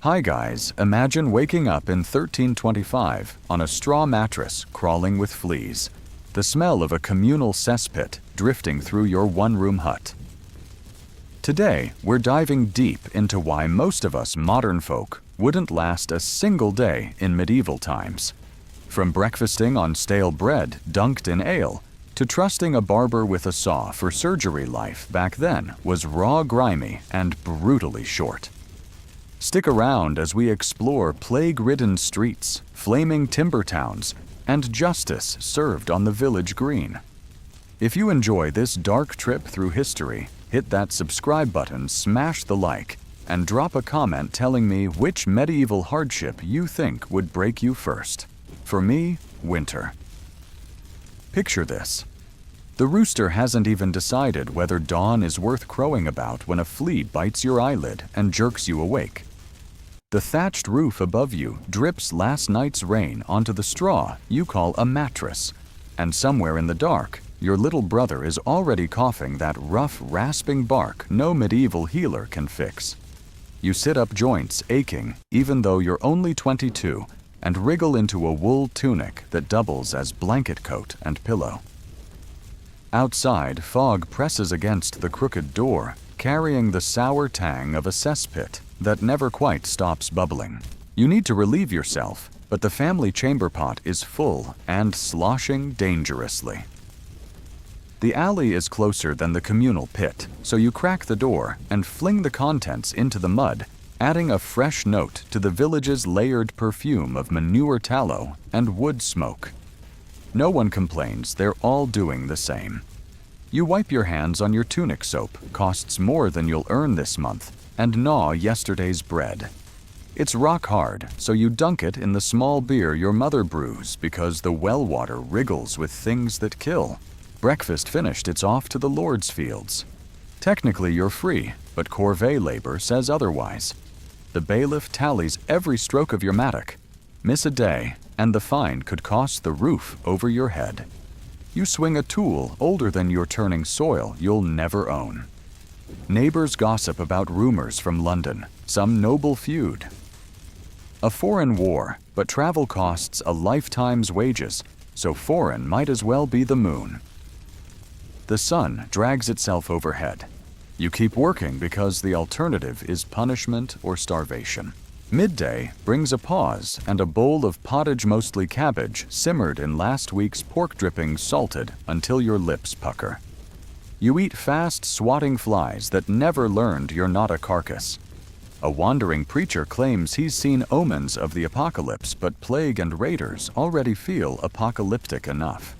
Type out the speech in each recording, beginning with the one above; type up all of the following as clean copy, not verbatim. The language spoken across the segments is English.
Hi guys, imagine waking up in 1325 on a straw mattress crawling with fleas. The smell of a communal cesspit drifting through your one-room hut. Today, we're diving deep into why most of us modern folk wouldn't last a single day in medieval times. From breakfasting on stale bread dunked in ale, to trusting a barber with a saw for surgery, life back then was raw, grimy, and brutally short. Stick around as we explore plague-ridden streets, flaming timber towns, and justice served on the village green. If you enjoy this dark trip through history, hit that subscribe button, smash the like, and drop a comment telling me which medieval hardship you think would break you first. For me, winter. Picture this. The rooster hasn't even decided whether dawn is worth crowing about when a flea bites your eyelid and jerks you awake. The thatched roof above you drips last night's rain onto the straw you call a mattress, and somewhere in the dark, your little brother is already coughing that rough, rasping bark no medieval healer can fix. You sit up, joints aching, even though you're only 22, and wriggle into a wool tunic that doubles as blanket coat and pillow. Outside, fog presses against the crooked door, carrying the sour tang of a cesspit that never quite stops bubbling. You need to relieve yourself, but the family chamber pot is full and sloshing dangerously. The alley is closer than the communal pit, so you crack the door and fling the contents into the mud, adding a fresh note to the village's layered perfume of manure tallow and wood smoke. No one complains, they're all doing the same. You wipe your hands on your tunic soap, costs more than you'll earn this month, and gnaw yesterday's bread. It's rock hard, so you dunk it in the small beer your mother brews because the well water wriggles with things that kill. Breakfast finished, it's off to the Lord's fields. Technically you're free, but corvée labor says otherwise. The bailiff tallies every stroke of your mattock. Miss a day, and the fine could cost the roof over your head. You swing a tool older than you're turning soil you'll never own. Neighbors gossip about rumors from London, some noble feud. A foreign war, but travel costs a lifetime's wages, so foreign might as well be the moon. The sun drags itself overhead. You keep working because the alternative is punishment or starvation. Midday brings a pause and a bowl of pottage, mostly cabbage, simmered in last week's pork drippings, salted until your lips pucker. You eat fast, swatting flies that never learned you're not a carcass. A wandering preacher claims he's seen omens of the apocalypse, but plague and raiders already feel apocalyptic enough.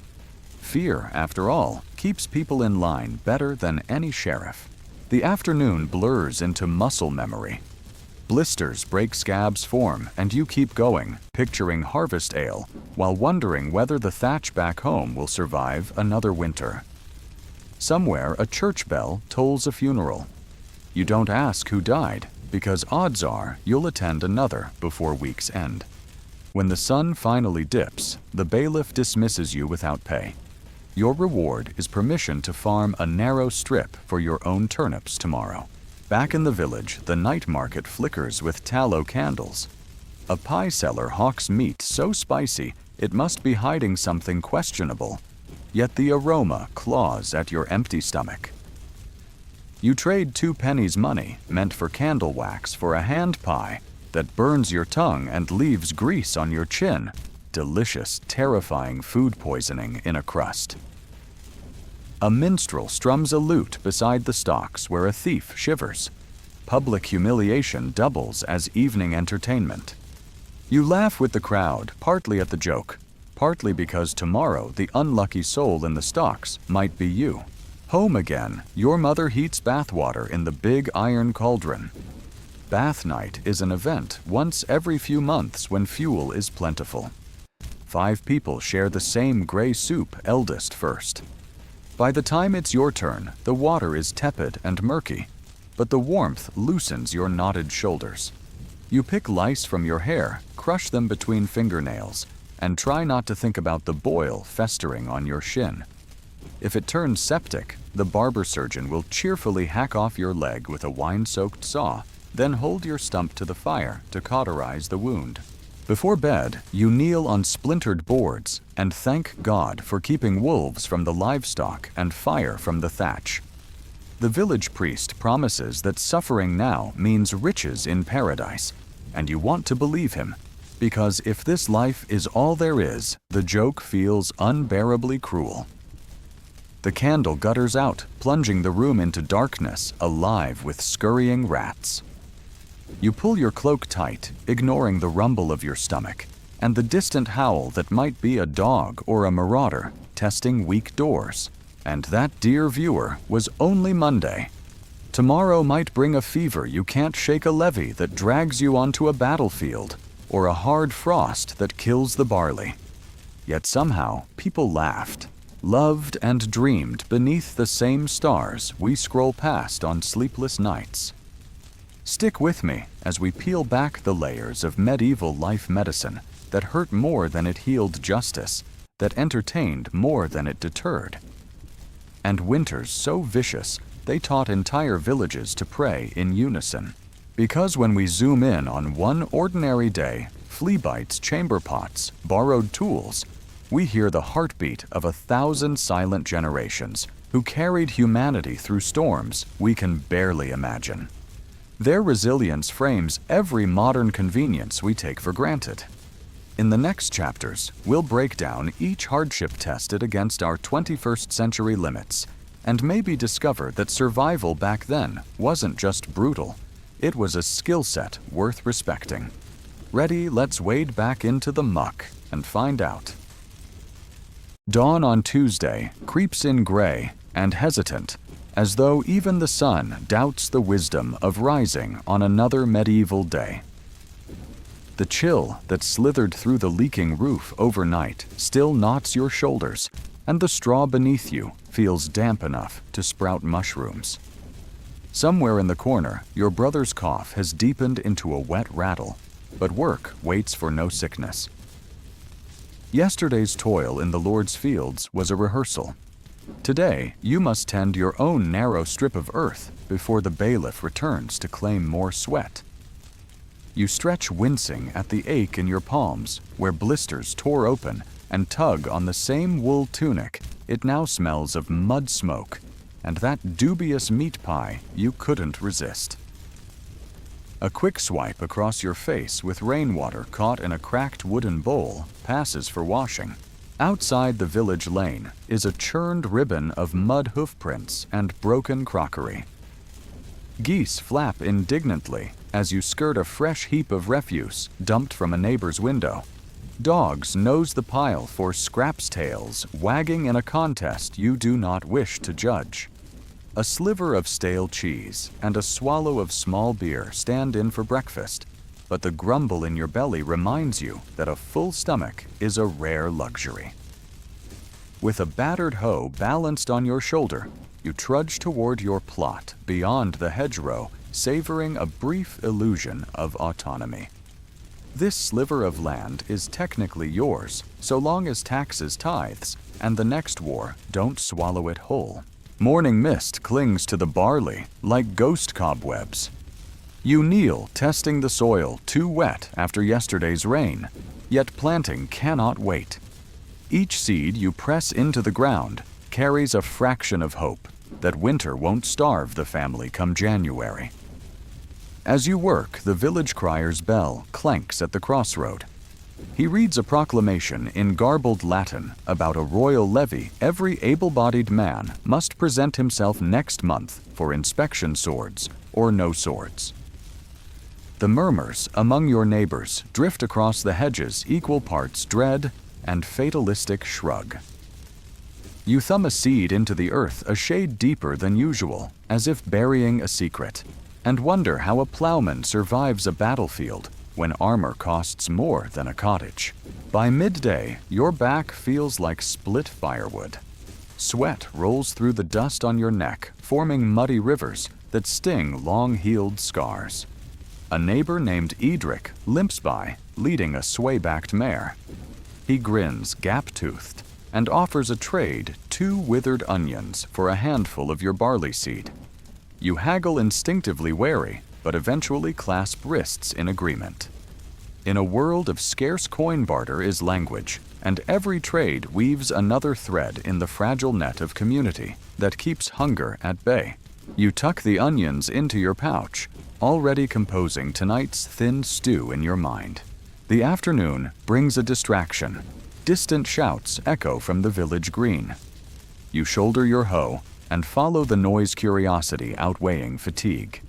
Fear, after all, keeps people in line better than any sheriff. The afternoon blurs into muscle memory. Blisters break, scabs form, and you keep going, picturing harvest ale, while wondering whether the thatch back home will survive another winter. Somewhere, a church bell tolls a funeral. You don't ask who died, because odds are you'll attend another before week's end. When the sun finally dips, the bailiff dismisses you without pay. Your reward is permission to farm a narrow strip for your own turnips tomorrow. Back in the village, the night market flickers with tallow candles. A pie seller hawks meat so spicy it must be hiding something questionable, yet the aroma claws at your empty stomach. You trade 2 pennies money meant for candle wax for a hand pie that burns your tongue and leaves grease on your chin. Delicious, terrifying food poisoning in a crust. A minstrel strums a lute beside the stocks where a thief shivers. Public humiliation doubles as evening entertainment. You laugh with the crowd, partly at the joke, partly because tomorrow the unlucky soul in the stocks might be you. Home again, your mother heats bathwater in the big iron cauldron. Bath night is an event once every few months when fuel is plentiful. 5 people share the same gray soup, eldest first. By the time it's your turn, the water is tepid and murky, but the warmth loosens your knotted shoulders. You pick lice from your hair, crush them between fingernails, and try not to think about the boil festering on your shin. If it turns septic, the barber surgeon will cheerfully hack off your leg with a wine-soaked saw, Then hold your stump to the fire to cauterize the wound. Before bed, you kneel on splintered boards and thank God for keeping wolves from the livestock and fire from the thatch. The village priest promises that suffering now means riches in paradise, and you want to believe him, because if this life is all there is, the joke feels unbearably cruel. The candle gutters out, plunging the room into darkness, alive with scurrying rats. You pull your cloak tight, ignoring the rumble of your stomach, and the distant howl that might be a dog or a marauder testing weak doors. And that, dear viewer, was only Monday. Tomorrow might bring a fever you can't shake, a levee that drags you onto a battlefield, or a hard frost that kills the barley. Yet somehow people laughed, loved and dreamed beneath the same stars we scroll past on sleepless nights. Stick with me as we peel back the layers of medieval life medicine that hurt more than it healed justice, that entertained more than it deterred. And winters so vicious, they taught entire villages to pray in unison. Because when we zoom in on one ordinary day, flea bites, chamber pots, borrowed tools, we hear the heartbeat of 1,000 silent generations who carried humanity through storms we can barely imagine. Their resilience frames every modern convenience we take for granted. In the next chapters, we'll break down each hardship tested against our 21st century limits, and maybe discover that survival back then wasn't just brutal, it was a skill set worth respecting. Ready? Let's wade back into the muck and find out. Dawn on Tuesday creeps in gray and hesitant, as though even the sun doubts the wisdom of rising on another medieval day. The chill that slithered through the leaking roof overnight still knots your shoulders, and the straw beneath you feels damp enough to sprout mushrooms. Somewhere in the corner, your brother's cough has deepened into a wet rattle, but work waits for no sickness. Yesterday's toil in the Lord's fields was a rehearsal. Today, you must tend your own narrow strip of earth before the bailiff returns to claim more sweat. You stretch wincing at the ache in your palms, where blisters tore open, and tug on the same wool tunic. It now smells of mud smoke, and that dubious meat pie you couldn't resist. A quick swipe across your face with rainwater caught in a cracked wooden bowl passes for washing. Outside the village lane is a churned ribbon of mud hoofprints and broken crockery. Geese flap indignantly as you skirt a fresh heap of refuse dumped from a neighbor's window. Dogs nose the pile for scraps, tails wagging in a contest you do not wish to judge. A sliver of stale cheese and a swallow of small beer stand in for breakfast, but the grumble in your belly reminds you that a full stomach is a rare luxury. With a battered hoe balanced on your shoulder, you trudge toward your plot beyond the hedgerow, savoring a brief illusion of autonomy. This sliver of land is technically yours, so long as taxes, tithes, and the next war don't swallow it whole. Morning mist clings to the barley like ghost cobwebs. You kneel, testing the soil too wet after yesterday's rain, yet planting cannot wait. Each seed you press into the ground carries a fraction of hope that winter won't starve the family come January. As you work, the village crier's bell clanks at the crossroad. He reads a proclamation in garbled Latin about a royal levy. Every able-bodied man must present himself next month for inspection, swords or no swords. The murmurs among your neighbors drift across the hedges, equal parts dread and fatalistic shrug. You thumb a seed into the earth a shade deeper than usual, as if burying a secret, and wonder how a plowman survives a battlefield when armor costs more than a cottage. By midday, your back feels like split firewood. Sweat rolls through the dust on your neck, forming muddy rivers that sting long-healed scars. A neighbor named Edric limps by, leading a sway-backed mare. He grins, gap-toothed, and offers a trade 2 withered onions for a handful of your barley seed. You haggle instinctively wary, but eventually clasp wrists in agreement. In a world of scarce coin barter is language, and every trade weaves another thread in the fragile net of community that keeps hunger at bay. You tuck the onions into your pouch, already composing tonight's thin stew in your mind. The afternoon brings a distraction. Distant shouts echo from the village green. You shoulder your hoe and follow the noise, curiosity outweighing fatigue.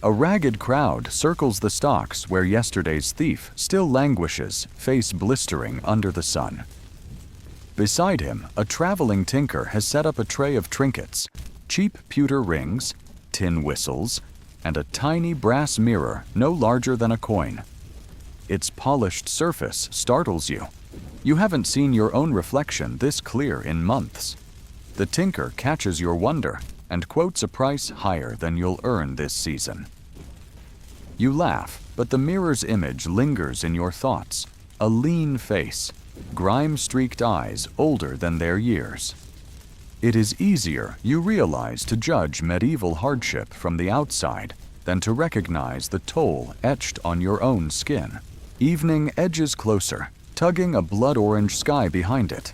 A ragged crowd circles the stocks where yesterday's thief still languishes, face blistering under the sun. Beside him, a traveling tinker has set up a tray of trinkets, cheap pewter rings, tin whistles, and a tiny brass mirror no larger than a coin. Its polished surface startles you. You haven't seen your own reflection this clear in months. The tinker catches your wonder and quotes a price higher than you'll earn this season. You laugh, but the mirror's image lingers in your thoughts. A lean face, grime-streaked eyes older than their years. It is easier, you realize, to judge medieval hardship from the outside than to recognize the toll etched on your own skin. Evening edges closer, tugging a blood-orange sky behind it.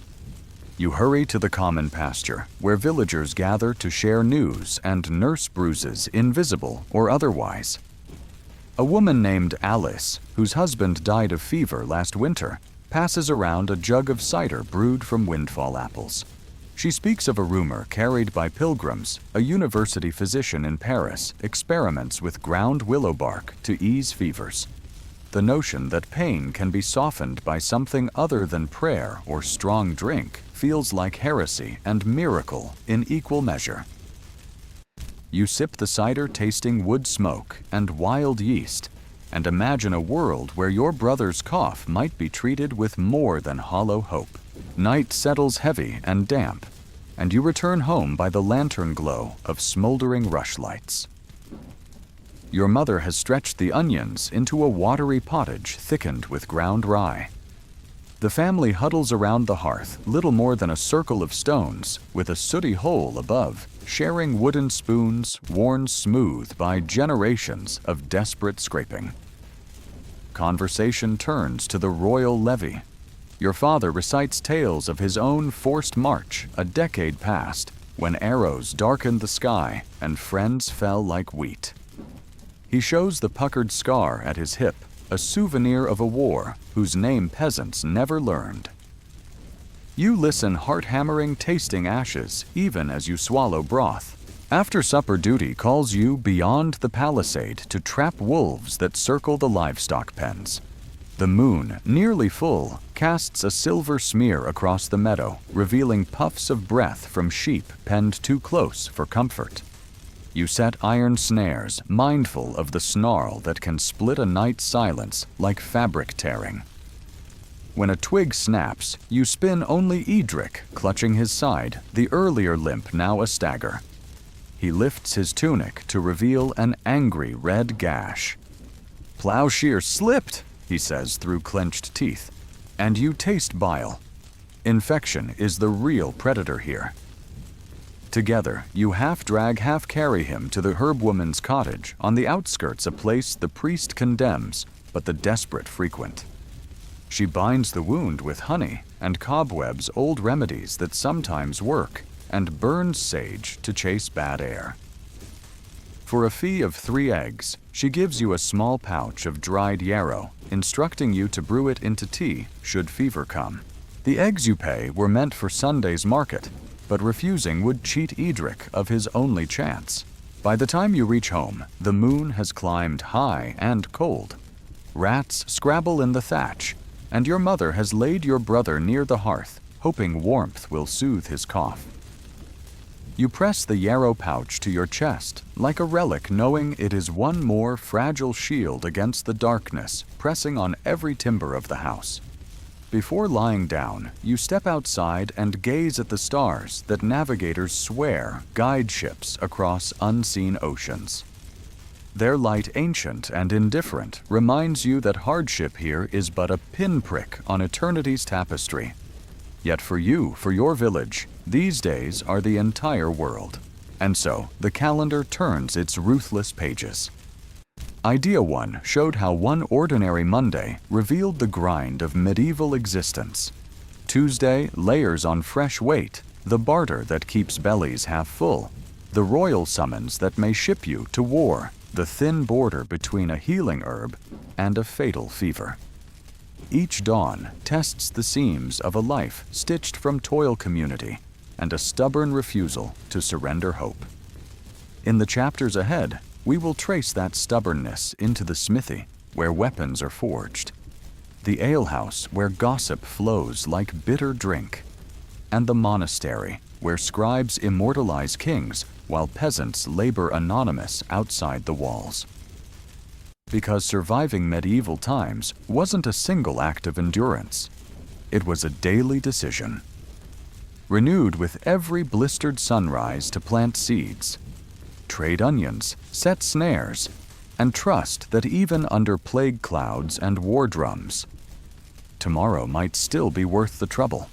You hurry to the common pasture, where villagers gather to share news and nurse bruises, invisible or otherwise. A woman named Alice, whose husband died of fever last winter, passes around a jug of cider brewed from windfall apples. She speaks of a rumor carried by pilgrims. A university physician in Paris experiments with ground willow bark to ease fevers. The notion that pain can be softened by something other than prayer or strong drink feels like heresy and miracle in equal measure. You sip the cider, tasting wood smoke and wild yeast, and imagine a world where your brother's cough might be treated with more than hollow hope. Night settles heavy and damp, and you return home by the lantern glow of smoldering rushlights. Your mother has stretched the onions into a watery pottage thickened with ground rye. The family huddles around the hearth, little more than a circle of stones, with a sooty hole above, sharing wooden spoons worn smooth by generations of desperate scraping. Conversation turns to the royal levy. Your father recites tales of his own forced march a decade past, when arrows darkened the sky and friends fell like wheat. He shows the puckered scar at his hip, a souvenir of a war whose name peasants never learned. You listen, heart-hammering, tasting ashes even as you swallow broth. After-supper duty calls you beyond the palisade to trap wolves that circle the livestock pens. The moon, nearly full, casts a silver smear across the meadow, revealing puffs of breath from sheep penned too close for comfort. You set iron snares, mindful of the snarl that can split a night's silence like fabric tearing. When a twig snaps, you spin only Edric, clutching his side, the earlier limp now a stagger. He lifts his tunic to reveal an angry red gash. "Plowshare slipped," he says through clenched teeth, and you taste bile. Infection is the real predator here. Together, you half-drag, half-carry him to the herbwoman's cottage, on the outskirts, a place the priest condemns, but the desperate frequent. She binds the wound with honey and cobwebs, old remedies that sometimes work, and burns sage to chase bad air. For a fee of 3 eggs, she gives you a small pouch of dried yarrow, instructing you to brew it into tea should fever come. The eggs you pay were meant for Sunday's market, but refusing would cheat Edric of his only chance. By the time you reach home, the moon has climbed high and cold. Rats scrabble in the thatch, and your mother has laid your brother near the hearth, hoping warmth will soothe his cough. You press the yarrow pouch to your chest, like a relic, knowing it is one more fragile shield against the darkness pressing on every timber of the house. Before lying down, you step outside and gaze at the stars that navigators swear guide ships across unseen oceans. Their light, ancient and indifferent, reminds you that hardship here is but a pinprick on eternity's tapestry. Yet for you, for your village, these days are the entire world. And so, the calendar turns its ruthless pages. Idea 1 showed how one ordinary Monday revealed the grind of medieval existence. Tuesday layers on fresh weight, the barter that keeps bellies half full, the royal summons that may ship you to war, the thin border between a healing herb and a fatal fever. Each dawn tests the seams of a life stitched from toil community and a stubborn refusal to surrender hope. In the chapters ahead, we will trace that stubbornness into the smithy where weapons are forged, the alehouse where gossip flows like bitter drink, and the monastery where scribes immortalize kings while peasants labor anonymous outside the walls. Because surviving medieval times wasn't a single act of endurance. It was a daily decision. Renewed with every blistered sunrise to plant seeds, trade onions, set snares, and trust that even under plague clouds and war drums, tomorrow might still be worth the trouble.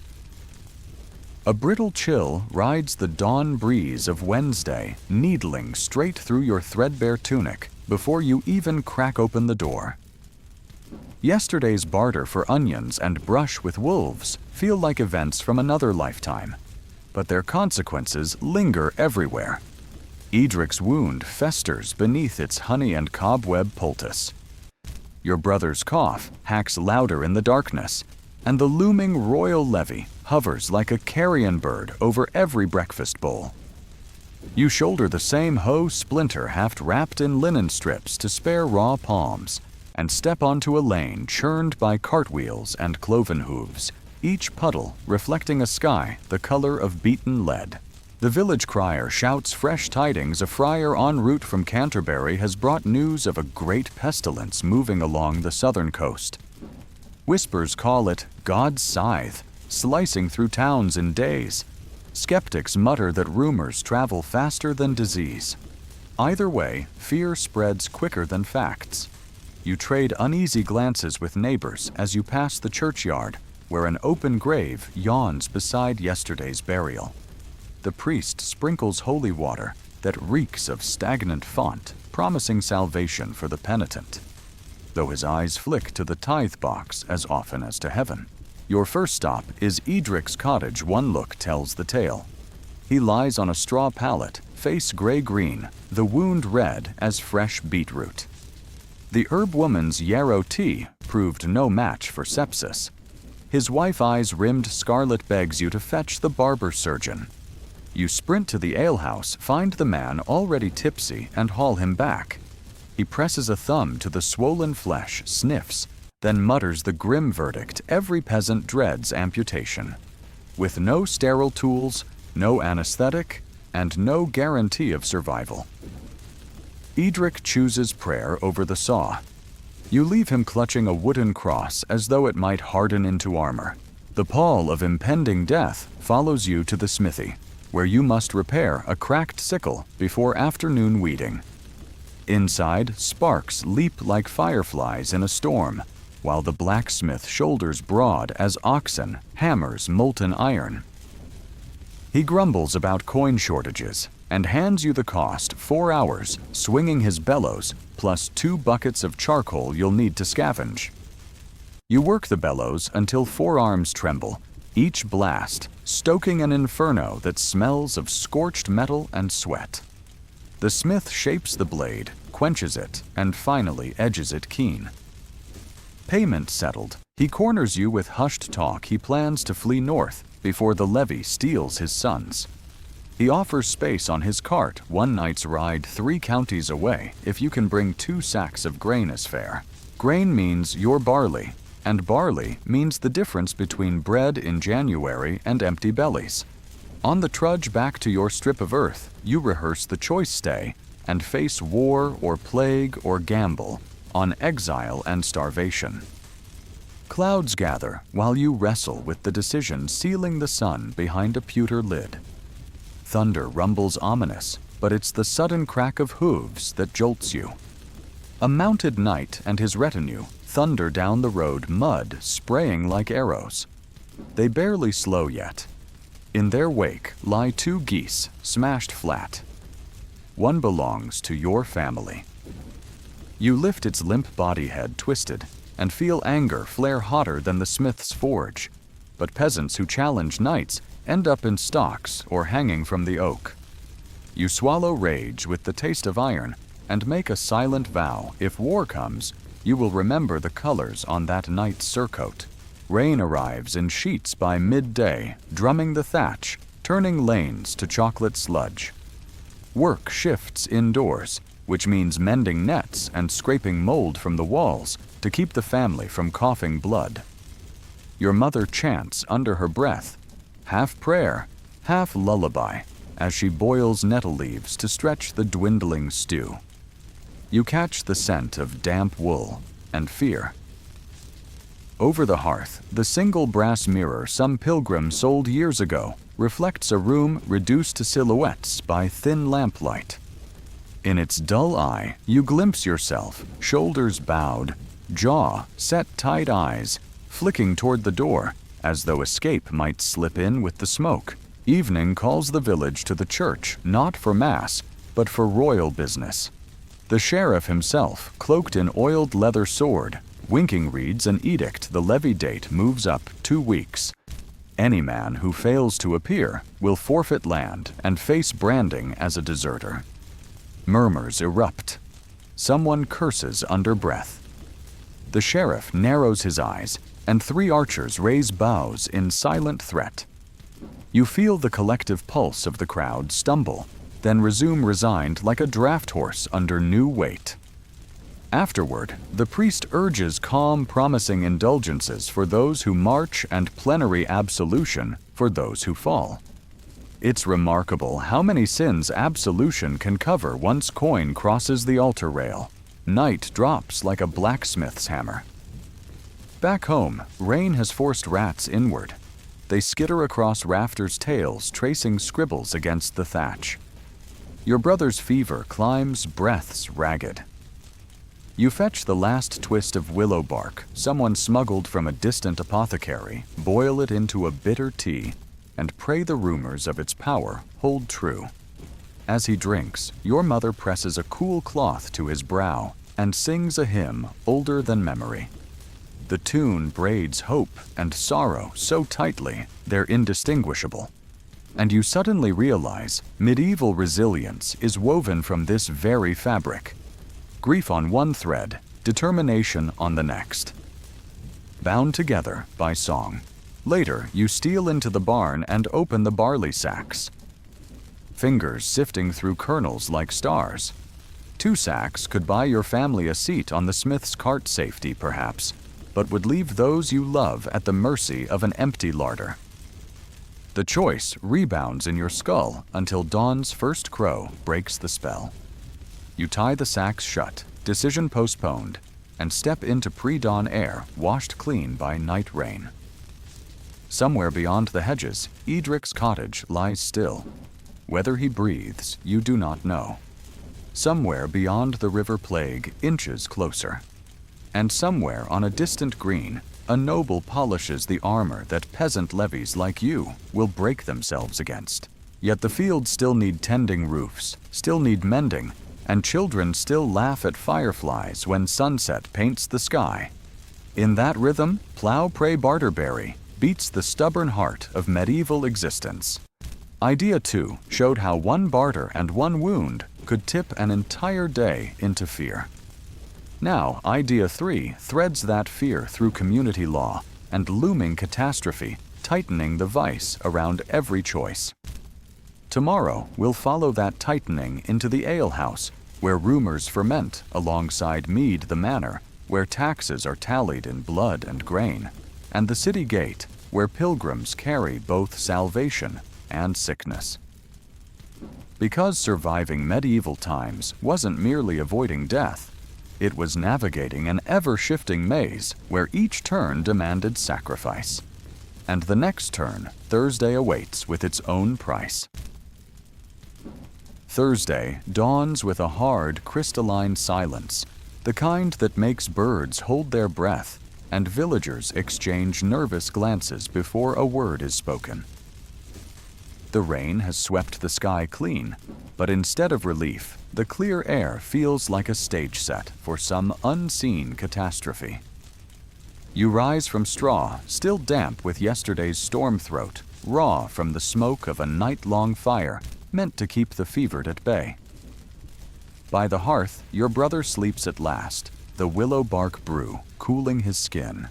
A brittle chill rides the dawn breeze of Wednesday, needling straight through your threadbare tunic before you even crack open the door. Yesterday's barter for onions and brush with wolves feel like events from another lifetime, but their consequences linger everywhere. Edric's wound festers beneath its honey and cobweb poultice. Your brother's cough hacks louder in the darkness, and the looming royal levy hovers like a carrion bird over every breakfast bowl. You shoulder the same hoe splinter half wrapped in linen strips to spare raw palms, and step onto a lane churned by cartwheels and cloven hooves, each puddle reflecting a sky the color of beaten lead. The village crier shouts fresh tidings a friar en route from Canterbury has brought news of a great pestilence moving along the southern coast. Whispers call it God's scythe, slicing through towns in days. Skeptics mutter that rumors travel faster than disease. Either way, fear spreads quicker than facts. You trade uneasy glances with neighbors as you pass the churchyard, where an open grave yawns beside yesterday's burial. The priest sprinkles holy water that reeks of stagnant font, promising salvation for the penitent, though his eyes flick to the tithe box as often as to heaven. Your first stop is Edric's cottage. One look tells the tale. He lies on a straw pallet, face gray-green, the wound red as fresh beetroot. The herb woman's yarrow tea proved no match for sepsis. His wife eyes rimmed scarlet begs you to fetch the barber surgeon. You sprint to the alehouse, find the man already tipsy, and haul him back. He presses a thumb to the swollen flesh, sniffs, then mutters the grim verdict every peasant dreads: amputation. With no sterile tools, no anesthetic, and no guarantee of survival. Edric chooses prayer over the saw. You leave him clutching a wooden cross as though it might harden into armor. The pall of impending death follows you to the smithy, where you must repair a cracked sickle before afternoon weeding. Inside, sparks leap like fireflies in a storm, while the blacksmith shoulders broad as oxen hammers molten iron. He grumbles about coin shortages and hands you the cost: 4 hours, swinging his bellows, plus 2 buckets of charcoal you'll need to scavenge. You work the bellows until forearms tremble, each blast stoking an inferno that smells of scorched metal and sweat. The smith shapes the blade, quenches it, and finally edges it keen. Payment settled, he corners you with hushed talk he plans to flee north before the levy steals his sons. He offers space on his cart, one night's ride 3 counties away if you can bring 2 sacks of grain as fare. Grain means your barley, and barley means the difference between bread in January and empty bellies. On the trudge back to your strip of earth, you rehearse the choice stay and face war or plague or gamble on exile and starvation. Clouds gather while you wrestle with the decision sealing the sun behind a pewter lid. Thunder rumbles ominous, but it's the sudden crack of hooves that jolts you. A mounted knight and his retinue thunder down the road, mud spraying like arrows. They barely slow yet. In their wake lie 2 geese, smashed flat, One belongs to your family. You lift its limp body head twisted and feel anger flare hotter than the smith's forge. But peasants who challenge knights end up in stocks or hanging from the oak. You swallow rage with the taste of iron and make a silent vow: if war comes, you will remember the colors on that knight's surcoat. Rain arrives in sheets by midday, drumming the thatch, turning lanes to chocolate sludge. Work shifts indoors, which means mending nets and scraping mold from the walls to keep the family from coughing blood. Your mother chants under her breath, half prayer, half lullaby, as she boils nettle leaves to stretch the dwindling stew. You catch the scent of damp wool and fear. Over the hearth, the single brass mirror some pilgrim sold years ago reflects a room reduced to silhouettes by thin lamplight. In its dull eye, you glimpse yourself, shoulders bowed, jaw set tight eyes, flicking toward the door, as though escape might slip in with the smoke. Evening calls the village to the church, not for mass, but for royal business. The sheriff himself, cloaked in oiled leather sword, winking reads an edict the levy date moves up 2 weeks. Any man who fails to appear will forfeit land and face branding as a deserter. Murmurs erupt. Someone curses under breath. The sheriff narrows his eyes, and 3 archers raise bows in silent threat. You feel the collective pulse of the crowd stumble, then resume resigned like a draft horse under new weight. Afterward, the priest urges calm, promising indulgences for those who march and plenary absolution for those who fall. It's remarkable how many sins absolution can cover once coin crosses the altar rail. Night drops like a blacksmith's hammer. Back home, rain has forced rats inward. They skitter across rafters' tails, tracing scribbles against the thatch. Your brother's fever climbs breaths ragged. You fetch the last twist of willow bark someone smuggled from a distant apothecary, boil it into a bitter tea, and pray the rumors of its power hold true. As he drinks, your mother presses a cool cloth to his brow and sings a hymn older than memory. The tune braids hope and sorrow so tightly they're indistinguishable. And you suddenly realize medieval resilience is woven from this very fabric. Grief on one thread, determination on the next. Bound together by song. Later, you steal into the barn and open the barley sacks. Fingers sifting through kernels like stars. 2 sacks could buy your family a seat on the smith's cart safety, perhaps, but would leave those you love at the mercy of an empty larder. The choice rebounds in your skull until dawn's first crow breaks the spell. You tie the sacks shut, decision postponed, and step into pre-dawn air washed clean by night rain. Somewhere beyond the hedges, Edric's cottage lies still. Whether he breathes, you do not know. Somewhere beyond the river plague inches closer. And somewhere on a distant green, a noble polishes the armor that peasant levies like you will break themselves against. Yet the fields still need tending roofs, still need mending, and children still laugh at fireflies when sunset paints the sky. In that rhythm, plow, pray, barterberry beats the stubborn heart of medieval existence. Idea 2 showed how one barter and one wound could tip an entire day into fear. Now, Idea 3 threads that fear through community law and looming catastrophe, tightening the vice around every choice. Tomorrow, we'll follow that tightening into the alehouse, where rumors ferment alongside Mead the Manor, where taxes are tallied in blood and grain, and the city gate, where pilgrims carry both salvation and sickness. Because surviving medieval times wasn't merely avoiding death, it was navigating an ever-shifting maze where each turn demanded sacrifice. And the next turn, Thursday awaits with its own price. Thursday dawns with a hard, crystalline silence, the kind that makes birds hold their breath and villagers exchange nervous glances before a word is spoken. The rain has swept the sky clean, but instead of relief, the clear air feels like a stage set for some unseen catastrophe. You rise from straw, still damp with yesterday's storm throat, raw from the smoke of a night-long fire meant to keep the fevered at bay. By the hearth, your brother sleeps at last, the willow bark brew cooling his skin.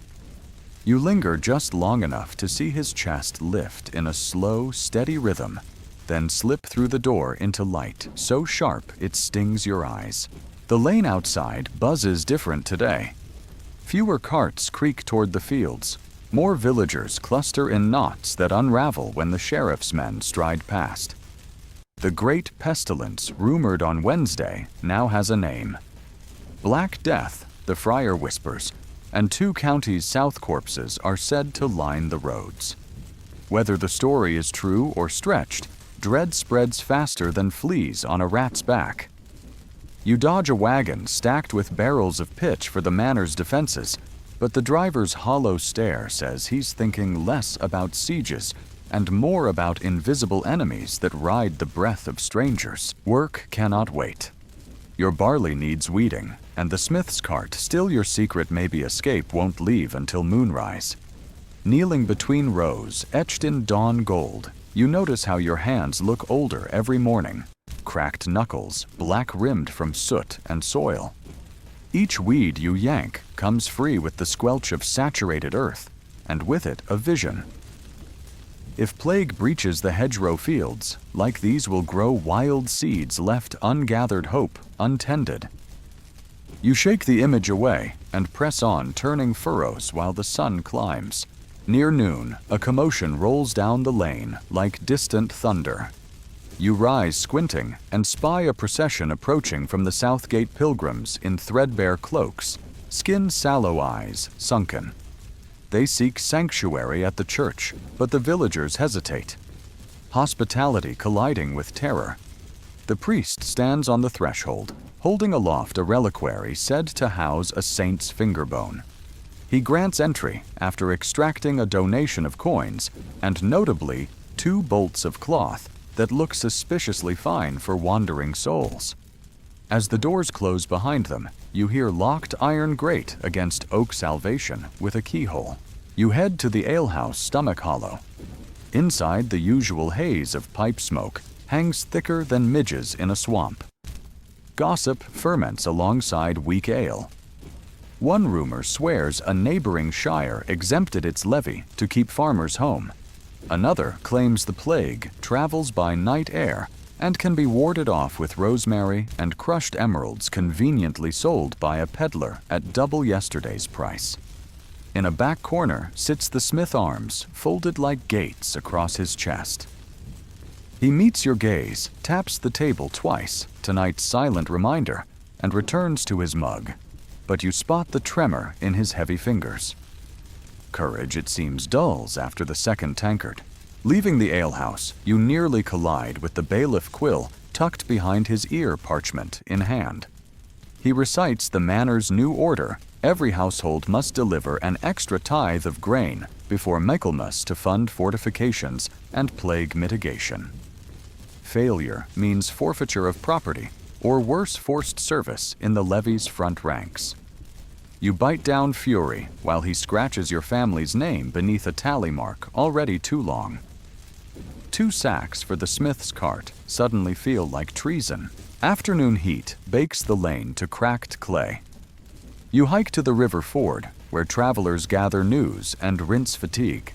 You linger just long enough to see his chest lift in a slow, steady rhythm, then slip through the door into light so sharp it stings your eyes. The lane outside buzzes different today. Fewer carts creak toward the fields. More villagers cluster in knots that unravel when the sheriff's men stride past. The great pestilence rumored on Wednesday now has a name. Black Death, the friar whispers, and 2 counties' south corpses are said to line the roads. Whether the story is true or stretched, dread spreads faster than fleas on a rat's back. You dodge a wagon stacked with barrels of pitch for the manor's defenses, but the driver's hollow stare says he's thinking less about sieges and more about invisible enemies that ride the breath of strangers. Work cannot wait. Your barley needs weeding, and the smith's cart, still your secret maybe escape, won't leave until moonrise. Kneeling between rows, etched in dawn gold, you notice how your hands look older every morning. Cracked knuckles, black-rimmed from soot and soil. Each weed you yank comes free with the squelch of saturated earth, and with it a vision. If plague breaches the hedgerow fields, like these will grow wild seeds left ungathered hope, untended. You shake the image away and press on, turning furrows while the sun climbs. Near noon, a commotion rolls down the lane like distant thunder. You rise squinting and spy a procession approaching from the Southgate pilgrims in threadbare cloaks, skin sallow eyes sunken. They seek sanctuary at the church, but the villagers hesitate. Hospitality colliding with terror. The priest stands on the threshold, holding aloft a reliquary said to house a saint's fingerbone. He grants entry after extracting a donation of coins and notably 2 bolts of cloth that look suspiciously fine for wandering souls. As the doors close behind them, you hear locked iron grate against oak salvation with a keyhole. You head to the alehouse Stomach Hollow. Inside, the usual haze of pipe smoke hangs thicker than midges in a swamp. Gossip ferments alongside weak ale. One rumor swears a neighboring shire exempted its levy to keep farmers home. Another claims the plague travels by night air and can be warded off with rosemary and crushed emeralds conveniently sold by a peddler at double yesterday's price. In a back corner sits the Smith arms folded like gates across his chest. He meets your gaze, taps the table twice, tonight's silent reminder, and returns to his mug. But you spot the tremor in his heavy fingers. Courage, it seems, dulls after the second tankard. Leaving the alehouse, you nearly collide with the bailiff Quill tucked behind his ear, parchment in hand. He recites the manor's new order: every household must deliver an extra tithe of grain before Michaelmas to fund fortifications and plague mitigation. Failure means forfeiture of property, or worse, forced service in the levy's front ranks. You bite down fury while he scratches your family's name beneath a tally mark already too long. 2 sacks for the smith's cart suddenly feel like treason. Afternoon heat bakes the lane to cracked clay. You hike to the river ford, where travelers gather news and rinse fatigue.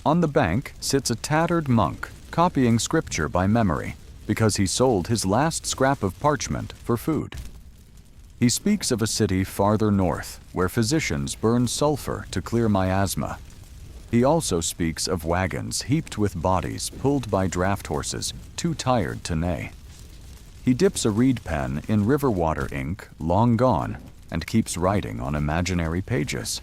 On the bank sits a tattered monk, copying scripture by memory, because he sold his last scrap of parchment for food. He speaks of a city farther north, where physicians burn sulfur to clear miasma. He also speaks of wagons heaped with bodies pulled by draft horses too tired to neigh. He dips a reed pen in river water ink long gone and keeps writing on imaginary pages.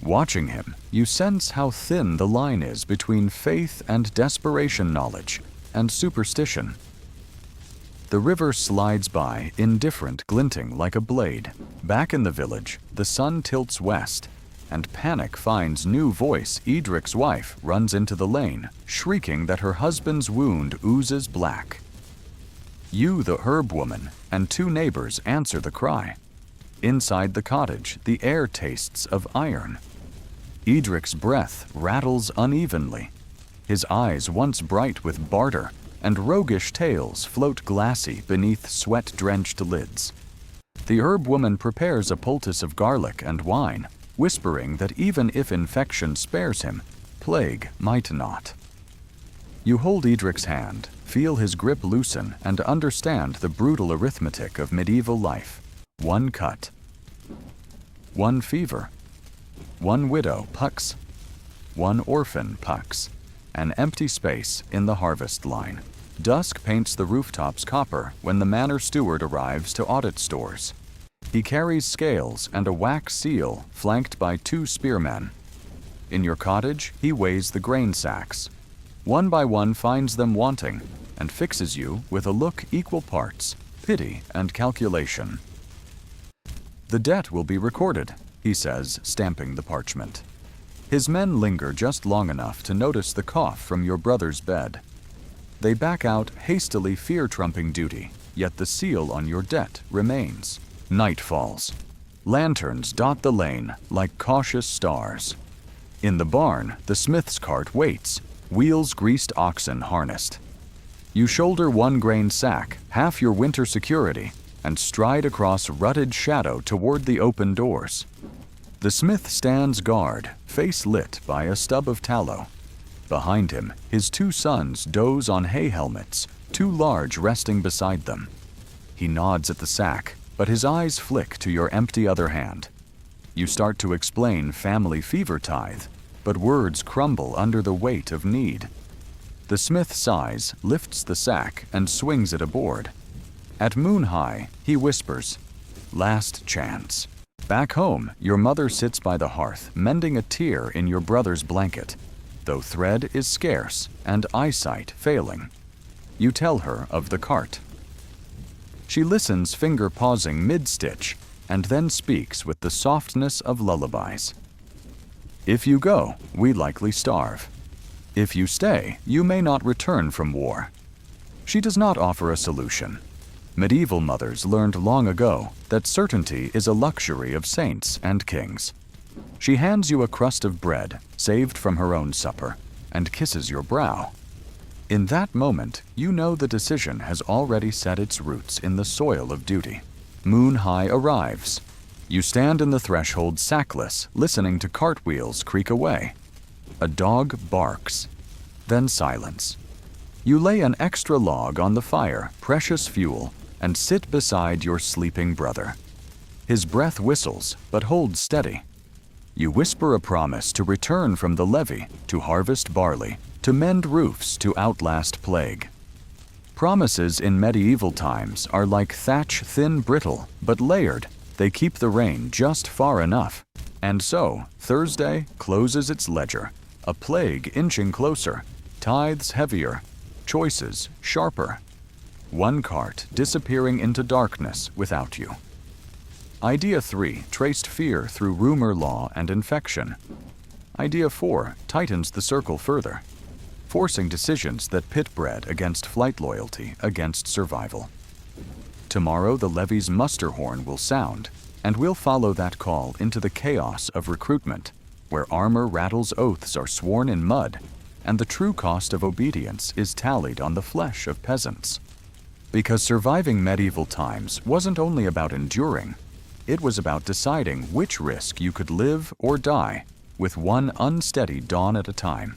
Watching him, you sense how thin the line is between faith and desperation, knowledge and superstition. The river slides by, indifferent, glinting like a blade. Back in the village, the sun tilts west. and panic finds new voice, Edric's wife runs into the lane, shrieking that her husband's wound oozes black. You, the herb woman, and 2 neighbors answer the cry. Inside the cottage, the air tastes of iron. Edric's breath rattles unevenly. His eyes, once bright with barter, and roguish tales float glassy beneath sweat-drenched lids. The herb woman prepares a poultice of garlic and wine, whispering that even if infection spares him, plague might not. You hold Edric's hand, feel his grip loosen, and understand the brutal arithmetic of medieval life. 1 cut, 1 fever, 1 widow pucks, 1 orphan pucks, an empty space in the harvest line. Dusk paints the rooftops copper when the manor steward arrives to audit stores. He carries scales and a wax seal flanked by 2 spearmen. In your cottage, he weighs the grain sacks. One by one finds them wanting and fixes you with a look equal parts pity and calculation. The debt will be recorded, he says, stamping the parchment. His men linger just long enough to notice the cough from your brother's bed. They back out, hastily fear-trumping duty, yet the seal on your debt remains. Night falls. Lanterns dot the lane like cautious stars. In the barn, the smith's cart waits, wheels greased oxen harnessed. You shoulder 1 grain sack, half your winter security, and stride across rutted shadow toward the open doors. The smith stands guard, face lit by a stub of tallow. Behind him, his 2 sons doze on hay helmets, too large resting beside them. He nods at the sack, but his eyes flick to your empty other hand. You start to explain family fever tithe, but words crumble under the weight of need. The smith sighs, lifts the sack, and swings it aboard. At moon high, he whispers, "Last chance." Back home, your mother sits by the hearth, mending a tear in your brother's blanket, though thread is scarce and eyesight failing. You tell her of the cart. She listens, finger pausing mid-stitch, and then speaks with the softness of lullabies. If you go, we likely starve. If you stay, you may not return from war. She does not offer a solution. Medieval mothers learned long ago that certainty is a luxury of saints and kings. She hands you a crust of bread, saved from her own supper, and kisses your brow. In that moment, you know the decision has already set its roots in the soil of duty. Moon high arrives. You stand in the threshold sackless, listening to cartwheels creak away. A dog barks. Then silence. You lay an extra log on the fire, precious fuel, and sit beside your sleeping brother. His breath whistles, but holds steady. You whisper a promise to return from the levee, to harvest barley, to mend roofs, to outlast plague. Promises in medieval times are like thatch, thin, brittle, but layered. They keep the rain just far enough. And so, Thursday closes its ledger, a plague inching closer, tithes heavier, choices sharper. 1 cart disappearing into darkness without you. Idea 3 traced fear through rumor, law, and infection. Idea 4 tightens the circle further, forcing decisions that pit bread against flight loyalty, against survival. Tomorrow the levee's muster horn will sound, and we'll follow that call into the chaos of recruitment, where armor rattles, oaths are sworn in mud, and the true cost of obedience is tallied on the flesh of peasants. Because surviving medieval times wasn't only about enduring, it was about deciding which risk you could live or die, with one unsteady dawn at a time.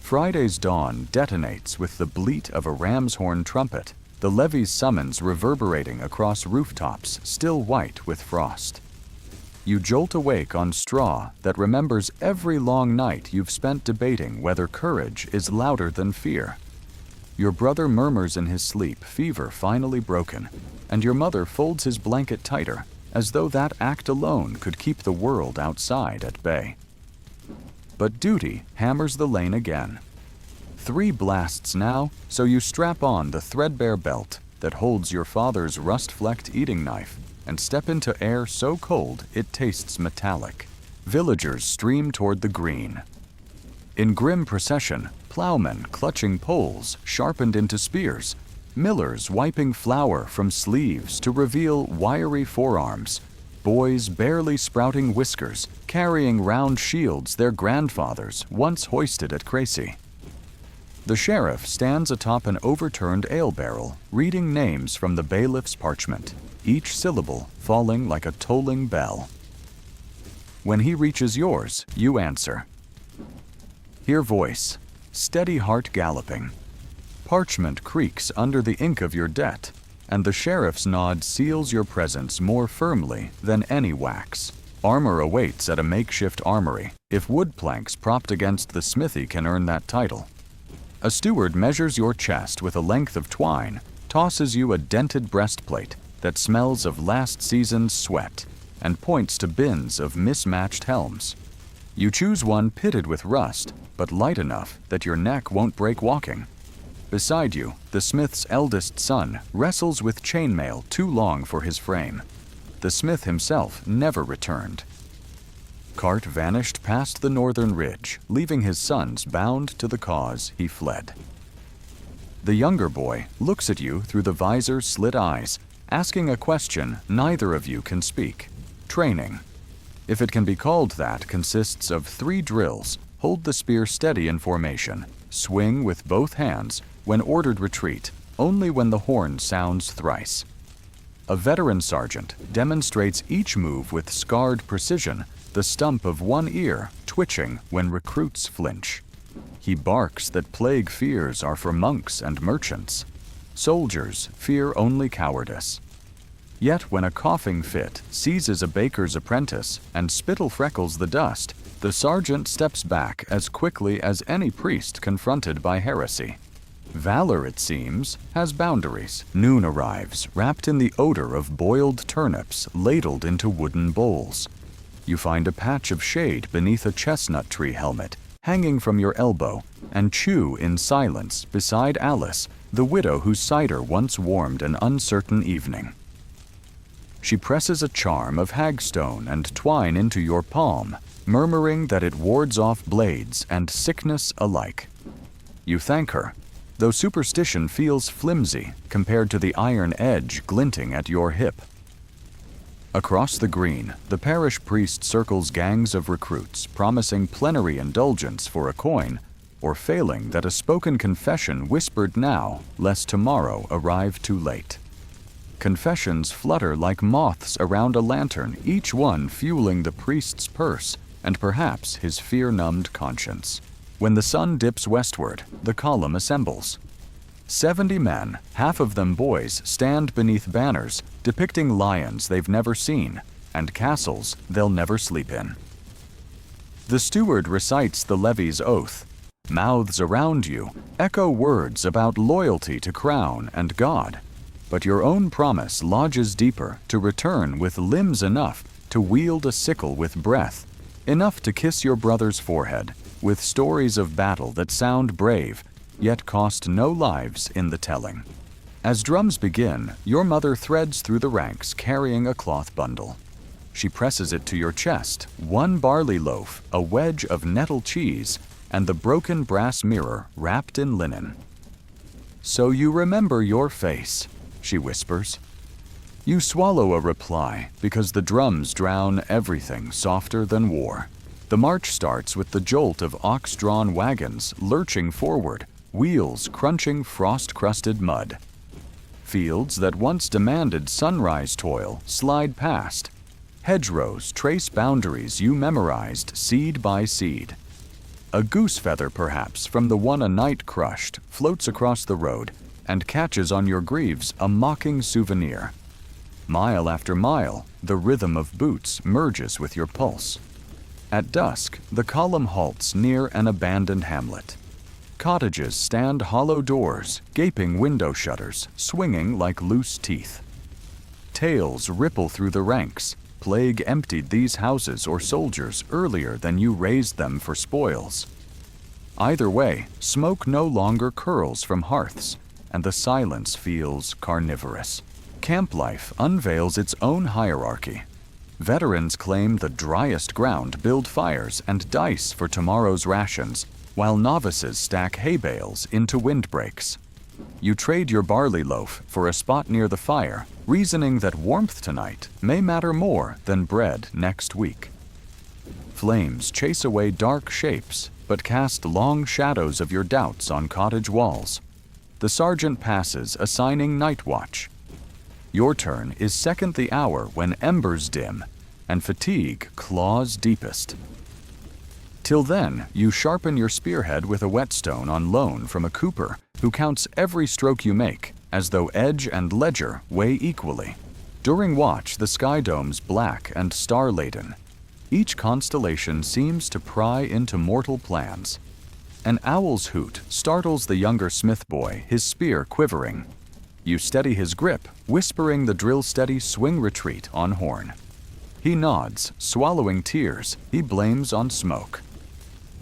Friday's dawn detonates with the bleat of a ram's horn trumpet, the levee's summons reverberating across rooftops still white with frost. You jolt awake on straw that remembers every long night you've spent debating whether courage is louder than fear. Your brother murmurs in his sleep, fever finally broken, and your mother folds his blanket tighter, as though that act alone could keep the world outside at bay. But duty hammers the lane again. 3 blasts now, so you strap on the threadbare belt that holds your father's rust-flecked eating knife and step into air so cold it tastes metallic. Villagers stream toward the green. In grim procession, plowmen clutching poles sharpened into spears, millers wiping flour from sleeves to reveal wiry forearms, boys barely sprouting whiskers, carrying round shields their grandfathers once hoisted at Crecy. The sheriff stands atop an overturned ale barrel, reading names from the bailiff's parchment, each syllable falling like a tolling bell. When he reaches yours, you answer. Hear voice, steady heart galloping. Parchment creaks under the ink of your debt, and the sheriff's nod seals your presence more firmly than any wax. Armor awaits at a makeshift armory, if wood planks propped against the smithy can earn that title. A steward measures your chest with a length of twine, tosses you a dented breastplate that smells of last season's sweat, and points to bins of mismatched helms. You choose one pitted with rust, but light enough that your neck won't break walking. Beside you, the smith's eldest son wrestles with chainmail too long for his frame. The smith himself never returned. Cart vanished past the northern ridge, leaving his sons bound to the cause he fled. The younger boy looks at you through the visor's slit eyes, asking a question neither of you can speak. Training, if it can be called that, consists of 3 drills: hold the spear steady in formation, swing with both hands, when ordered retreat, only when the horn sounds thrice. A veteran sergeant demonstrates each move with scarred precision, the stump of one ear twitching when recruits flinch. He barks that plague fears are for monks and merchants. Soldiers fear only cowardice. Yet when a coughing fit seizes a baker's apprentice and spittle freckles the dust, the sergeant steps back as quickly as any priest confronted by heresy. Valor, it seems, has boundaries. Noon arrives, wrapped in the odor of boiled turnips ladled into wooden bowls. You find a patch of shade beneath a chestnut tree helmet, hanging from your elbow, and chew in silence beside Alice, the widow whose cider once warmed an uncertain evening. She presses a charm of hagstone and twine into your palm, murmuring that it wards off blades and sickness alike. You thank her, though superstition feels flimsy compared to the iron edge glinting at your hip. Across the green, the parish priest circles gangs of recruits, promising plenary indulgence for a coin, or failing that a spoken confession whispered now, lest tomorrow arrive too late. Confessions flutter like moths around a lantern, each one fueling the priest's purse and perhaps his fear-numbed conscience. When the sun dips westward, the column assembles. 70 men, half of them boys, stand beneath banners depicting lions they've never seen and castles they'll never sleep in. The steward recites the levy's oath. Mouths around you echo words about loyalty to crown and God, but your own promise lodges deeper to return with limbs enough to wield a sickle with breath, enough to kiss your brother's forehead, with stories of battle that sound brave, yet cost no lives in the telling. As drums begin, your mother threads through the ranks carrying a cloth bundle. She presses it to your chest, 1 barley loaf, a wedge of nettle cheese, and the broken brass mirror wrapped in linen. "So you remember your face," she whispers. You swallow a reply because the drums drown everything softer than war. The march starts with the jolt of ox-drawn wagons lurching forward, wheels crunching frost-crusted mud. Fields that once demanded sunrise toil slide past. Hedgerows trace boundaries you memorized seed by seed. A goose feather, perhaps, from the one a night crushed, floats across the road and catches on your greaves a mocking souvenir. Mile after mile, the rhythm of boots merges with your pulse. At dusk, the column halts near an abandoned hamlet. Cottages stand hollow doors, gaping window shutters, swinging like loose teeth. Tales ripple through the ranks. Plague emptied these houses or soldiers earlier than you raised them for spoils. Either way, smoke no longer curls from hearths, and the silence feels carnivorous. Camp life unveils its own hierarchy. Veterans claim the driest ground build fires and dice for tomorrow's rations, while novices stack hay bales into windbreaks. You trade your barley loaf for a spot near the fire, reasoning that warmth tonight may matter more than bread next week. Flames chase away dark shapes, but cast long shadows of your doubts on cottage walls. The sergeant passes, assigning night watch. Your turn is second the hour when embers dim and fatigue claws deepest. Till then, you sharpen your spearhead with a whetstone on loan from a cooper who counts every stroke you make, as though edge and ledger weigh equally. During watch, the sky dome's black and star-laden. Each constellation seems to pry into mortal plans. An owl's hoot startles the younger smith boy, his spear quivering. You steady his grip, whispering the drill-steady swing retreat on horn. He nods, swallowing tears he blames on smoke.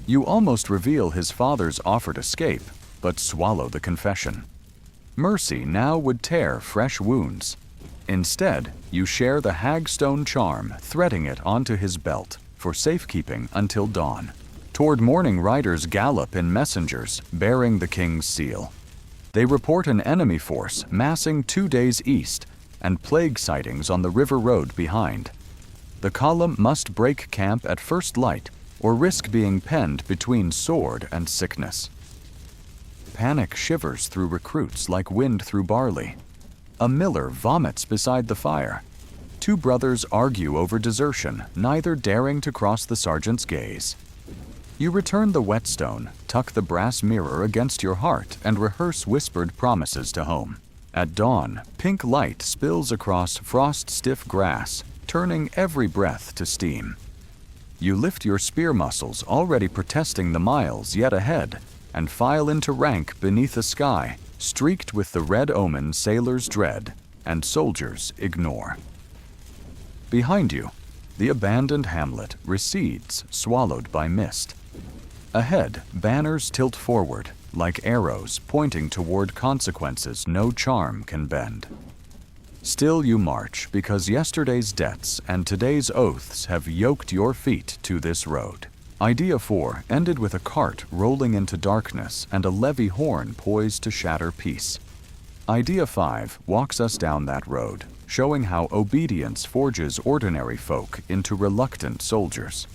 You almost reveal his father's offered escape, but swallow the confession. Mercy now would tear fresh wounds. Instead, you share the hagstone charm, threading it onto his belt for safekeeping until dawn. Toward morning, riders gallop in messengers bearing the king's seal. They report an enemy force massing 2 days east and plague sightings on the river road behind. The column must break camp at first light or risk being penned between sword and sickness. Panic shivers through recruits like wind through barley. A miller vomits beside the fire. 2 brothers argue over desertion, neither daring to cross the sergeant's gaze. You return the whetstone, tuck the brass mirror against your heart, and rehearse whispered promises to home. At dawn, pink light spills across frost-stiff grass, turning every breath to steam. You lift your spear muscles, already protesting the miles yet ahead, and file into rank beneath a sky streaked with the red omen sailors dread and soldiers ignore. Behind you, the abandoned hamlet recedes, swallowed by mist. Ahead, banners tilt forward, like arrows pointing toward consequences no charm can bend. Still you march, because yesterday's debts and today's oaths have yoked your feet to this road. Idea 4 ended with a cart rolling into darkness and a levee horn poised to shatter peace. Idea 5 walks us down that road, showing how obedience forges ordinary folk into reluctant soldiers.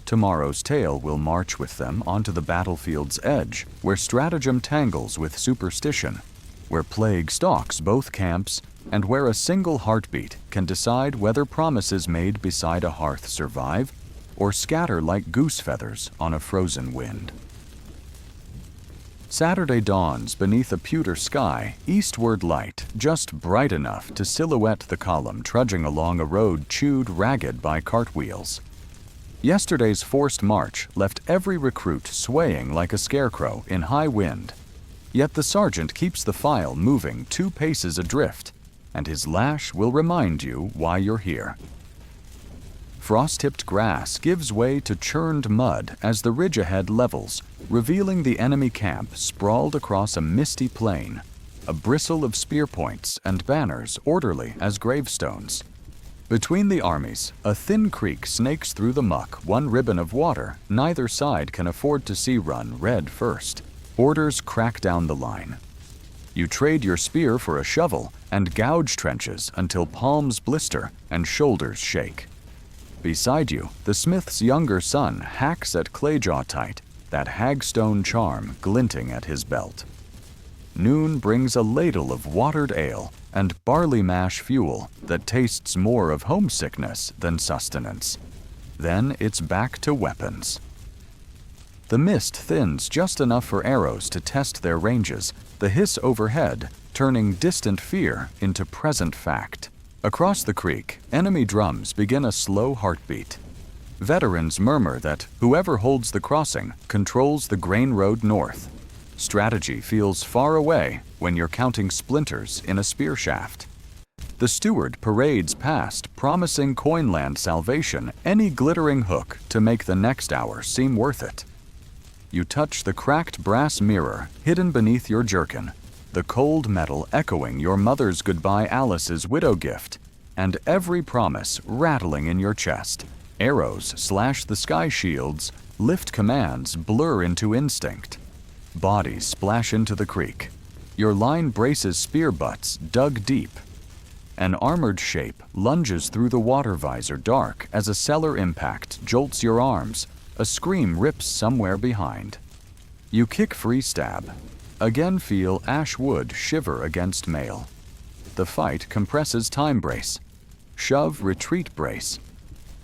Tomorrow's tale will march with them onto the battlefield's edge, where stratagem tangles with superstition, where plague stalks both camps, and where a single heartbeat can decide whether promises made beside a hearth survive or scatter like goose feathers on a frozen wind. Saturday dawns beneath a pewter sky, eastward light, just bright enough to silhouette the column trudging along a road chewed ragged by cartwheels. Yesterday's forced march left every recruit swaying like a scarecrow in high wind, yet the sergeant keeps the file moving 2 paces adrift, and his lash will remind you why you're here. Frost-tipped grass gives way to churned mud as the ridge ahead levels, revealing the enemy camp sprawled across a misty plain, a bristle of spear points and banners orderly as gravestones. Between the armies, a thin creek snakes through the muck, one ribbon of water neither side can afford to see run red first. Orders crack down the line. You trade your spear for a shovel and gouge trenches until palms blister and shoulders shake. Beside you, the smith's younger son hacks at clayjawtight, that hagstone charm glinting at his belt. Noon brings a ladle of watered ale and barley mash fuel that tastes more of homesickness than sustenance. Then it's back to weapons. The mist thins just enough for arrows to test their ranges, the hiss overhead turning distant fear into present fact. Across the creek, enemy drums begin a slow heartbeat. Veterans murmur that whoever holds the crossing controls the grain road north. Strategy feels far away when you're counting splinters in a spear shaft. The steward parades past, promising Coinland salvation, any glittering hook to make the next hour seem worth it. You touch the cracked brass mirror hidden beneath your jerkin, the cold metal echoing your mother's goodbye Alice's widow gift, and every promise rattling in your chest. Arrows slash the sky shields, lift commands blur into instinct. Bodies splash into the creek. Your line braces spear butts dug deep. An armored shape lunges through the water visor dark as a cellar impact jolts your arms. A scream rips somewhere behind. You kick free stab. Again feel ash wood shiver against mail. The fight compresses time brace. Shove retreat brace.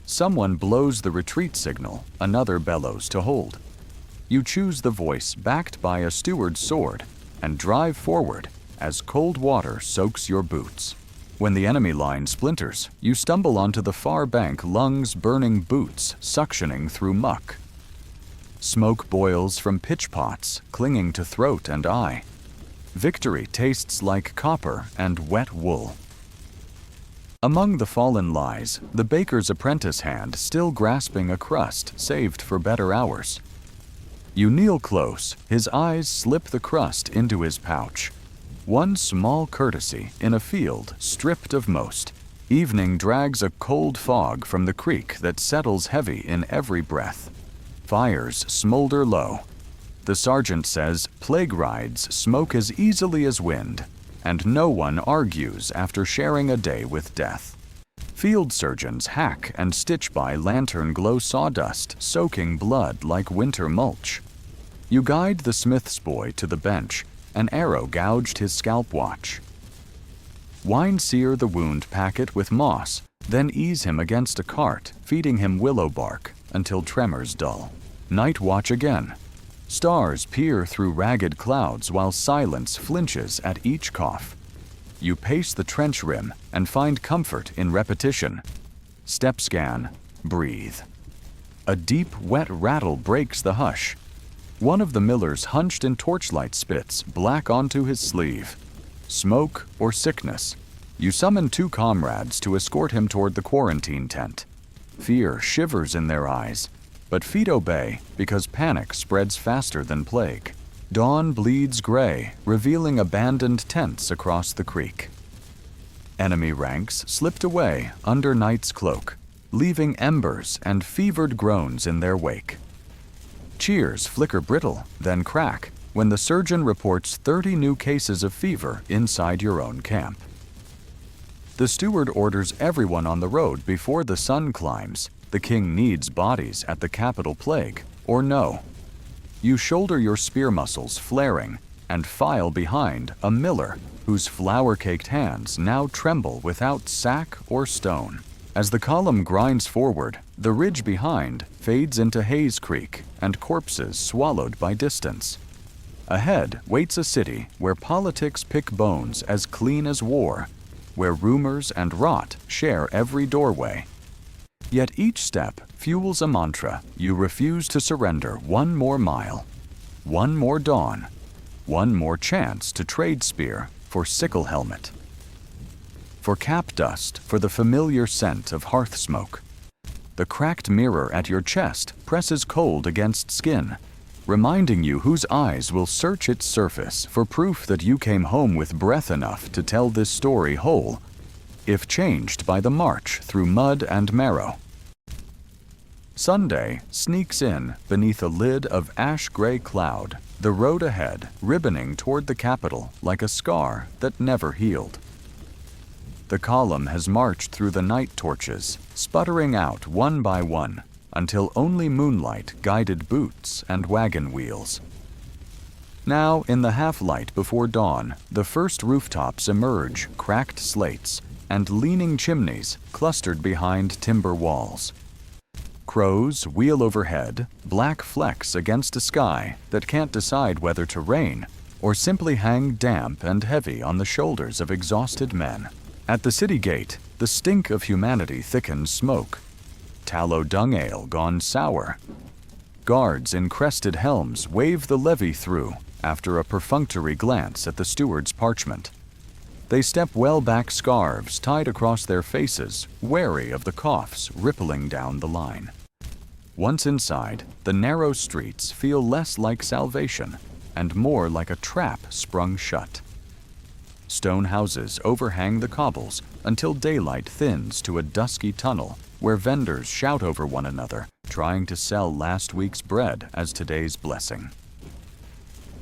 Someone blows the retreat signal, another bellows to hold. You choose the voice backed by a steward's sword and drive forward as cold water soaks your boots. When the enemy line splinters, you stumble onto the far bank, lungs burning, boots suctioning through muck. Smoke boils from pitch pots, clinging to throat and eye. Victory tastes like copper and wet wool. Among the fallen lies the baker's apprentice hand still grasping a crust saved for better hours. You kneel close, his eyes slip the crust into his pouch. One small courtesy in a field stripped of most. Evening drags a cold fog from the creek that settles heavy in every breath. Fires smolder low. The sergeant says plague rides smoke as easily as wind, and no one argues after sharing a day with death. Field surgeons hack and stitch by lantern glow sawdust, soaking blood like winter mulch. You guide the smith's boy to the bench. An arrow gouged his scalp watch. Wine sear the wound packet with moss, then ease him against a cart, feeding him willow bark until tremors dull. Night watch again. Stars peer through ragged clouds while silence flinches at each cough. You pace the trench rim and find comfort in repetition. Step scan, breathe. A deep, wet rattle breaks the hush. One of the millers hunched in torchlight spits black onto his sleeve. Smoke or sickness. You summon 2 comrades to escort him toward the quarantine tent. Fear shivers in their eyes, but feet obey because panic spreads faster than plague. Dawn bleeds gray, revealing abandoned tents across the creek. Enemy ranks slipped away under night's cloak, leaving embers and fevered groans in their wake. Cheers flicker brittle, then crack, when the surgeon reports 30 new cases of fever inside your own camp. The steward orders everyone on the road before the sun climbs. The king needs bodies at the capital plague, or no. You shoulder your spear muscles flaring and file behind a miller whose flour-caked hands now tremble without sack or stone. As the column grinds forward, the ridge behind fades into Hayes Creek and corpses swallowed by distance. Ahead waits a city where politics pick bones as clean as war, where rumors and rot share every doorway. Yet each step fuels a mantra. You refuse to surrender one more mile, one more dawn, one more chance to trade spear for sickle helmet, for cap dust, for the familiar scent of hearth smoke. The cracked mirror at your chest presses cold against skin, reminding you whose eyes will search its surface for proof that you came home with breath enough to tell this story whole, if changed by the march through mud and marrow. Sunday sneaks in beneath a lid of ash-gray cloud, the road ahead ribboning toward the capital like a scar that never healed. The column has marched through the night torches, sputtering out one by one, until only moonlight guided boots and wagon wheels. Now, in the half-light before dawn, the first rooftops emerge, cracked slates, and leaning chimneys clustered behind timber walls. Crows wheel overhead, black flecks against a sky that can't decide whether to rain or simply hang damp and heavy on the shoulders of exhausted men. At the city gate, the stink of humanity thickens smoke. Tallow dung ale gone sour. Guards in crested helms wave the levy through after a perfunctory glance at the steward's parchment. They step well-back scarves tied across their faces, wary of the coughs rippling down the line. Once inside, the narrow streets feel less like salvation and more like a trap sprung shut. Stone houses overhang the cobbles until daylight thins to a dusky tunnel where vendors shout over one another, trying to sell last week's bread as today's blessing.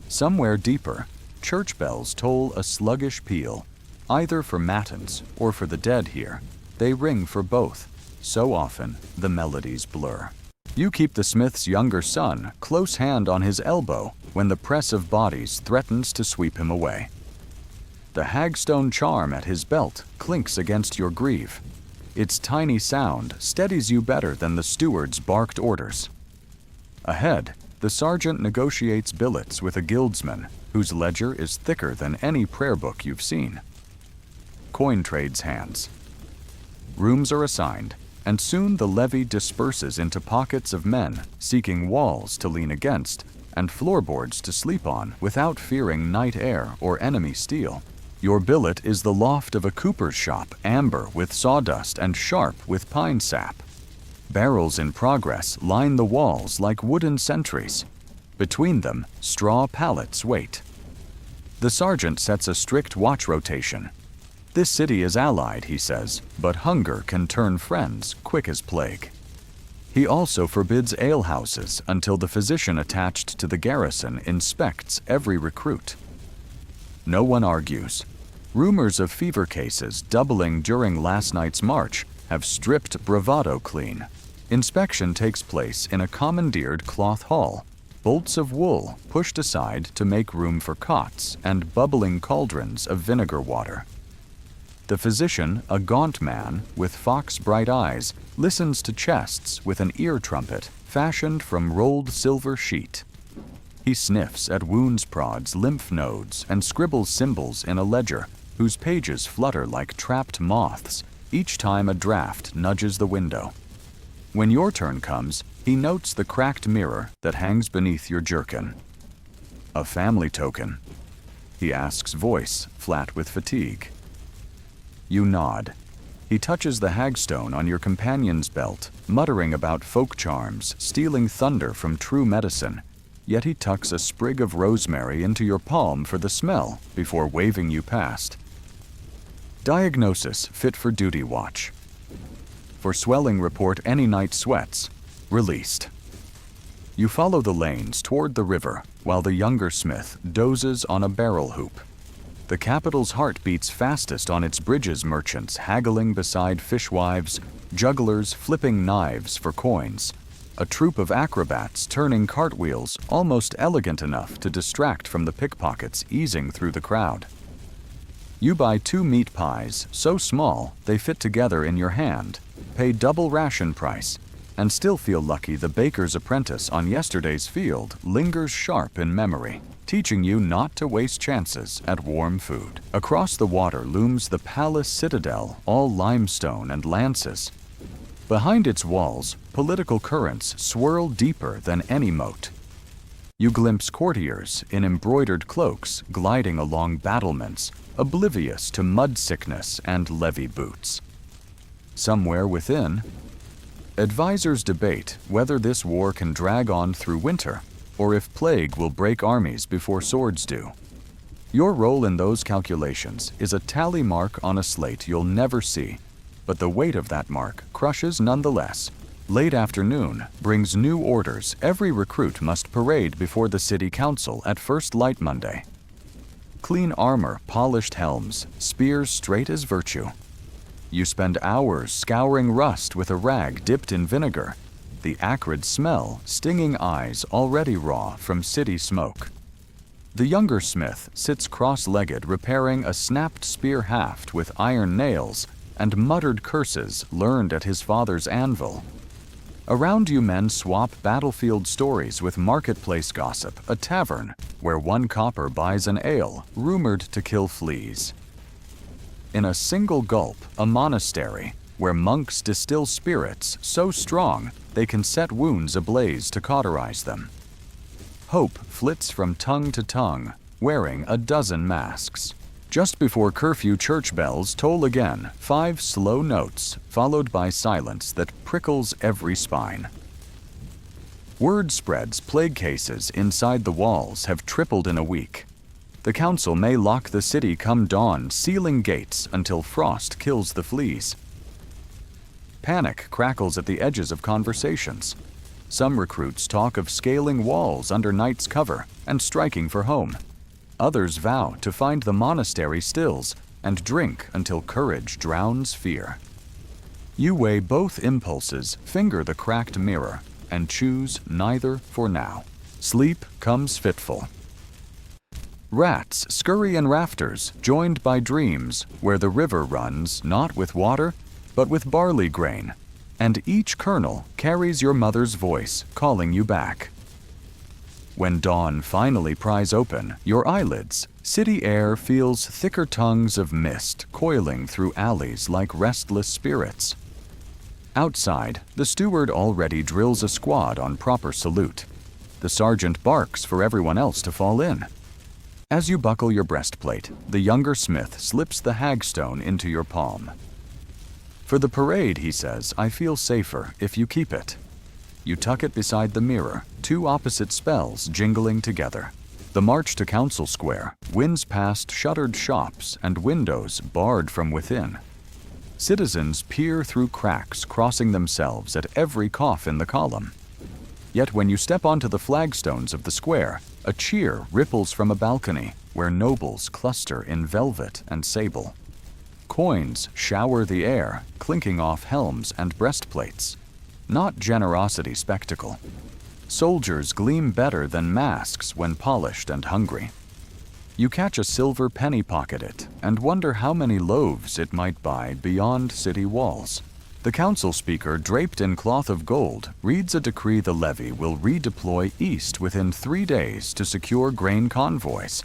Somewhere deeper, church bells toll a sluggish peal, either for matins or for the dead here. They ring for both. So often, the melodies blur. You keep the smith's younger son close hand on his elbow when the press of bodies threatens to sweep him away. The hagstone charm at his belt clinks against your greave. Its tiny sound steadies you better than the steward's barked orders. Ahead, the sergeant negotiates billets with a guildsman whose ledger is thicker than any prayer book you've seen. Coin trades hands. Rooms are assigned, and soon the levy disperses into pockets of men seeking walls to lean against and floorboards to sleep on without fearing night air or enemy steel. Your billet is the loft of a cooper's shop, amber with sawdust and sharp with pine sap. Barrels in progress line the walls like wooden sentries. Between them, straw pallets wait. The sergeant sets a strict watch rotation. This city is allied, he says, but hunger can turn friends quick as plague. He also forbids alehouses until the physician attached to the garrison inspects every recruit. No one argues. Rumors of fever cases doubling during last night's march have stripped bravado clean. Inspection takes place in a commandeered cloth hall, bolts of wool pushed aside to make room for cots and bubbling cauldrons of vinegar water. The physician, a gaunt man with fox-bright eyes, listens to chests with an ear trumpet fashioned from rolled silver sheet. He sniffs at wounds prods, lymph nodes, and scribbles symbols in a ledger whose pages flutter like trapped moths each time a draft nudges the window. When your turn comes, he notes the cracked mirror that hangs beneath your jerkin. "A family token?" he asks, voice flat with fatigue. You nod. He touches the hagstone on your companion's belt, muttering about folk charms, stealing thunder from true medicine, yet he tucks a sprig of rosemary into your palm for the smell before waving you past. Diagnosis fit for duty watch. For swelling report any night sweats. Released. You follow the lanes toward the river while the younger smith dozes on a barrel hoop. The capital's heart beats fastest on its bridges merchants haggling beside fishwives, jugglers flipping knives for coins, a troupe of acrobats turning cartwheels almost elegant enough to distract from the pickpockets easing through the crowd. You buy 2 meat pies so small they fit together in your hand, pay double ration price, and still feel lucky the baker's apprentice on yesterday's field lingers sharp in memory, teaching you not to waste chances at warm food. Across the water looms the palace citadel, all limestone and lances. Behind its walls, political currents swirl deeper than any moat. You glimpse courtiers in embroidered cloaks gliding along battlements, oblivious to mud sickness and levy boots. Somewhere within, advisors debate whether this war can drag on through winter or if plague will break armies before swords do. Your role in those calculations is a tally mark on a slate you'll never see, but the weight of that mark crushes nonetheless. Late afternoon brings new orders every recruit must parade before the city council at first light Monday. Clean armor, polished helms, spears straight as virtue. You spend hours scouring rust with a rag dipped in vinegar, the acrid smell stinging eyes already raw from city smoke. The younger smith sits cross-legged repairing a snapped spear haft with iron nails and muttered curses learned at his father's anvil. Around you men swap battlefield stories with marketplace gossip, a tavern where 1 copper buys an ale rumored to kill fleas. In a single gulp, a monastery where monks distill spirits so strong they can set wounds ablaze to cauterize them. Hope flits from tongue to tongue, wearing a dozen masks. Just before curfew, church bells toll again, 5 slow notes, followed by silence that prickles every spine. Word spreads plague cases inside the walls have tripled in a week. The council may lock the city come dawn, sealing gates until frost kills the fleas. Panic crackles at the edges of conversations. Some recruits talk of scaling walls under night's cover and striking for home. Others vow to find the monastery stills and drink until courage drowns fear. You weigh both impulses, finger the cracked mirror, and choose neither for now. Sleep comes fitful. Rats scurry in rafters, joined by dreams, where the river runs not with water, but with barley grain, and each kernel carries your mother's voice calling you back. When dawn finally pries open your eyelids, city air feels thicker tongues of mist coiling through alleys like restless spirits. Outside, the steward already drills a squad on proper salute. The sergeant barks for everyone else to fall in. As you buckle your breastplate, the younger smith slips the hagstone into your palm. For the parade, he says, I feel safer if you keep it. You tuck it beside the mirror, two opposite spells jingling together. The march to Council Square winds past shuttered shops and windows barred from within. Citizens peer through cracks, crossing themselves at every cough in the column. Yet when you step onto the flagstones of the square, a cheer ripples from a balcony where nobles cluster in velvet and sable. Coins shower the air, clinking off helms and breastplates. Not generosity spectacle. Soldiers gleam better than masks when polished and hungry. You catch a silver penny pocketed and wonder how many loaves it might buy beyond city walls. The council speaker, draped in cloth of gold, reads a decree the levy will redeploy east within 3 days to secure grain convoys.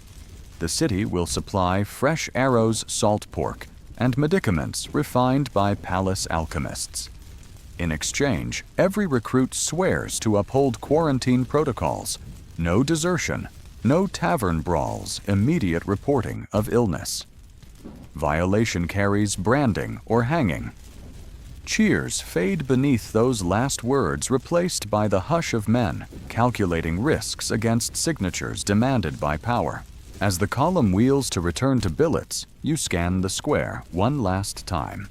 The city will supply fresh arrows, salt pork, and medicaments refined by palace alchemists. In exchange, every recruit swears to uphold quarantine protocols. No desertion, no tavern brawls, immediate reporting of illness. Violation carries branding or hanging. Cheers fade beneath those last words, replaced by the hush of men calculating risks against signatures demanded by power. As the column wheels to return to billets, you scan the square one last time.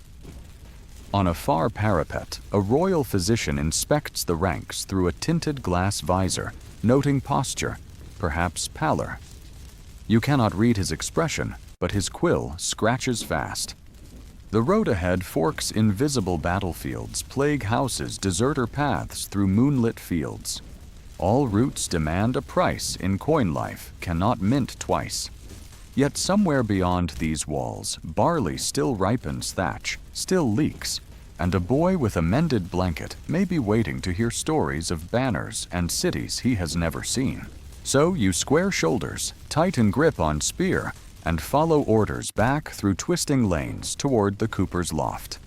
On a far parapet, a royal physician inspects the ranks through a tinted glass visor, noting posture, perhaps pallor. You cannot read his expression, but his quill scratches fast. The road ahead forks invisible battlefields, plague houses, deserter paths through moonlit fields. All routes demand a price in coin life, cannot mint twice. Yet somewhere beyond these walls, barley still ripens thatch, still leaks, and a boy with a mended blanket may be waiting to hear stories of banners and cities he has never seen. So you square shoulders, tighten grip on spear, and follow orders back through twisting lanes toward the cooper's loft.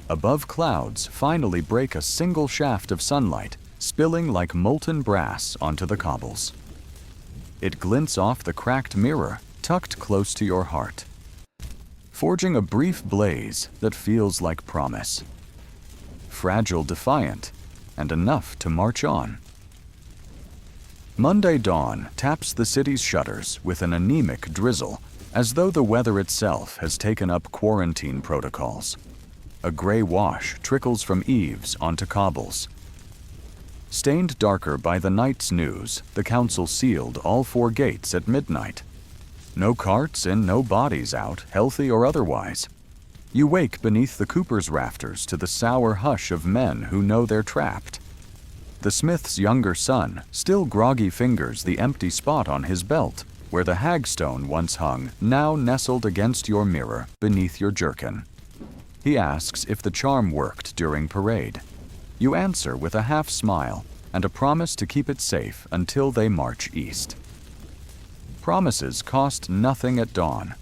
Above clouds finally break a single shaft of sunlight, spilling like molten brass onto the cobbles. It glints off the cracked mirror, tucked close to your heart, forging a brief blaze that feels like promise. Fragile, defiant, and enough to march on. Monday dawn taps the city's shutters with an anemic drizzle, as though the weather itself has taken up quarantine protocols. A gray wash trickles from eaves onto cobbles. Stained darker by the night's news, the council sealed all 4 gates at midnight. No carts in, no bodies out, healthy or otherwise. You wake beneath the cooper's rafters to the sour hush of men who know they're trapped. The smith's younger son still groggy fingers the empty spot on his belt, where the hagstone once hung, now nestled against your mirror beneath your jerkin. He asks if the charm worked during parade. You answer with a half smile and a promise to keep it safe until they march east. Promises cost nothing at dawn.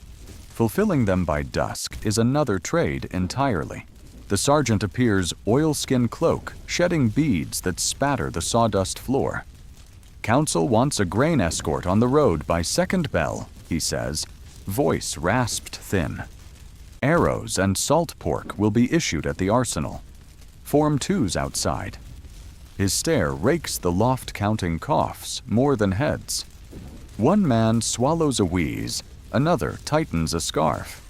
Fulfilling them by dusk is another trade entirely. The sergeant appears oilskin cloak, shedding beads that spatter the sawdust floor. Council wants a grain escort on the road by second bell, he says, voice rasped thin. Arrows and salt pork will be issued at the arsenal. Form 2's outside. His stare rakes the loft, counting coughs more than heads. One man swallows a wheeze, another tightens a scarf.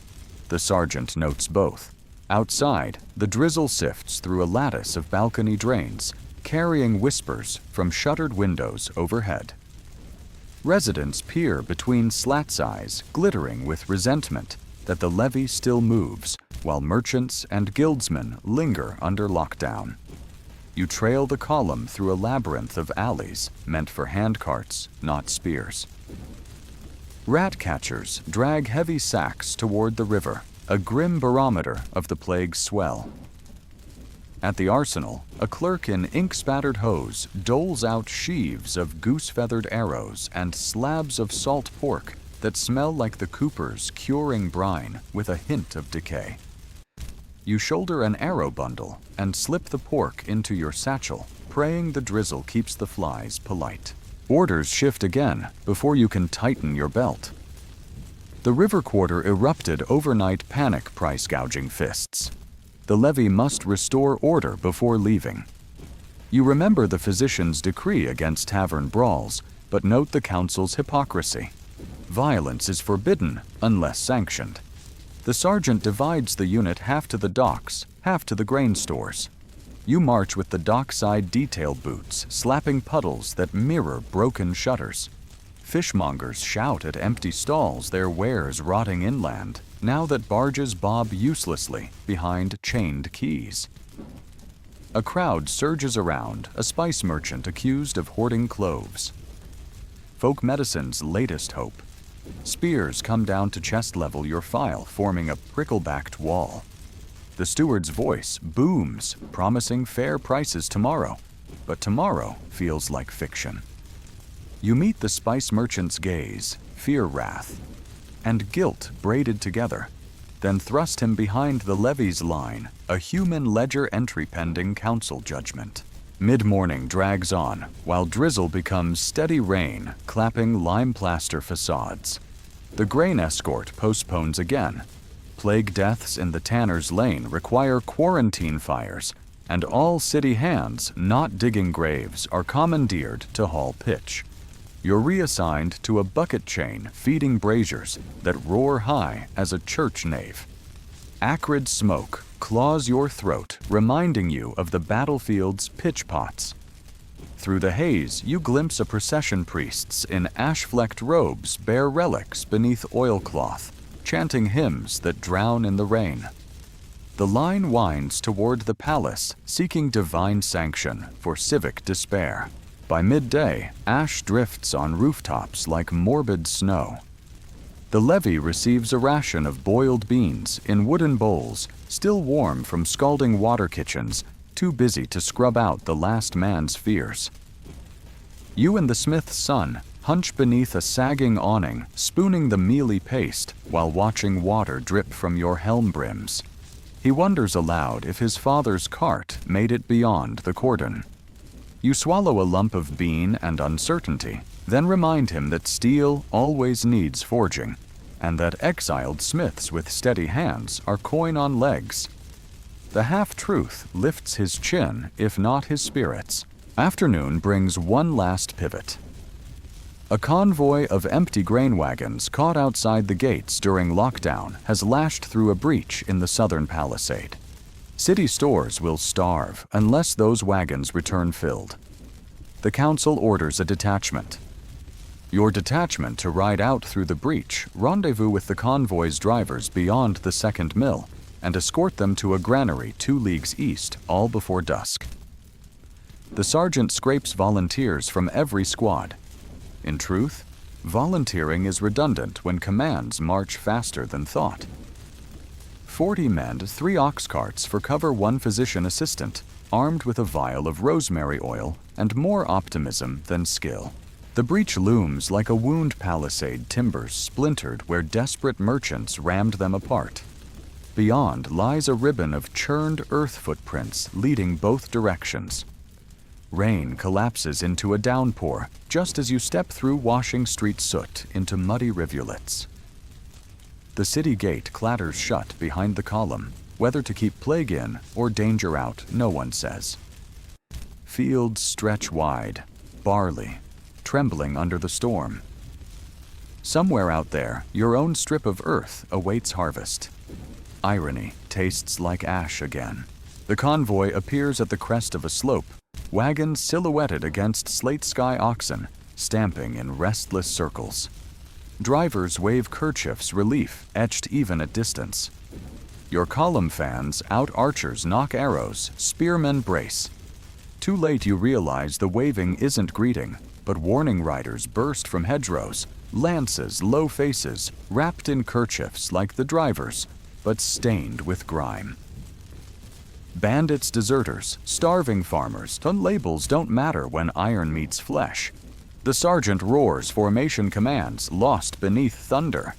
The sergeant notes both. Outside, the drizzle sifts through a lattice of balcony drains, carrying whispers from shuttered windows overhead. Residents peer between slats' eyes, glittering with resentment that the levee still moves, while merchants and guildsmen linger under lockdown. You trail the column through a labyrinth of alleys meant for handcarts, not spears. Rat catchers drag heavy sacks toward the river, a grim barometer of the plague's swell. At the arsenal, a clerk in ink-spattered hose doles out sheaves of goose-feathered arrows and slabs of salt pork that smell like the cooper's curing brine with a hint of decay. You shoulder an arrow bundle and slip the pork into your satchel, praying the drizzle keeps the flies polite. Orders shift again before you can tighten your belt. The river quarter erupted overnight panic price-gouging fists. The levee must restore order before leaving. You remember the physician's decree against tavern brawls, but note the council's hypocrisy. Violence is forbidden unless sanctioned. The sergeant divides the unit half to the docks, half to the grain stores. You march with the dockside detail boots, slapping puddles that mirror broken shutters. Fishmongers shout at empty stalls, their wares rotting inland, now that barges bob uselessly behind chained quays. A crowd surges around a spice merchant accused of hoarding cloves. Folk medicine's latest hope. Spears come down to chest level your file, forming a prickle-backed wall. The steward's voice booms, promising fair prices tomorrow, but tomorrow feels like fiction. You meet the spice merchant's gaze, fear-wrath, and guilt braided together, then thrust him behind the levee's line, a human ledger entry pending council judgment. Mid-morning drags on, while drizzle becomes steady rain, clapping lime plaster facades. The grain escort postpones again. Plague deaths in the Tanner's Lane require quarantine fires, and all city hands not digging graves are commandeered to haul pitch. You're reassigned to a bucket chain feeding braziers that roar high as a church nave. Acrid smoke claws your throat, reminding you of the battlefield's pitch pots. Through the haze, you glimpse a procession priests in ash-flecked robes bear relics beneath oilcloth, chanting hymns that drown in the rain. The line winds toward the palace, seeking divine sanction for civic despair. By midday, ash drifts on rooftops like morbid snow. The levee receives a ration of boiled beans in wooden bowls, still warm from scalding water kitchens, too busy to scrub out the last man's fears. You and the smith's son hunch beneath a sagging awning, spooning the mealy paste while watching water drip from your helm brims. He wonders aloud if his father's cart made it beyond the cordon. You swallow a lump of bean and uncertainty, then remind him that steel always needs forging, and that exiled smiths with steady hands are coin on legs. The half-truth lifts his chin, if not his spirits. Afternoon brings one last pivot. A convoy of empty grain wagons caught outside the gates during lockdown has lashed through a breach in the southern palisade. City stores will starve unless those wagons return filled. The council orders a detachment. Your detachment to ride out through the breach, rendezvous with the convoy's drivers beyond the second mill, and escort them to a granary 2 leagues east, all before dusk. The sergeant scrapes volunteers from every squad. In truth, volunteering is redundant when commands march faster than thought. 40 men, 3 ox carts for cover, 1 physician assistant, armed with a vial of rosemary oil and more optimism than skill. The breach looms like a wound palisade, timbers splintered where desperate merchants rammed them apart. Beyond lies a ribbon of churned earth footprints leading both directions. Rain collapses into a downpour just as you step through washing street soot into muddy rivulets. The city gate clatters shut behind the column. Whether to keep plague in or danger out, no one says. Fields stretch wide, barley, trembling under the storm. Somewhere out there, your own strip of earth awaits harvest. Irony tastes like ash again. The convoy appears at the crest of a slope, wagons silhouetted against slate sky oxen, stamping in restless circles. Drivers wave kerchiefs, relief etched even at distance. Your column fans out archers knock arrows, spearmen brace. Too late you realize the waving isn't greeting, but warning riders burst from hedgerows, lances, low faces, wrapped in kerchiefs like the drivers, but stained with grime. Bandits, deserters, starving farmers, the labels don't matter when iron meets flesh. The sergeant roars formation commands, lost beneath thunder.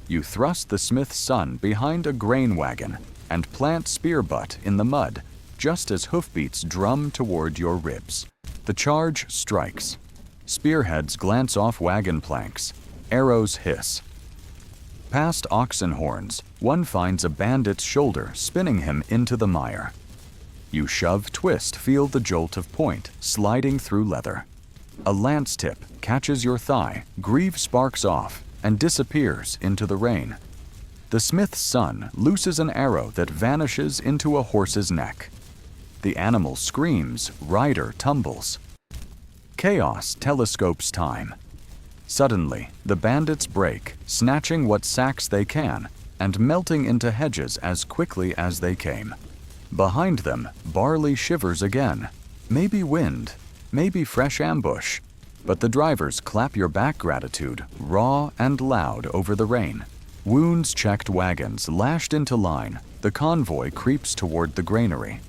You thrust the smith's son behind a grain wagon and plant spear butt in the mud, just as hoofbeats drum toward your ribs. The charge strikes. Spearheads glance off wagon planks. Arrows hiss. Past oxen horns, one finds a bandit's shoulder, spinning him into the mire. You shove, twist, feel the jolt of point, sliding through leather. A lance tip catches your thigh, greave sparks off, and disappears into the rain. The smith's son looses an arrow that vanishes into a horse's neck. The animal screams, rider tumbles. Chaos telescopes time. Suddenly, the bandits break, snatching what sacks they can, and melting into hedges as quickly as they came. Behind them, barley shivers again. Maybe wind, maybe fresh ambush, but the drivers clap your back gratitude, raw and loud over the rain. Wounds-checked wagons lashed into line, the convoy creeps toward the granary.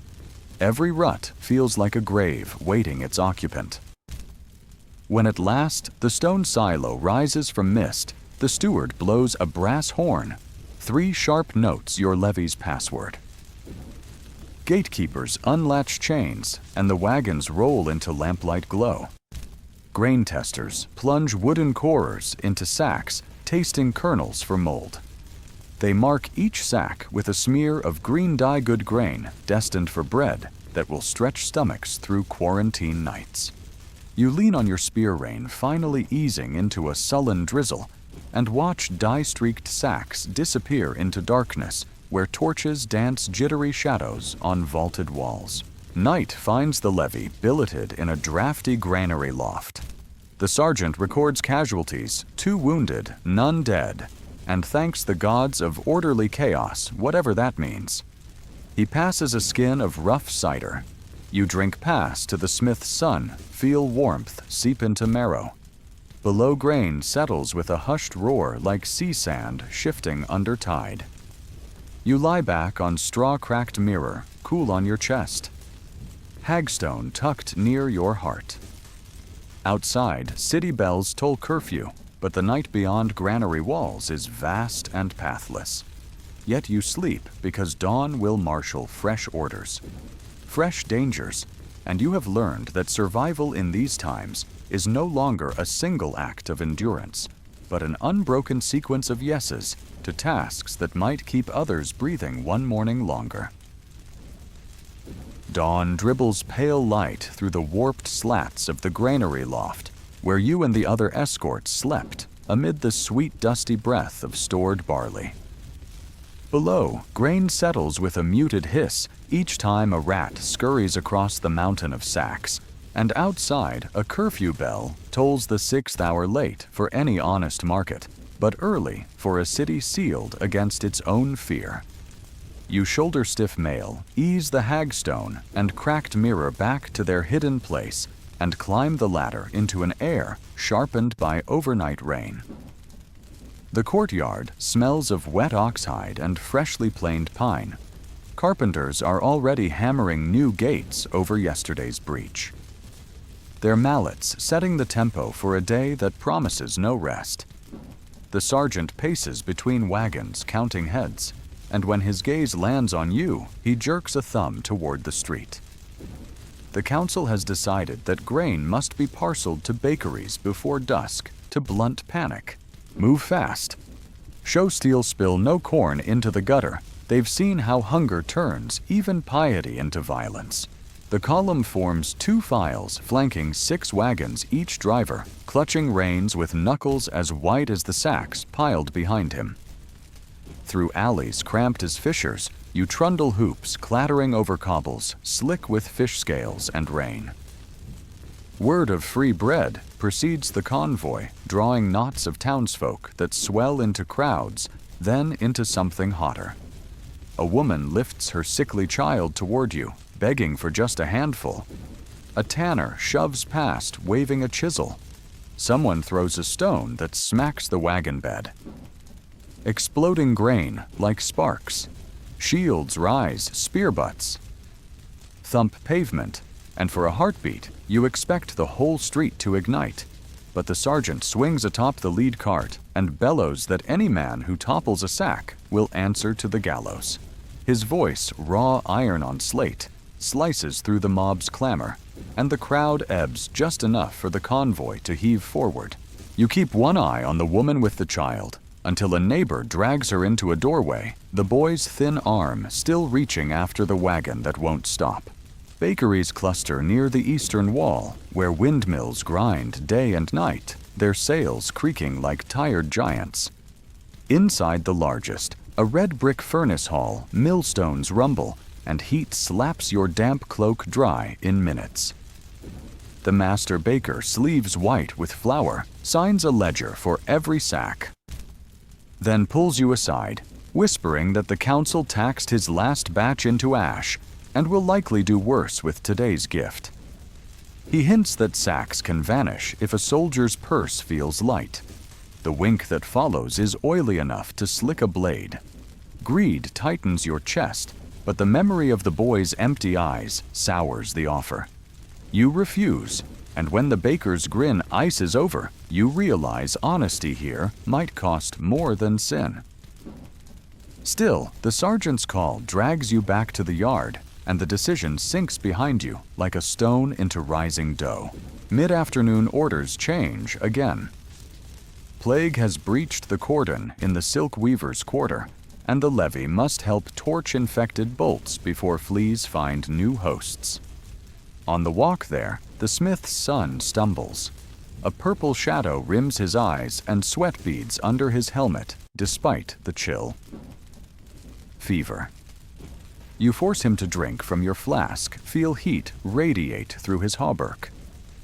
Every rut feels like a grave waiting its occupant. When at last the stone silo rises from mist, the steward blows a brass horn, 3 sharp notes your levy's password. Gatekeepers unlatch chains, and the wagons roll into lamplight glow. Grain testers plunge wooden corers into sacks, tasting kernels for mold. They mark each sack with a smear of green dye good grain destined for bread that will stretch stomachs through quarantine nights. You lean on your spear rein, finally easing into a sullen drizzle, and watch dye-streaked sacks disappear into darkness where torches dance jittery shadows on vaulted walls. Night finds the levy billeted in a drafty granary loft. The sergeant records casualties, 2 wounded, none dead, and thanks the gods of orderly chaos, whatever that means. He passes a skin of rough cider. You drink pass to the smith's son, feel warmth seep into marrow. Below grain settles with a hushed roar like sea sand shifting under tide. You lie back on straw-cracked mirror, cool on your chest. Hagstone tucked near your heart. Outside, city bells toll curfew, but the night beyond granary walls is vast and pathless. Yet you sleep because dawn will marshal fresh orders, fresh dangers, and you have learned that survival in these times is no longer a single act of endurance, but an unbroken sequence of yeses to tasks that might keep others breathing one morning longer. Dawn dribbles pale light through the warped slats of the granary loft, where you and the other escorts slept amid the sweet dusty breath of stored barley. Below, grain settles with a muted hiss each time a rat scurries across the mountain of sacks, and outside, a curfew bell tolls the 6th hour late for any honest market, but early for a city sealed against its own fear. You shoulder-stiff mail, ease the hagstone and cracked mirror back to their hidden place, and climb the ladder into an air sharpened by overnight rain. The courtyard smells of wet oxhide and freshly planed pine. Carpenters are already hammering new gates over yesterday's breach. Their mallets setting the tempo for a day that promises no rest. The sergeant paces between wagons, counting heads, and when his gaze lands on you, he jerks a thumb toward the street. The council has decided that grain must be parceled to bakeries before dusk to blunt panic. Move fast. Show steel spill no corn into the gutter. They've seen how hunger turns even piety into violence. The column forms 2 files flanking 6 wagons, each driver clutching reins with knuckles as white as the sacks piled behind him. Through alleys cramped as fissures, you trundle hoops clattering over cobbles, slick with fish scales and rain. Word of free bread precedes the convoy, drawing knots of townsfolk that swell into crowds, then into something hotter. A woman lifts her sickly child toward you, begging for just a handful. A tanner shoves past, waving a chisel. Someone throws a stone that smacks the wagon bed. Exploding grain like sparks. Shields rise, spear butts. Thump pavement, and for a heartbeat, you expect the whole street to ignite. But the sergeant swings atop the lead cart and bellows that any man who topples a sack will answer to the gallows. His voice, raw iron on slate, slices through the mob's clamor, and the crowd ebbs just enough for the convoy to heave forward. You keep one eye on the woman with the child, until a neighbor drags her into a doorway, the boy's thin arm still reaching after the wagon that won't stop. Bakeries cluster near the eastern wall, where windmills grind day and night, their sails creaking like tired giants. Inside the largest, a red brick furnace hall, millstones rumble, and heat slaps your damp cloak dry in minutes. The master baker, sleeves white with flour, signs a ledger for every sack, then pulls you aside, whispering that the council taxed his last batch into ash and will likely do worse with today's gift. He hints that sacks can vanish if a soldier's purse feels light. The wink that follows is oily enough to slick a blade. Greed tightens your chest, but the memory of the boy's empty eyes sours the offer. You refuse, and when the baker's grin ices over, you realize honesty here might cost more than sin. Still, the sergeant's call drags you back to the yard, and the decision sinks behind you like a stone into rising dough. Mid-afternoon orders change again. Plague has breached the cordon in the silk weaver's quarter, and the levy must help torch infected bolts before fleas find new hosts. On the walk there, the smith's son stumbles. A purple shadow rims his eyes and sweat beads under his helmet, despite the chill. Fever. You force him to drink from your flask, feel heat radiate through his hauberk.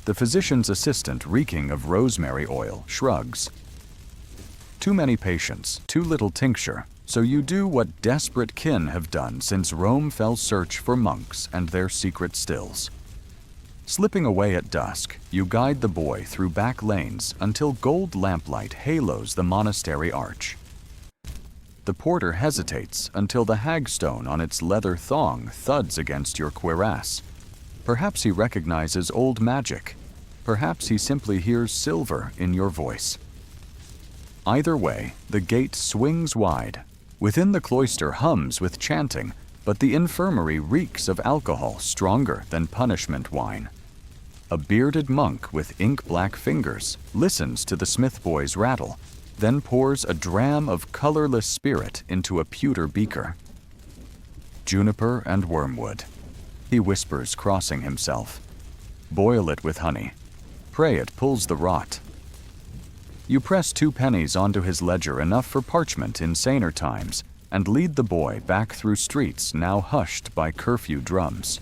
The physician's assistant, reeking of rosemary oil, shrugs. Too many patients, too little tincture, so you do what desperate kin have done since Rome fell search for monks and their secret stills. Slipping away at dusk, you guide the boy through back lanes until gold lamplight halos the monastery arch. The porter hesitates until the hagstone on its leather thong thuds against your cuirass. Perhaps he recognizes old magic. Perhaps he simply hears silver in your voice. Either way, the gate swings wide. Within, the cloister hums with chanting, but the infirmary reeks of alcohol stronger than punishment wine. A bearded monk with ink-black fingers listens to the smith boy's rattle, then pours a dram of colorless spirit into a pewter beaker. Juniper and wormwood, he whispers, crossing himself. Boil it with honey. Pray it pulls the rot. You press 2 pennies onto his ledger, enough for parchment in saner times, and lead the boy back through streets now hushed by curfew drums.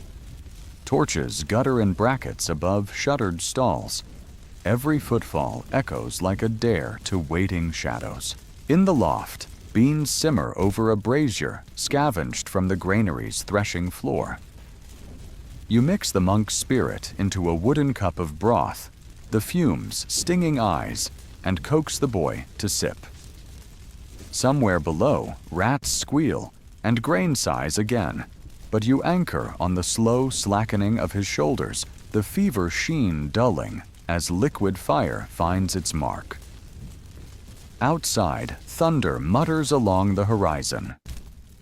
Torches gutter in brackets above shuttered stalls. Every footfall echoes like a dare to waiting shadows. In the loft, beans simmer over a brazier scavenged from the granary's threshing floor. You mix the monk's spirit into a wooden cup of broth, the fumes stinging eyes, and coax the boy to sip. Somewhere below, rats squeal, and grain sighs again, but you anchor on the slow slackening of his shoulders, the fever sheen dulling as liquid fire finds its mark. Outside, thunder mutters along the horizon.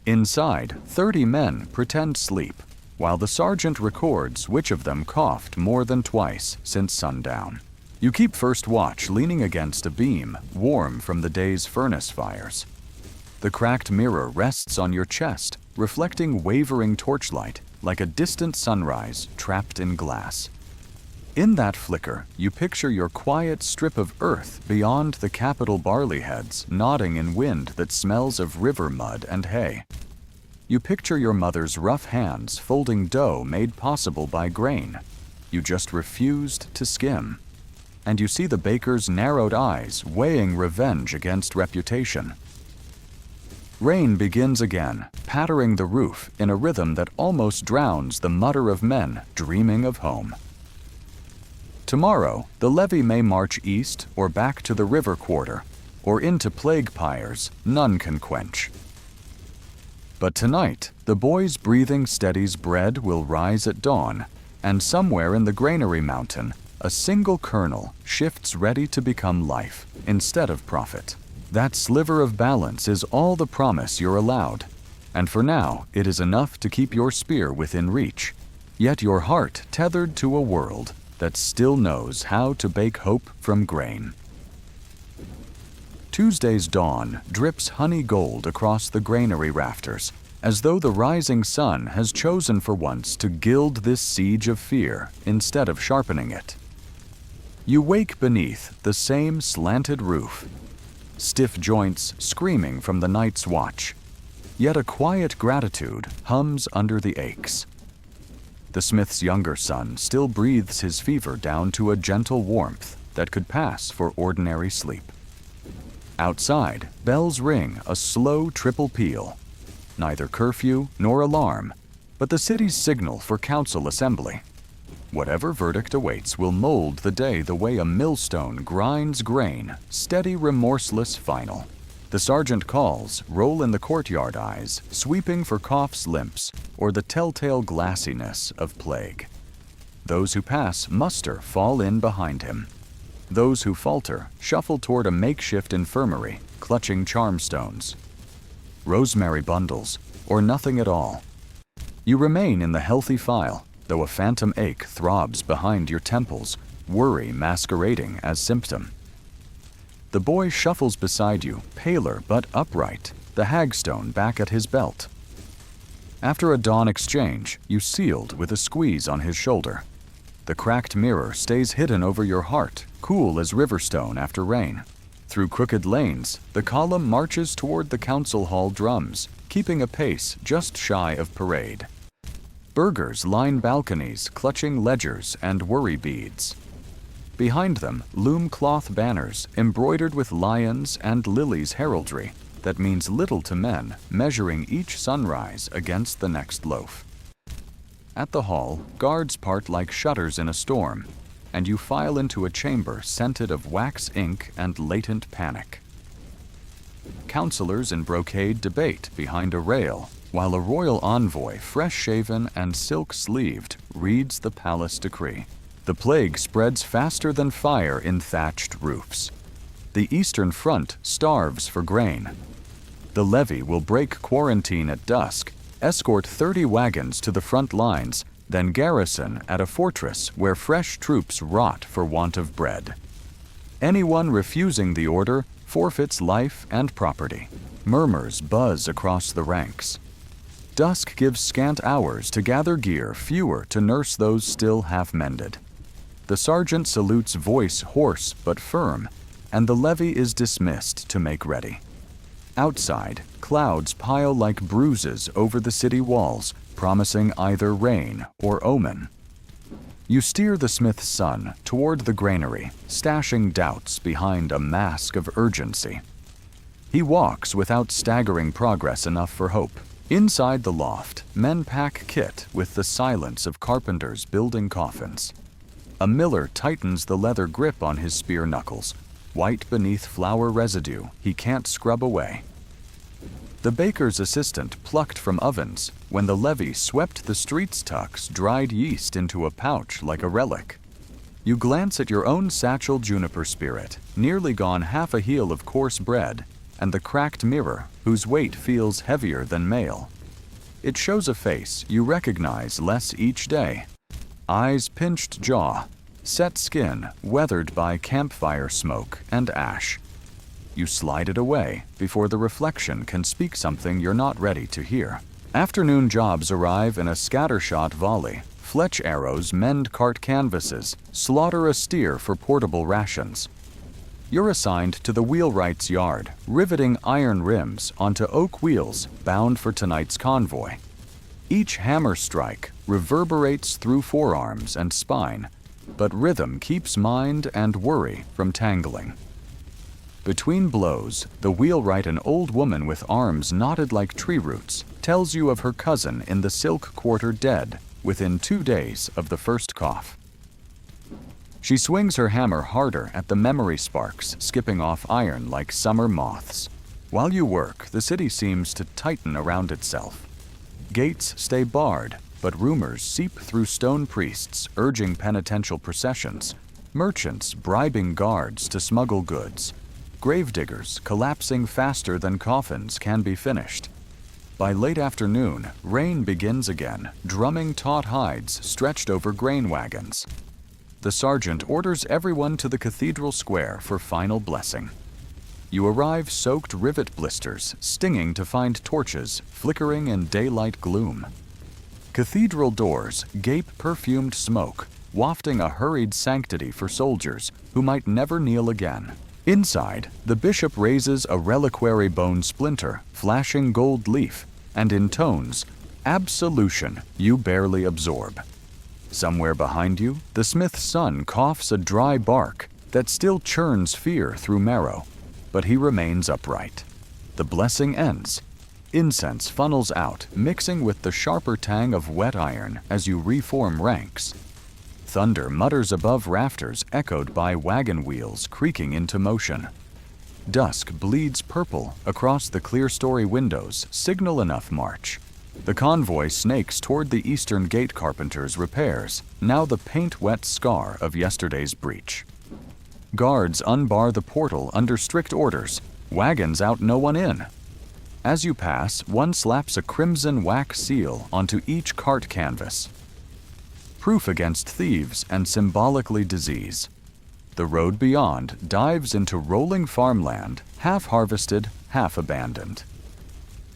Inside, 30 men pretend sleep, while the sergeant records which of them coughed more than twice since sundown. You keep first watch leaning against a beam, warm from the day's furnace fires. The cracked mirror rests on your chest, reflecting wavering torchlight, like a distant sunrise trapped in glass. In that flicker, you picture your quiet strip of earth beyond the capital barley heads nodding in wind that smells of river mud and hay. You picture your mother's rough hands folding dough made possible by grain you just refused to skim. And you see the baker's narrowed eyes weighing revenge against reputation. Rain begins again, pattering the roof in a rhythm that almost drowns the mutter of men dreaming of home. Tomorrow, the levy may march east or back to the river quarter, or into plague pyres none can quench. But tonight, the boy's breathing steady's bread will rise at dawn, and somewhere in the granary mountain, a single kernel shifts ready to become life instead of profit. That sliver of balance is all the promise you're allowed, and for now it is enough to keep your spear within reach, yet your heart tethered to a world that still knows how to bake hope from grain. Tuesday's dawn drips honey gold across the granary rafters, as though the rising sun has chosen for once to gild this siege of fear instead of sharpening it. You wake beneath the same slanted roof, stiff joints screaming from the night's watch, yet a quiet gratitude hums under the aches. The smith's younger son still breathes his fever down to a gentle warmth that could pass for ordinary sleep. Outside, bells ring a slow triple peal, neither curfew nor alarm, but the city's signal for council assembly. Whatever verdict awaits will mold the day the way a millstone grinds grain, steady, remorseless, final. The sergeant calls roll in the courtyard eyes, sweeping for coughs, limps, or the telltale glassiness of plague. Those who pass muster fall in behind him. Those who falter shuffle toward a makeshift infirmary, clutching charm stones. Rosemary bundles, or nothing at all. You remain in the healthy file, though a phantom ache throbs behind your temples, worry masquerading as symptom. The boy shuffles beside you, paler but upright, the hagstone back at his belt. After a dawn exchange, you sealed with a squeeze on his shoulder. The cracked mirror stays hidden over your heart, cool as riverstone after rain. Through crooked lanes, the column marches toward the council hall drums, keeping a pace just shy of parade. Burghers line balconies, clutching ledgers and worry beads. Behind them loom cloth banners embroidered with lions and lilies heraldry that means little to men measuring each sunrise against the next loaf. At the hall, guards part like shutters in a storm, and you file into a chamber scented of wax ink and latent panic. Counselors in brocade debate behind a rail, while a royal envoy, fresh-shaven and silk-sleeved, reads the palace decree. The plague spreads faster than fire in thatched roofs. The Eastern Front starves for grain. The levy will break quarantine at dusk, escort 30 wagons to the front lines, then garrison at a fortress where fresh troops rot for want of bread. Anyone refusing the order forfeits life and property. Murmurs buzz across the ranks. Dusk gives scant hours to gather gear, fewer to nurse those still half-mended. The sergeant salutes, voice hoarse but firm, and the levy is dismissed to make ready. Outside, clouds pile like bruises over the city walls, promising either rain or omen. You steer the smith's son toward the granary, stashing doubts behind a mask of urgency. He walks without staggering progress enough for hope. Inside the loft, men pack kit with the silence of carpenters building coffins. A miller tightens the leather grip on his spear knuckles, white beneath flour residue he can't scrub away. The baker's assistant plucked from ovens when the levy swept the streets, tucks dried yeast into a pouch like a relic. You glance at your own satchel juniper spirit, nearly gone half a heel of coarse bread, and the cracked mirror, whose weight feels heavier than mail. It shows a face you recognize less each day. Eyes pinched jaw, set skin weathered by campfire smoke and ash. You slide it away before the reflection can speak something you're not ready to hear. Afternoon jobs arrive in a scattershot volley. Fletch arrows mend cart canvases, slaughter a steer for portable rations. You're assigned to the wheelwright's yard, riveting iron rims onto oak wheels bound for tonight's convoy. Each hammer strike reverberates through forearms and spine, but rhythm keeps mind and worry from tangling. Between blows, the wheelwright, an old woman with arms knotted like tree roots, tells you of her cousin in the Silk Quarter dead within 2 days of the first cough. She swings her hammer harder at the memory sparks, skipping off iron like summer moths. While you work, the city seems to tighten around itself. Gates stay barred, but rumors seep through stone priests urging penitential processions, merchants bribing guards to smuggle goods, gravediggers collapsing faster than coffins can be finished. By late afternoon, rain begins again, drumming taut hides stretched over grain wagons. The sergeant orders everyone to the cathedral square for final blessing. You arrive soaked rivet blisters, stinging to find torches flickering in daylight gloom. Cathedral doors gape perfumed smoke, wafting a hurried sanctity for soldiers who might never kneel again. Inside, the bishop raises a reliquary bone splinter, flashing gold leaf, and intones, "Absolution you barely absorb." Somewhere behind you, the smith's son coughs a dry bark that still churns fear through marrow, but he remains upright. The blessing ends. Incense funnels out, mixing with the sharper tang of wet iron as you reform ranks. Thunder mutters above rafters echoed by wagon wheels creaking into motion. Dusk bleeds purple across the clear-story windows, signal enough march. The convoy snakes toward the eastern gate carpenter's repairs, now the paint-wet scar of yesterday's breach. Guards unbar the portal under strict orders. Wagons out no one in. As you pass, one slaps a crimson wax seal onto each cart canvas. Proof against thieves and symbolically disease. The road beyond dives into rolling farmland, half-harvested, half-abandoned.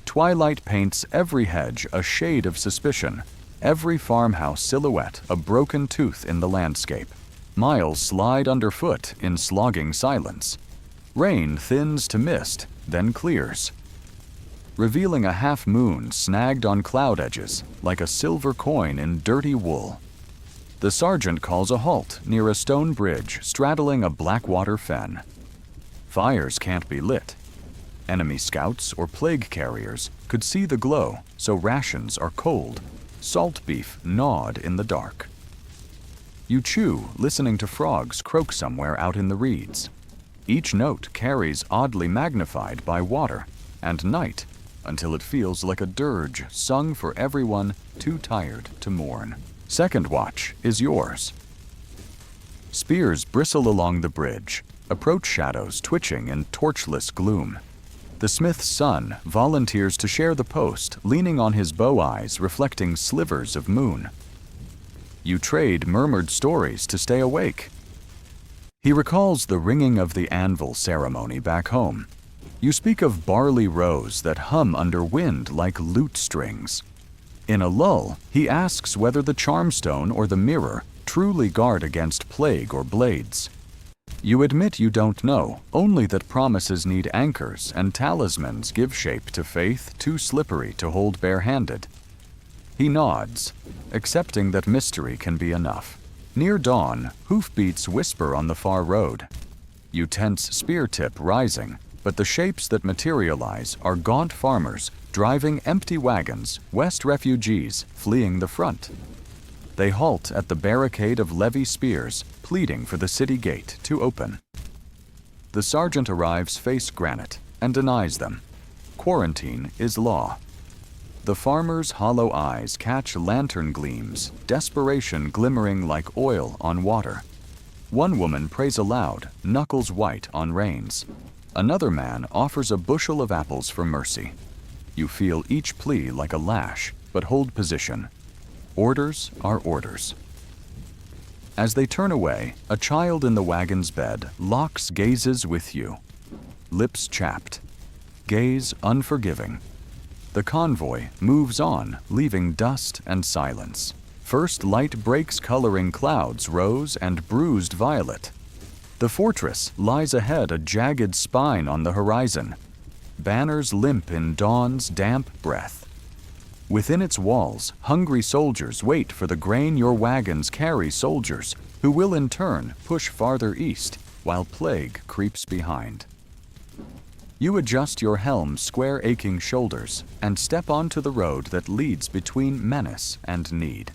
Twilight paints every hedge a shade of suspicion, every farmhouse silhouette a broken tooth in the landscape. Miles slide underfoot in slogging silence. Rain thins to mist, then clears, revealing a half-moon snagged on cloud edges like a silver coin in dirty wool. The sergeant calls a halt near a stone bridge straddling a blackwater fen. Fires can't be lit. Enemy scouts or plague carriers could see the glow, so rations are cold. Salt beef gnawed in the dark. You chew, listening to frogs croak somewhere out in the reeds. Each note carries oddly magnified by water and night until it feels like a dirge sung for everyone too tired to mourn. Second watch is yours. Spears bristle along the bridge, approach shadows twitching in torchless gloom. The smith's son volunteers to share the post, leaning on his bow eyes reflecting slivers of moon. You trade murmured stories to stay awake. He recalls the ringing of the anvil ceremony back home. You speak of barley rows that hum under wind like lute strings. In a lull, he asks whether the charmstone or the mirror truly guard against plague or blades. You admit you don't know, only that promises need anchors and talismans give shape to faith too slippery to hold bare-handed. He nods, accepting that mystery can be enough. Near dawn, hoofbeats whisper on the far road. You tense spear tip rising, but the shapes that materialize are gaunt farmers driving empty wagons, West refugees fleeing the front. They halt at the barricade of levy spears, pleading for the city gate to open. The sergeant arrives face granite and denies them. Quarantine is law. The farmer's hollow eyes catch lantern gleams, desperation glimmering like oil on water. One woman prays aloud, knuckles white on reins. Another man offers a bushel of apples for mercy. You feel each plea like a lash, but hold position. Orders are orders. As they turn away, a child in the wagon's bed locks gazes with you. Lips chapped. Gaze unforgiving. The convoy moves on, leaving dust and silence. First light breaks coloring clouds rose and bruised violet. The fortress lies ahead, a jagged spine on the horizon. Banners limp in dawn's damp breath. Within its walls, hungry soldiers wait for the grain your wagons carry, soldiers who will in turn push farther east while plague creeps behind. You adjust your helm's square aching shoulders and step onto the road that leads between menace and need.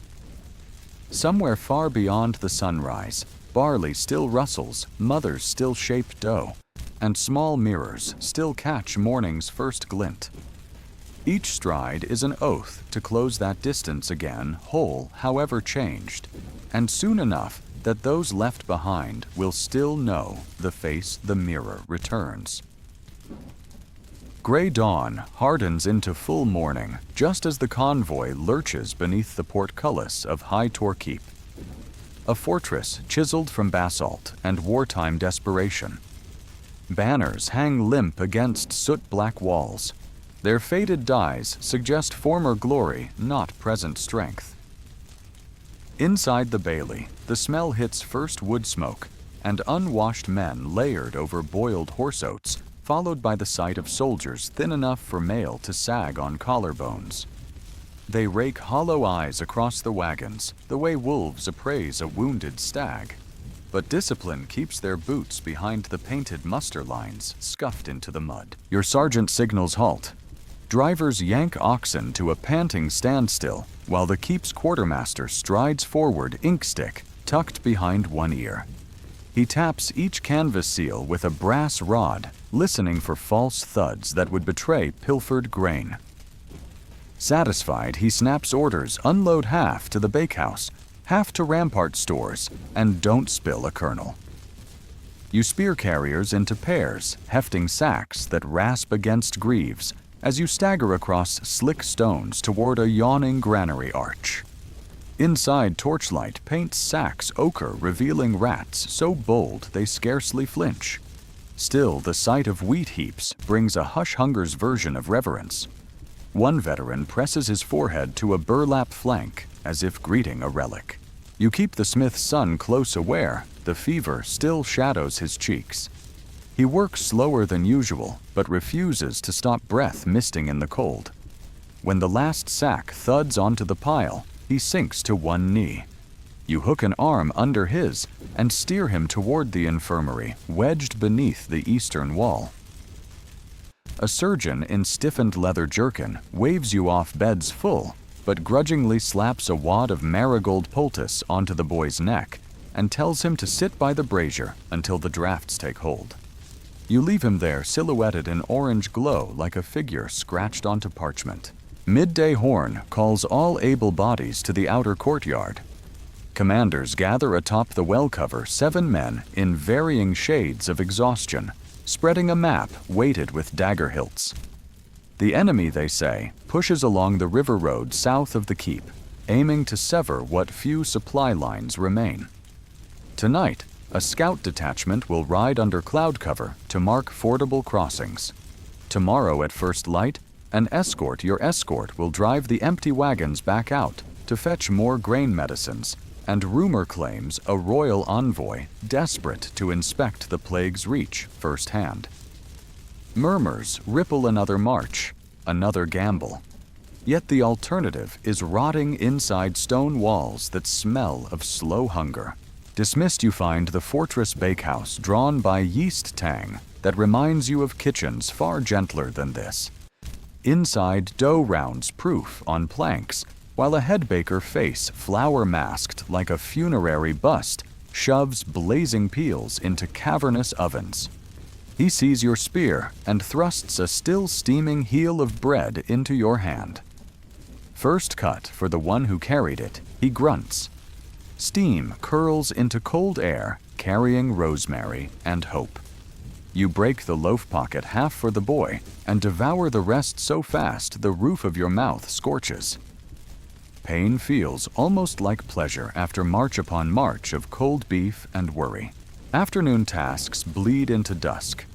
Somewhere far beyond the sunrise, barley still rustles, mothers still shape dough, and small mirrors still catch morning's first glint. Each stride is an oath to close that distance again, whole, however changed, and soon enough that those left behind will still know the face the mirror returns. Gray dawn hardens into full morning just as the convoy lurches beneath the portcullis of High Tor Keep, a fortress chiseled from basalt and wartime desperation. Banners hang limp against soot-black walls. Their faded dyes suggest former glory, not present strength. Inside the bailey, the smell hits first wood smoke and unwashed men layered over boiled horse oats, followed by the sight of soldiers thin enough for mail to sag on collarbones. They rake hollow eyes across the wagons, the way wolves appraise a wounded stag. But discipline keeps their boots behind the painted muster lines, scuffed into the mud. Your sergeant signals halt. Drivers yank oxen to a panting standstill, while the keep's quartermaster strides forward, inkstick tucked behind one ear. He taps each canvas seal with a brass rod, listening for false thuds that would betray pilfered grain. Satisfied, he snaps orders: unload half to the bakehouse, half to Rampart stores, and don't spill a kernel. You spear carriers into pairs, hefting sacks that rasp against greaves as you stagger across slick stones toward a yawning granary arch. Inside, torchlight paints sacks ochre, revealing rats so bold they scarcely flinch. Still, the sight of wheat heaps brings a hush-hunger's version of reverence. One veteran presses his forehead to a burlap flank, as if greeting a relic. You keep the smith's son close aware, the fever still shadows his cheeks. He works slower than usual, but refuses to stop breath misting in the cold. When the last sack thuds onto the pile, he sinks to one knee. You hook an arm under his and steer him toward the infirmary, wedged beneath the eastern wall. A surgeon in stiffened leather jerkin waves you off beds full, but grudgingly slaps a wad of marigold poultice onto the boy's neck and tells him to sit by the brazier until the drafts take hold. You leave him there silhouetted in orange glow like a figure scratched onto parchment. Midday horn calls all able bodies to the outer courtyard. Commanders gather atop the well cover, 7 men in varying shades of exhaustion, spreading a map weighted with dagger hilts. The enemy, they say, pushes along the river road south of the keep, aiming to sever what few supply lines remain. Tonight, a scout detachment will ride under cloud cover to mark fordable crossings. Tomorrow at first light, your escort will drive the empty wagons back out to fetch more grain medicines, and rumor claims a royal envoy desperate to inspect the plague's reach firsthand. Murmurs ripple another march, another gamble. Yet the alternative is rotting inside stone walls that smell of slow hunger. Dismissed, you find the fortress bakehouse drawn by yeast tang that reminds you of kitchens far gentler than this. Inside, dough rounds proof on planks, while a head baker face, flour-masked like a funerary bust, shoves blazing peels into cavernous ovens. He sees your spear and thrusts a still-steaming heel of bread into your hand. First cut for the one who carried it, he grunts. Steam curls into cold air, carrying rosemary and hope. You break the loaf pocket half for the boy and devour the rest so fast the roof of your mouth scorches. Pain feels almost like pleasure after march upon march of cold beef and worry. Afternoon tasks bleed into dusk.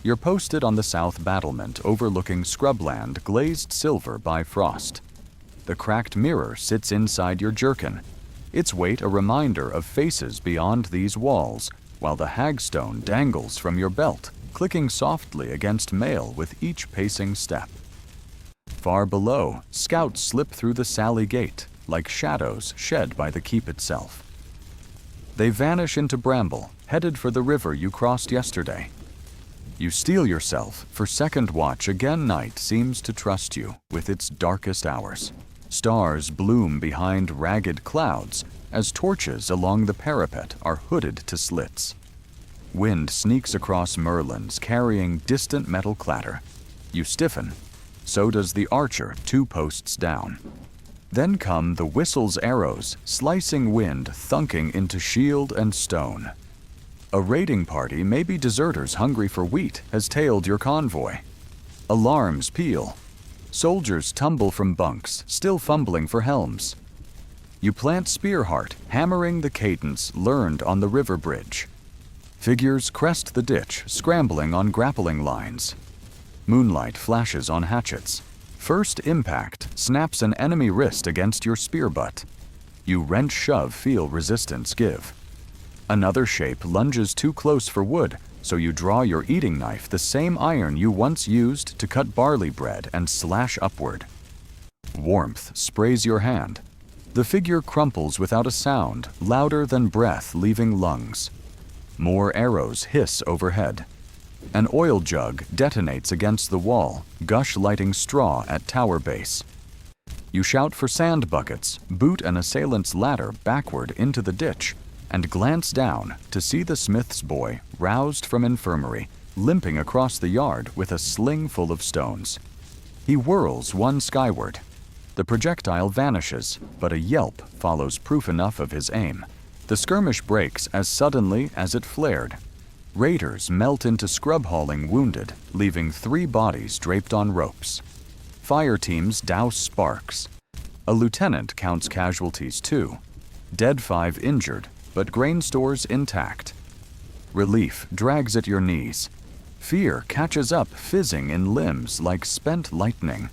You're posted on the south battlement overlooking scrubland glazed silver by frost. The cracked mirror sits inside your jerkin, its weight a reminder of faces beyond these walls, while the hagstone dangles from your belt, clicking softly against mail with each pacing step. Far below, scouts slip through the Sally Gate, like shadows shed by the keep itself. They vanish into bramble, headed for the river you crossed yesterday. You steel yourself, for second watch again night seems to trust you with its darkest hours. Stars bloom behind ragged clouds as torches along the parapet are hooded to slits. Wind sneaks across merlons carrying distant metal clatter. You stiffen. So does the archer 2 posts down. Then come the whistle's arrows, slicing wind thunking into shield and stone. A raiding party, maybe deserters hungry for wheat, has tailed your convoy. Alarms peal. Soldiers tumble from bunks, still fumbling for helms. You plant Spearheart, hammering the cadence learned on the river bridge. Figures crest the ditch, scrambling on grappling lines. Moonlight flashes on hatchets. First impact snaps an enemy wrist against your spear butt. You wrench shove, feel resistance give. Another shape lunges too close for wood, so you draw your eating knife, the same iron you once used to cut barley bread, and slash upward. Warmth sprays your hand. The figure crumples without a sound, louder than breath leaving lungs. More arrows hiss overhead. An oil jug detonates against the wall, gush lighting straw at tower base. You shout for sand buckets, boot an assailant's ladder backward into the ditch, and glance down to see the smith's boy, roused from infirmary, limping across the yard with a sling full of stones. He whirls one skyward. The projectile vanishes, but a yelp follows proof enough of his aim. The skirmish breaks as suddenly as it flared. Raiders melt into scrub hauling wounded, leaving 3 bodies draped on ropes. Fire teams douse sparks. A lieutenant counts casualties too. Dead 5 injured, but grain stores intact. Relief drags at your knees. Fear catches up, fizzing in limbs like spent lightning.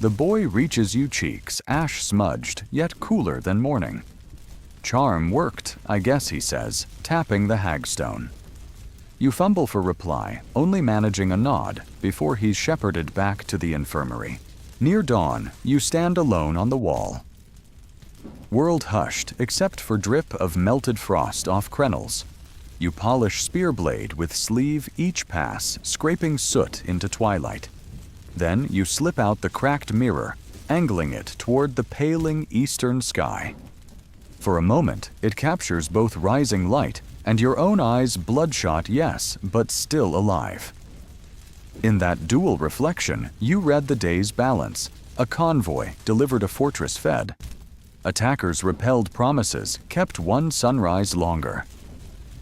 The boy reaches you cheeks, ash-smudged, yet cooler than morning. Charm worked, I guess, he says, tapping the hagstone. You fumble for reply, only managing a nod before he's shepherded back to the infirmary. Near dawn, you stand alone on the wall. World hushed, except for drip of melted frost off crenels. You polish spear blade with sleeve each pass, scraping soot into twilight. Then you slip out the cracked mirror, angling it toward the paling eastern sky. For a moment, it captures both rising light and your own eyes, bloodshot, yes, but still alive. In that dual reflection, you read the day's balance. A convoy delivered a fortress fed. Attackers repelled promises, kept one sunrise longer.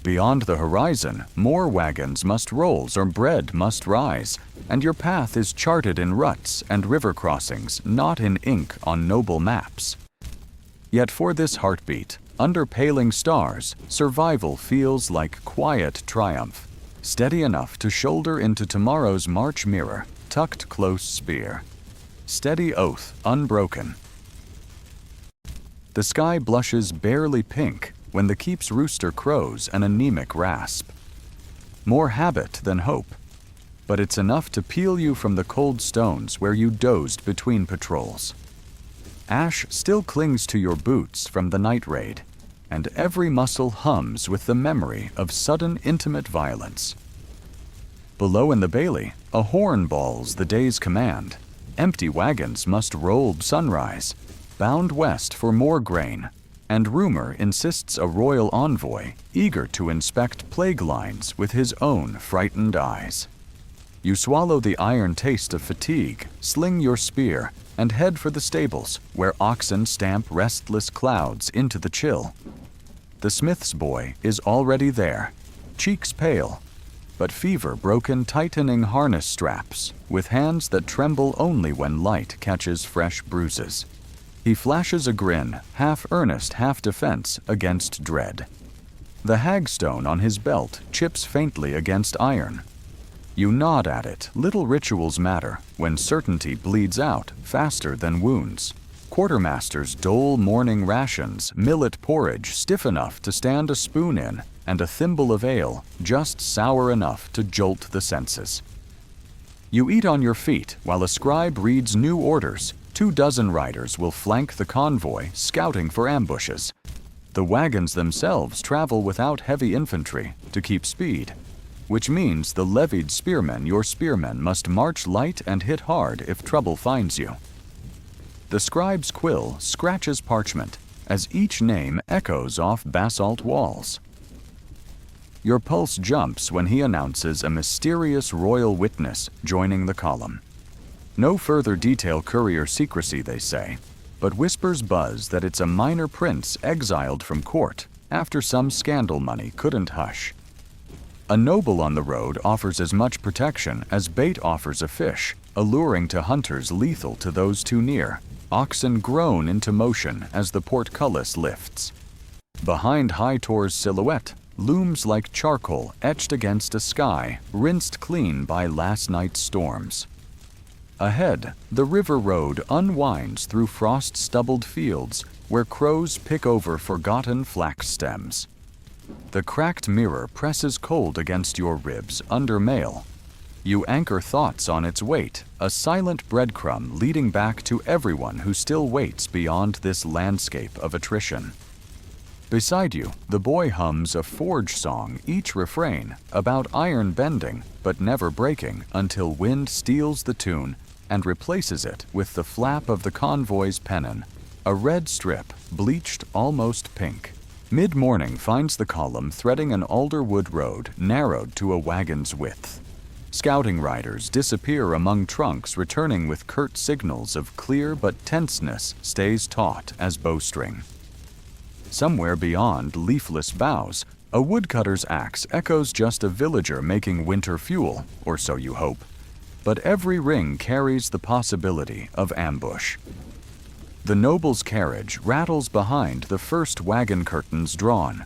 Beyond the horizon, more wagons must roll or bread must rise, and your path is charted in ruts and river crossings, not in ink on noble maps. Yet for this heartbeat, under paling stars, survival feels like quiet triumph, steady enough to shoulder into tomorrow's March mirror, tucked close spear. Steady oath, unbroken. The sky blushes barely pink when the keep's rooster crows an anemic rasp. More habit than hope, but it's enough to peel you from the cold stones where you dozed between patrols. Ash still clings to your boots from the night raid, and every muscle hums with the memory of sudden intimate violence. Below in the bailey, a horn bawls the day's command. Empty wagons must roll sunrise, bound west for more grain, and rumor insists a royal envoy eager to inspect plague lines with his own frightened eyes. You swallow the iron taste of fatigue, sling your spear, and head for the stables, where oxen stamp restless clouds into the chill. The smith's boy is already there, cheeks pale, but fever-broken, tightening harness straps, with hands that tremble only when light catches fresh bruises. He flashes a grin, half earnest, half defense, against dread. The hagstone on his belt chips faintly against iron. You nod at it. Little rituals matter when certainty bleeds out faster than wounds. Quartermasters dole morning rations, millet porridge stiff enough to stand a spoon in, and a thimble of ale just sour enough to jolt the senses. You eat on your feet while a scribe reads new orders. 24 riders will flank the convoy, scouting for ambushes. The wagons themselves travel without heavy infantry to keep speed, which means the levied spearmen, your spearmen, must march light and hit hard if trouble finds you. The scribe's quill scratches parchment as each name echoes off basalt walls. Your pulse jumps when he announces a mysterious royal witness joining the column. No further detail courier secrecy, they say, but whispers buzz that it's a minor prince exiled from court after some scandal money couldn't hush. A noble on the road offers as much protection as bait offers a fish, alluring to hunters lethal to those too near. Oxen groan into motion as the portcullis lifts. Behind Hightore's silhouette looms like charcoal etched against a sky rinsed clean by last night's storms. Ahead, the river road unwinds through frost-stubbled fields where crows pick over forgotten flax stems. The cracked mirror presses cold against your ribs under mail. You anchor thoughts on its weight, a silent breadcrumb leading back to everyone who still waits beyond this landscape of attrition. Beside you, the boy hums a forge song, each refrain about iron bending but never breaking until wind steals the tune and replaces it with the flap of the convoy's pennon, a red strip bleached almost pink. Mid-morning finds the column threading an alderwood road narrowed to a wagon's width. Scouting riders disappear among trunks, returning with curt signals of clear but tenseness stays taut as bowstring. Somewhere beyond leafless boughs, a woodcutter's axe echoes just a villager making winter fuel, or so you hope. But every ring carries the possibility of ambush. The noble's carriage rattles behind the first wagon curtains drawn.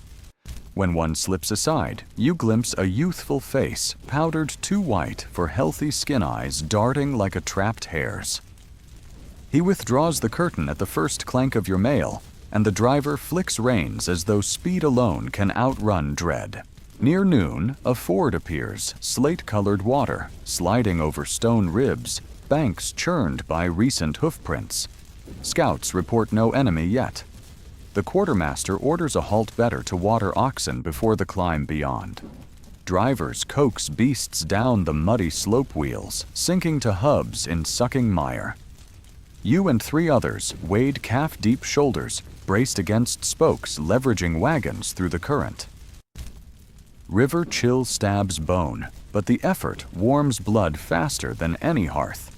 When one slips aside, you glimpse a youthful face, powdered too white for healthy skin eyes darting like a trapped hare's. He withdraws the curtain at the first clank of your mail, and the driver flicks reins as though speed alone can outrun dread. Near noon, a ford appears, slate-colored water, sliding over stone ribs, banks churned by recent hoofprints. Scouts report no enemy yet. The quartermaster orders a halt better to water oxen before the climb beyond. Drivers coax beasts down the muddy slope wheels, sinking to hubs in sucking mire. You and 3 others wade calf-deep shoulders, braced against spokes leveraging wagons through the current. River chill stabs bone, but the effort warms blood faster than any hearth.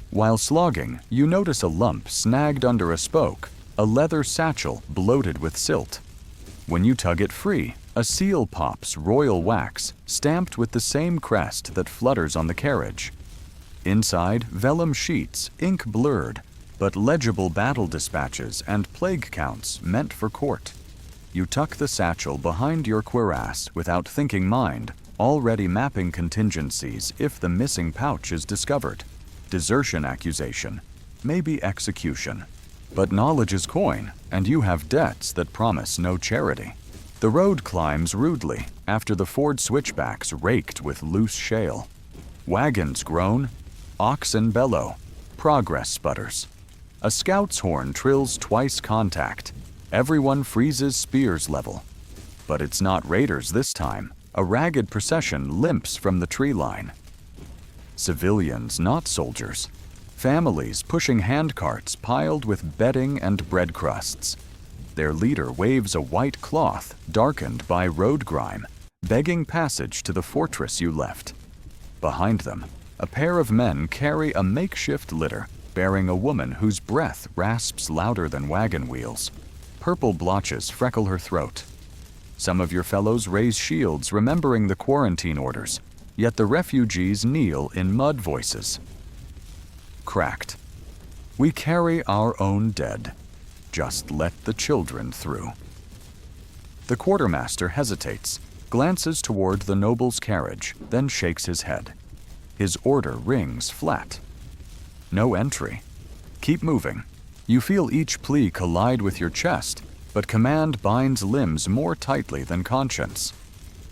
While slogging, you notice a lump snagged under a spoke, a leather satchel bloated with silt. When you tug it free, a seal pops royal wax, stamped with the same crest that flutters on the carriage. Inside, vellum sheets, ink blurred, but legible battle dispatches and plague counts meant for court. You tuck the satchel behind your cuirass without thinking mind, already mapping contingencies if the missing pouch is discovered. Desertion accusation, maybe execution. But knowledge is coin, and you have debts that promise no charity. The road climbs rudely after the ford switchbacks raked with loose shale. Wagons groan, oxen bellow, progress sputters. A scout's horn trills twice contact. Everyone freezes spears level. But it's not raiders this time. A ragged procession limps from the tree line. Civilians, not soldiers. Families pushing handcarts piled with bedding and bread crusts. Their leader waves a white cloth darkened by road grime, begging passage to the fortress you left. Behind them, a pair of men carry a makeshift litter bearing a woman whose breath rasps louder than wagon wheels. Purple blotches freckle her throat. Some of your fellows raise shields remembering the quarantine orders, yet the refugees kneel in mud voices. Cracked. We carry our own dead. Just let the children through. The quartermaster hesitates, glances toward the noble's carriage, then shakes his head. His order rings flat. No entry. Keep moving. You feel each plea collide with your chest, but command binds limbs more tightly than conscience.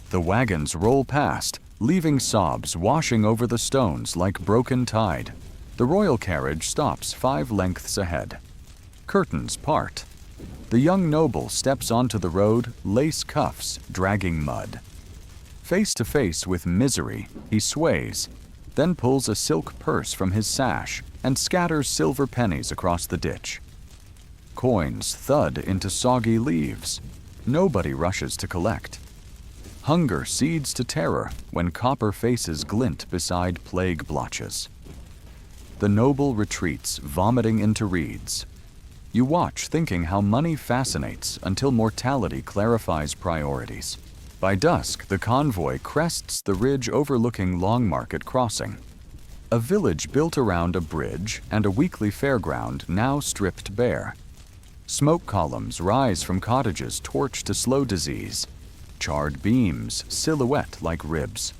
The wagons roll past, leaving sobs washing over the stones like broken tide. The royal carriage stops 5 lengths ahead. Curtains part. The young noble steps onto the road, lace cuffs dragging mud. Face to face with misery, he sways, then pulls a silk purse from his sash and scatters silver pennies across the ditch. Coins thud into soggy leaves. Nobody rushes to collect. Hunger cedes to terror when copper faces glint beside plague blotches. The noble retreats, vomiting into reeds. You watch, thinking how money fascinates until mortality clarifies priorities. By dusk, the convoy crests the ridge overlooking Longmarket Crossing. A village built around a bridge and a weekly fairground now stripped bare. Smoke columns rise from cottages torched to slow disease. Charred beams silhouette like ribs.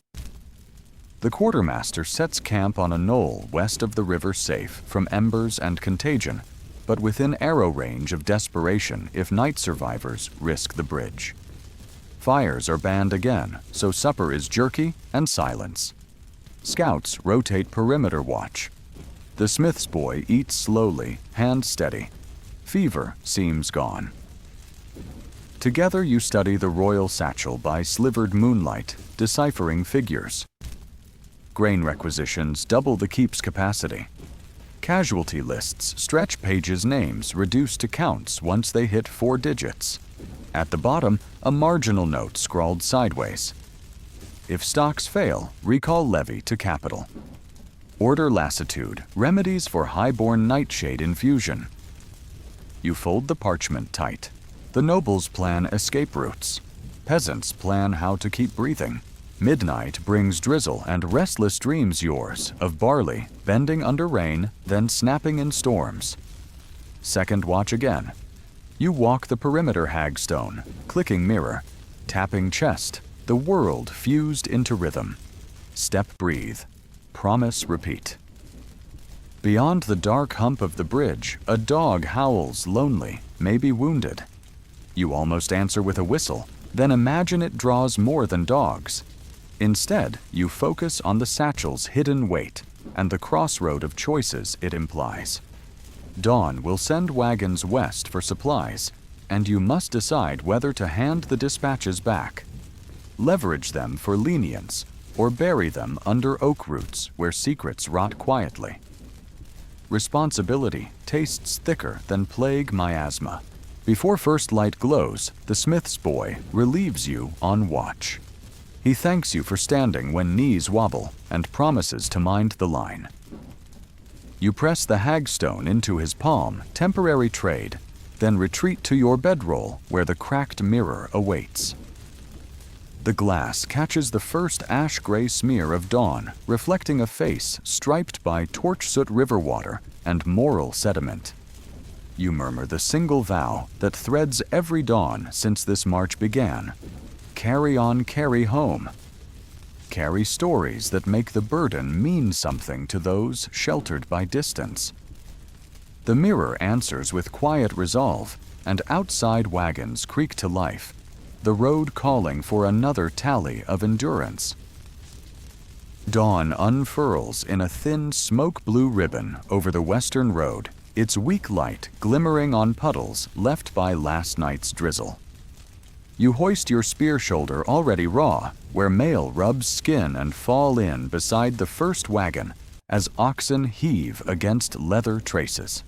The quartermaster sets camp on a knoll west of the river, safe from embers and contagion, but within arrow range of desperation if night survivors risk the bridge. Fires are banned again, so supper is jerky and silence. Scouts rotate perimeter watch. The smith's boy eats slowly, hand steady. Fever seems gone. Together you study the royal satchel by slivered moonlight, deciphering figures. Grain requisitions double the keep's capacity. Casualty lists stretch pages' names reduced to counts once they hit 4 digits. At the bottom, a marginal note scrawled sideways. If stocks fail, recall levy to capital. Order lassitude, remedies for highborn nightshade infusion. You fold the parchment tight. The nobles plan escape routes. Peasants plan how to keep breathing. Midnight brings drizzle and restless dreams yours of barley bending under rain, then snapping in storms. Second watch again. You walk the perimeter hagstone, clicking mirror, tapping chest, the world fused into rhythm. Step, breathe. Promise, repeat. Beyond the dark hump of the bridge, a dog howls lonely, maybe wounded. You almost answer with a whistle, then imagine it draws more than dogs. Instead, you focus on the satchel's hidden weight and the crossroad of choices it implies. Dawn will send wagons west for supplies, and you must decide whether to hand the dispatches back, leverage them for lenience, or bury them under oak roots where secrets rot quietly. Responsibility tastes thicker than plague miasma. Before first light glows, the smith's boy relieves you on watch. He thanks you for standing when knees wobble and promises to mind the line. You press the hagstone into his palm, temporary trade, then retreat to your bedroll where the cracked mirror awaits. The glass catches the first ash-gray smear of dawn, reflecting a face striped by torch-soot river water and moral sediment. You murmur the single vow that threads every dawn since this march began. Carry on, carry home. Carry stories that make the burden mean something to those sheltered by distance. The mirror answers with quiet resolve, and outside wagons creak to life, the road calling for another tally of endurance. Dawn unfurls in a thin smoke-blue ribbon over the western road, its weak light glimmering on puddles left by last night's drizzle. You hoist your spear shoulder already raw, where mail rubs skin and fall in beside the first wagon as oxen heave against leather traces.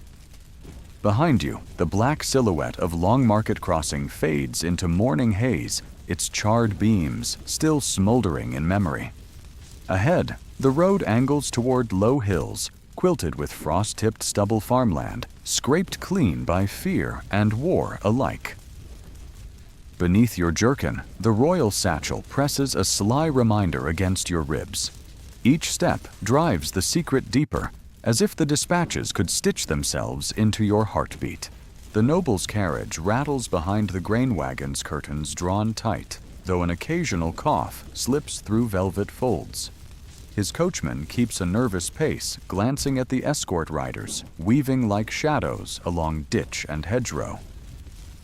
Behind you, the black silhouette of Longmarket Crossing fades into morning haze, its charred beams still smoldering in memory. Ahead, the road angles toward low hills, quilted with frost-tipped stubble farmland, scraped clean by fear and war alike. Beneath your jerkin, the royal satchel presses a sly reminder against your ribs. Each step drives the secret deeper, as if the dispatches could stitch themselves into your heartbeat. The noble's carriage rattles behind the grain wagon's curtains drawn tight. though an occasional cough slips through velvet folds. His coachman keeps a nervous pace, glancing at the escort riders, weaving like shadows along ditch and hedgerow.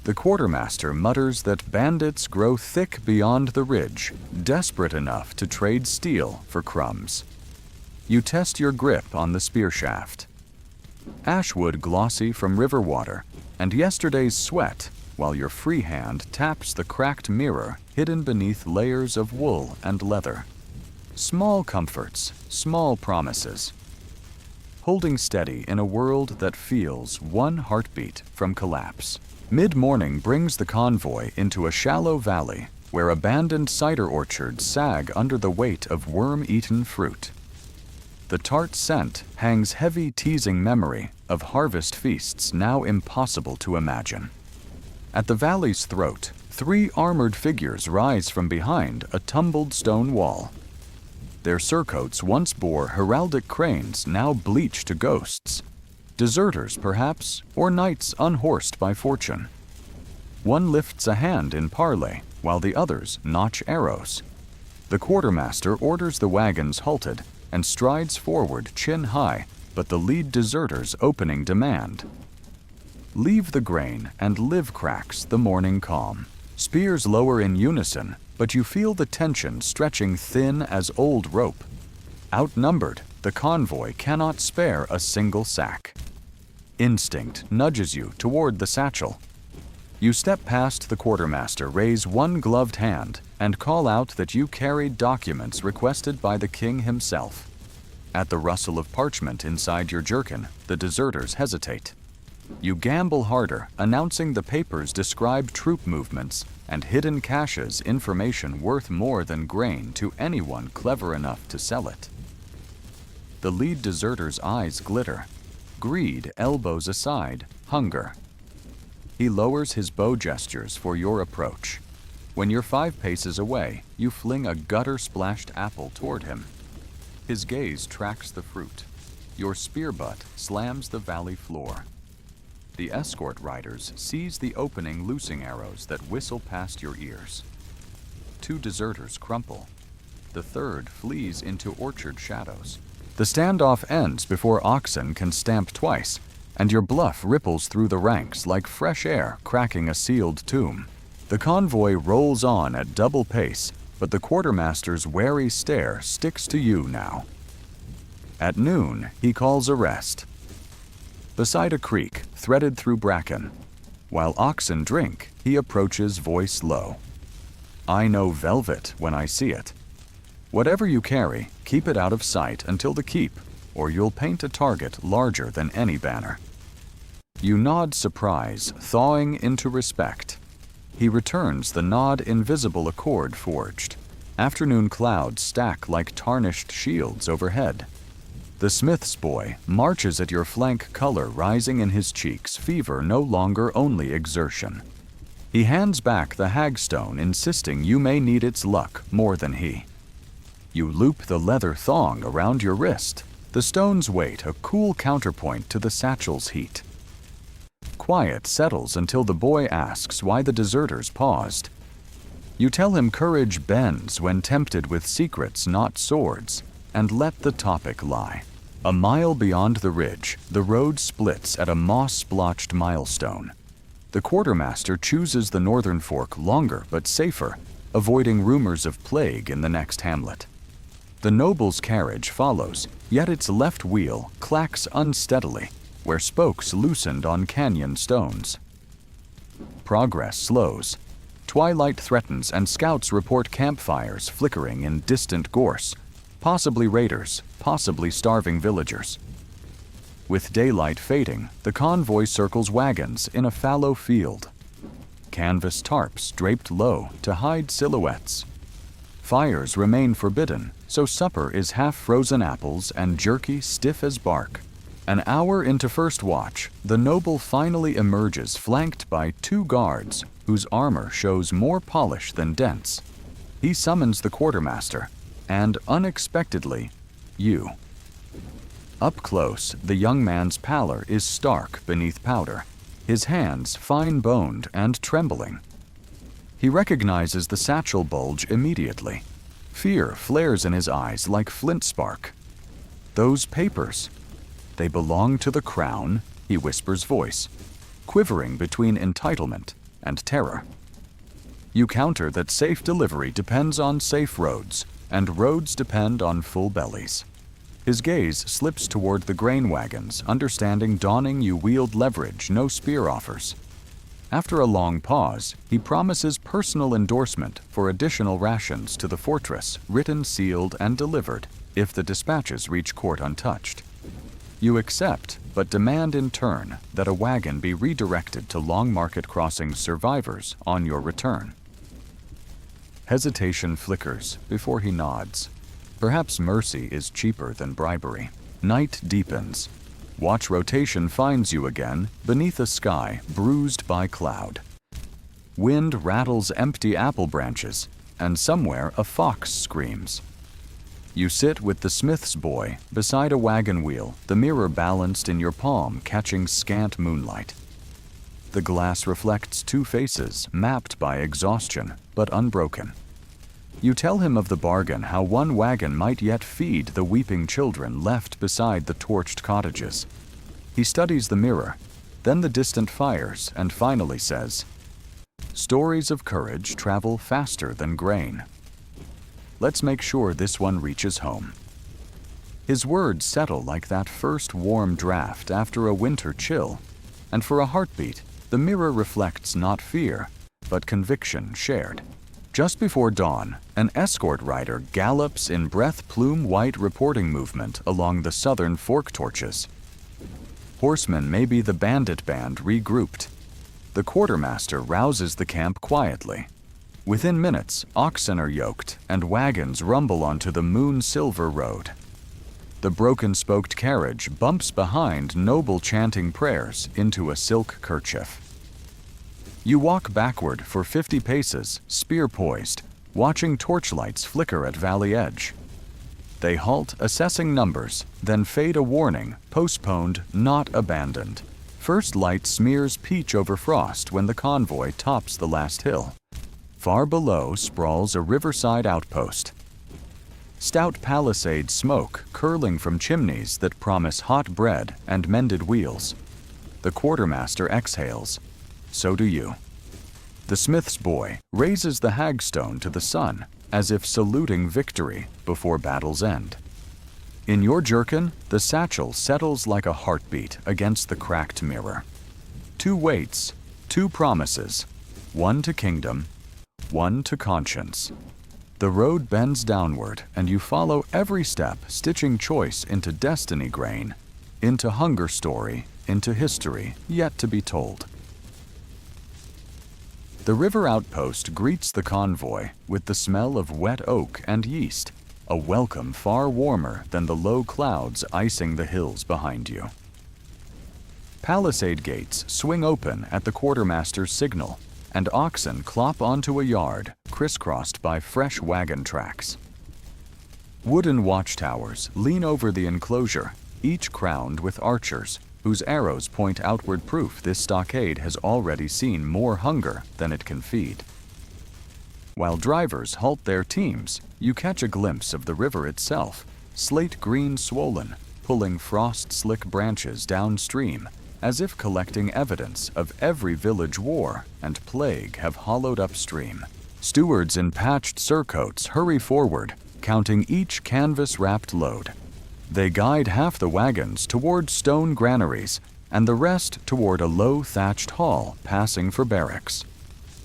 The quartermaster mutters that bandits grow thick beyond the ridge, desperate enough to trade steel for crumbs. You test your grip on the spear shaft. Ashwood glossy from river water, and yesterday's sweat, while your free hand taps the cracked mirror hidden beneath layers of wool and leather. Small comforts, small promises. Holding steady in a world that feels one heartbeat from collapse. Mid-morning brings the convoy into a shallow valley where abandoned cider orchards sag under the weight of worm-eaten fruit. The tart scent hangs heavy, teasing memory of harvest feasts now impossible to imagine. At the valley's throat, 3 armored figures rise from behind a tumbled stone wall. Their surcoats once bore heraldic cranes, now bleach to ghosts. Deserters, perhaps, or knights unhorsed by fortune. One lifts a hand in parley, while the others notch arrows. The quartermaster orders the wagons halted and strides forward chin high, but the lead deserter's opening demand. Leave the grain and live cracks the morning calm. Spears lower in unison, but you feel the tension stretching thin as old rope. Outnumbered, the convoy cannot spare a single sack. Instinct nudges you toward the satchel. You step past the quartermaster, raise one gloved hand, and call out that you carried documents requested by the king himself. At the rustle of parchment inside your jerkin, the deserters hesitate. You gamble harder, announcing the papers describe troop movements and hidden caches, information worth more than grain to anyone clever enough to sell it. The lead deserter's eyes glitter. Greed elbows aside hunger. He lowers his bow gestures for your approach. When you're 5 paces away, you fling a gutter-splashed apple toward him. His gaze tracks the fruit. Your spear butt slams the valley floor. The escort riders seize the opening, loosing arrows that whistle past your ears. 2 deserters crumple. The third flees into orchard shadows. The standoff ends before oxen can stamp twice, and your bluff ripples through the ranks like fresh air cracking a sealed tomb. The convoy rolls on at double pace, but the quartermaster's wary stare sticks to you now. At noon, he calls a rest. Beside a creek, threaded through bracken. While oxen drink, he approaches, voice low. I know velvet when I see it. Whatever you carry, keep it out of sight until the keep, or you'll paint a target larger than any banner. You nod surprise, thawing into respect. He returns the nod, invisible accord forged. Afternoon clouds stack like tarnished shields overhead. The smith's boy marches at your flank, color rising in his cheeks, fever no longer only exertion. He hands back the hagstone, insisting you may need its luck more than he. You loop the leather thong around your wrist, the stone's weight a cool counterpoint to the satchel's heat. Quiet settles until the boy asks why the deserters paused. You tell him courage bends when tempted with secrets, not swords, and let the topic lie. A mile beyond the ridge, the road splits at a moss-splotched milestone. The quartermaster chooses the northern fork, longer but safer, avoiding rumors of plague in the next hamlet. The noble's carriage follows, yet its left wheel clacks unsteadily, where spokes loosened on canyon stones. Progress slows. Twilight threatens, and scouts report campfires flickering in distant gorse, possibly raiders, possibly starving villagers. With daylight fading, the convoy circles wagons in a fallow field. Canvas tarps draped low to hide silhouettes. Fires remain forbidden, so supper is half-frozen apples and jerky stiff as bark. An hour into first watch, the noble finally emerges, flanked by 2 guards whose armor shows more polish than dents. He summons the quartermaster, and unexpectedly, you. Up close, the young man's pallor is stark beneath powder, his hands fine-boned and trembling. He recognizes the satchel bulge immediately. Fear flares in his eyes like flint spark. Those papers. They belong to the crown, he whispers voice, quivering between entitlement and terror. You counter that safe delivery depends on safe roads, and roads depend on full bellies. His gaze slips toward the grain wagons, understanding dawning you wield leverage no spear offers. After a long pause, he promises personal endorsement for additional rations to the fortress, written, sealed, and delivered, if the dispatches reach court untouched. You accept, but demand in turn that a wagon be redirected to Long Market Crossing survivors on your return. Hesitation flickers before he nods. Perhaps mercy is cheaper than bribery. Night deepens. Watch rotation finds you again beneath a sky bruised by cloud. Wind rattles empty apple branches, and somewhere a fox screams. You sit with the smith's boy beside a wagon wheel, the mirror balanced in your palm catching scant moonlight. The glass reflects two faces mapped by exhaustion but unbroken. You tell him of the bargain, how one wagon might yet feed the weeping children left beside the torched cottages. He studies the mirror, then the distant fires, and finally says, "Stories of courage travel faster than grain. Let's make sure this one reaches home." His words settle like that first warm draft after a winter chill, and for a heartbeat, the mirror reflects not fear, but conviction shared. Just before dawn, an escort rider gallops in breath-plume-white reporting movement along the southern fork torches. Horsemen may be the bandit band regrouped. The quartermaster rouses the camp quietly. Within minutes, oxen are yoked and wagons rumble onto the moon-silver road. The broken-spoked carriage bumps behind noble chanting prayers into a silk kerchief. You walk backward for 50 paces, spear poised, watching torchlights flicker at valley edge. They halt, assessing numbers, then fade a warning, postponed, not abandoned. First light smears peach over frost when the convoy tops the last hill. Far below sprawls a riverside outpost. Stout palisade smoke curling from chimneys that promise hot bread and mended wheels. The quartermaster exhales. So do you. The smith's boy raises the hagstone to the sun, as if saluting victory before battle's end. In your jerkin, the satchel settles like a heartbeat against the cracked mirror. Two weights, two promises, one to kingdom, one to conscience. The road bends downward, and you follow every step, stitching choice into destiny grain, into hunger story, into history yet to be told. The river outpost greets the convoy with the smell of wet oak and yeast, a welcome far warmer than the low clouds icing the hills behind you. Palisade gates swing open at the quartermaster's signal, and oxen clop onto a yard crisscrossed by fresh wagon tracks. Wooden watchtowers lean over the enclosure, each crowned with archers, whose arrows point outward, proof this stockade has already seen more hunger than it can feed. While drivers halt their teams, you catch a glimpse of the river itself, slate-green swollen, pulling frost-slick branches downstream, as if collecting evidence of every village war and plague have hollowed upstream. Stewards in patched surcoats hurry forward, counting each canvas-wrapped load. They guide half the wagons toward stone granaries and the rest toward a low thatched hall passing for barracks.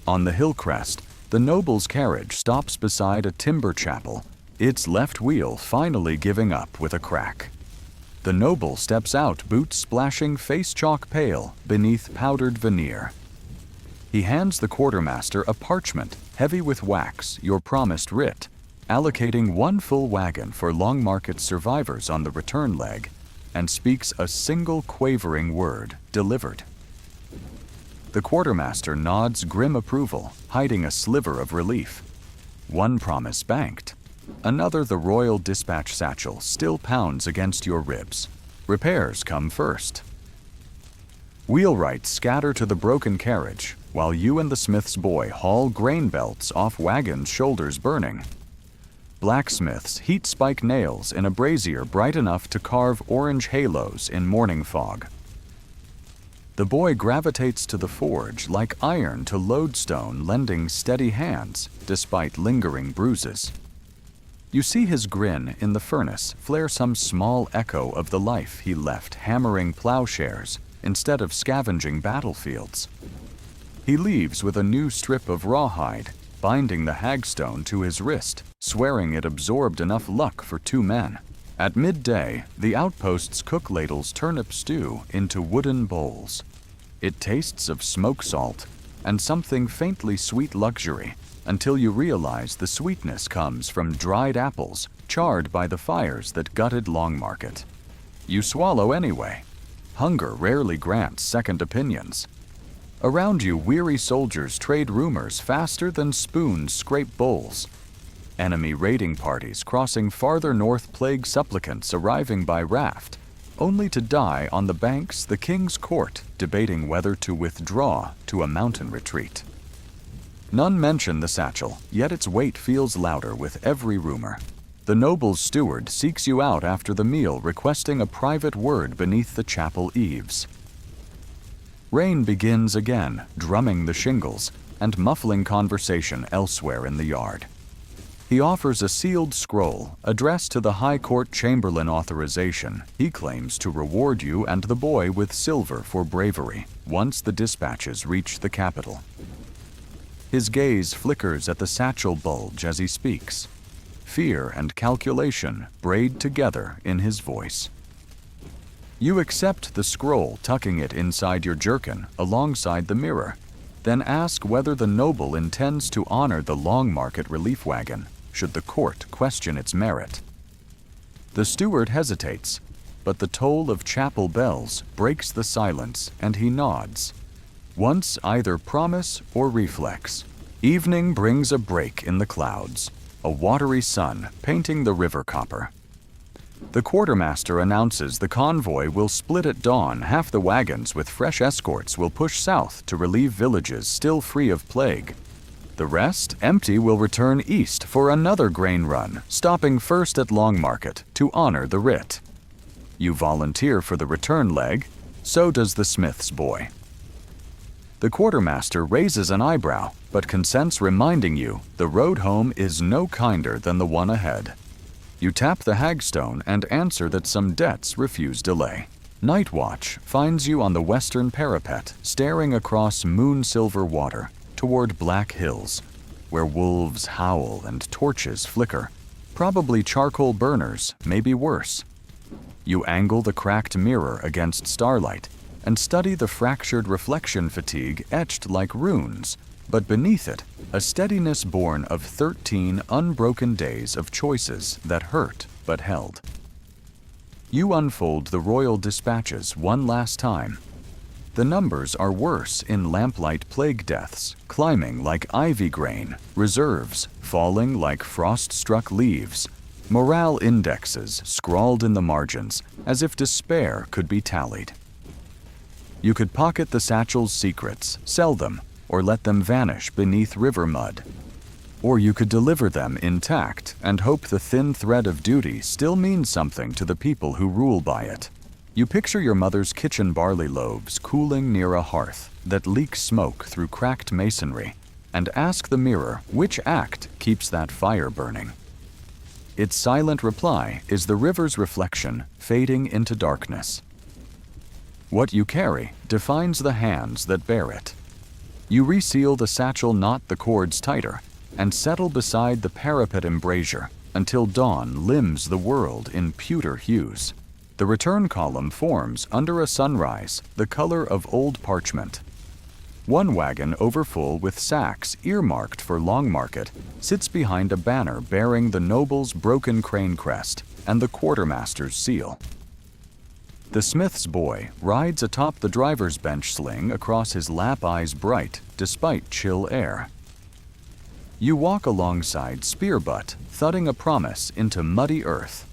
On the hill crest, the noble's carriage stops beside a timber chapel, its left wheel finally giving up with a crack. The noble steps out, boots splashing face chalk pale beneath powdered veneer. He hands the quartermaster a parchment heavy with wax, your promised writ, allocating one full wagon for Long Market survivors on the return leg, and speaks a single quavering word, delivered. The quartermaster nods grim approval, hiding a sliver of relief. One promise banked. Another, the royal dispatch satchel, still pounds against your ribs. Repairs come first. Wheelwrights scatter to the broken carriage, while you and the smith's boy haul grain belts off wagons' shoulders burning. Blacksmiths heat spike nails in a brazier bright enough to carve orange halos in morning fog. The boy gravitates to the forge like iron to lodestone, lending steady hands despite lingering bruises. You see his grin in the furnace flare some small echo of the life he left hammering plowshares instead of scavenging battlefields. He leaves with a new strip of rawhide, binding the hagstone to his wrist, swearing it absorbed enough luck for 2 men. At midday, the outposts cook ladles turnip stew into wooden bowls. It tastes of smoke salt and something faintly sweet luxury, until you realize the sweetness comes from dried apples charred by the fires that gutted Longmarket. You swallow anyway. Hunger rarely grants second opinions. Around you, weary soldiers trade rumors faster than spoons scrape bowls. Enemy raiding parties crossing farther north plague supplicants arriving by raft, only to die on the banks the king's court debating whether to withdraw to a mountain retreat. None mention the satchel, yet its weight feels louder with every rumor. The noble's steward seeks you out after the meal, requesting a private word beneath the chapel eaves. Rain begins again, drumming the shingles and muffling conversation elsewhere in the yard. He offers a sealed scroll addressed to the High Court Chamberlain authorization. He claims to reward you and the boy with silver for bravery once the dispatches reach the capital. His gaze flickers at the satchel bulge as he speaks. Fear and calculation braid together in his voice. You accept the scroll, tucking it inside your jerkin alongside the mirror, then ask whether the noble intends to honor the Longmarket relief wagon, should the court question its merit. The steward hesitates, but the toll of chapel bells breaks the silence and he nods. Once either promise or reflex. Evening brings a break in the clouds, a watery sun painting the river copper. The quartermaster announces the convoy will split at dawn. Half the wagons with fresh escorts will push south to relieve villages still free of plague. The rest, empty, will return east for another grain run, stopping first at Longmarket to honor the writ. You volunteer for the return leg, so does the smith's boy. The quartermaster raises an eyebrow, but consents, reminding you the road home is no kinder than the one ahead. You tap the hagstone and answer that some debts refuse delay. Night watch finds you on the western parapet, staring across moon-silver water toward Black Hills, where wolves howl and torches flicker. Probably charcoal burners, maybe worse. You angle the cracked mirror against starlight and study the fractured reflection fatigue etched like runes, but beneath it, a steadiness born of 13 unbroken days of choices that hurt but held. You unfold the royal dispatches one last time. The numbers are worse in lamplight plague deaths, climbing like ivy grain, reserves falling like frost-struck leaves, morale indexes scrawled in the margins as if despair could be tallied. You could pocket the satchel's secrets, sell them, or let them vanish beneath river mud. Or you could deliver them intact and hope the thin thread of duty still means something to the people who rule by it. You picture your mother's kitchen barley loaves cooling near a hearth that leaks smoke through cracked masonry, and ask the mirror which act keeps that fire burning. Its silent reply is the river's reflection fading into darkness. What you carry defines the hands that bear it. You reseal the satchel, knot the cords tighter, and settle beside the parapet embrasure until dawn limns the world in pewter hues. The return column forms under a sunrise, the color of old parchment. One wagon, overfull with sacks earmarked for Longmarket, sits behind a banner bearing the noble's broken crane crest and the quartermaster's seal. The smith's boy rides atop the driver's bench sling across his lap, eyes bright despite chill air. You walk alongside spear butt, thudding a promise into muddy earth.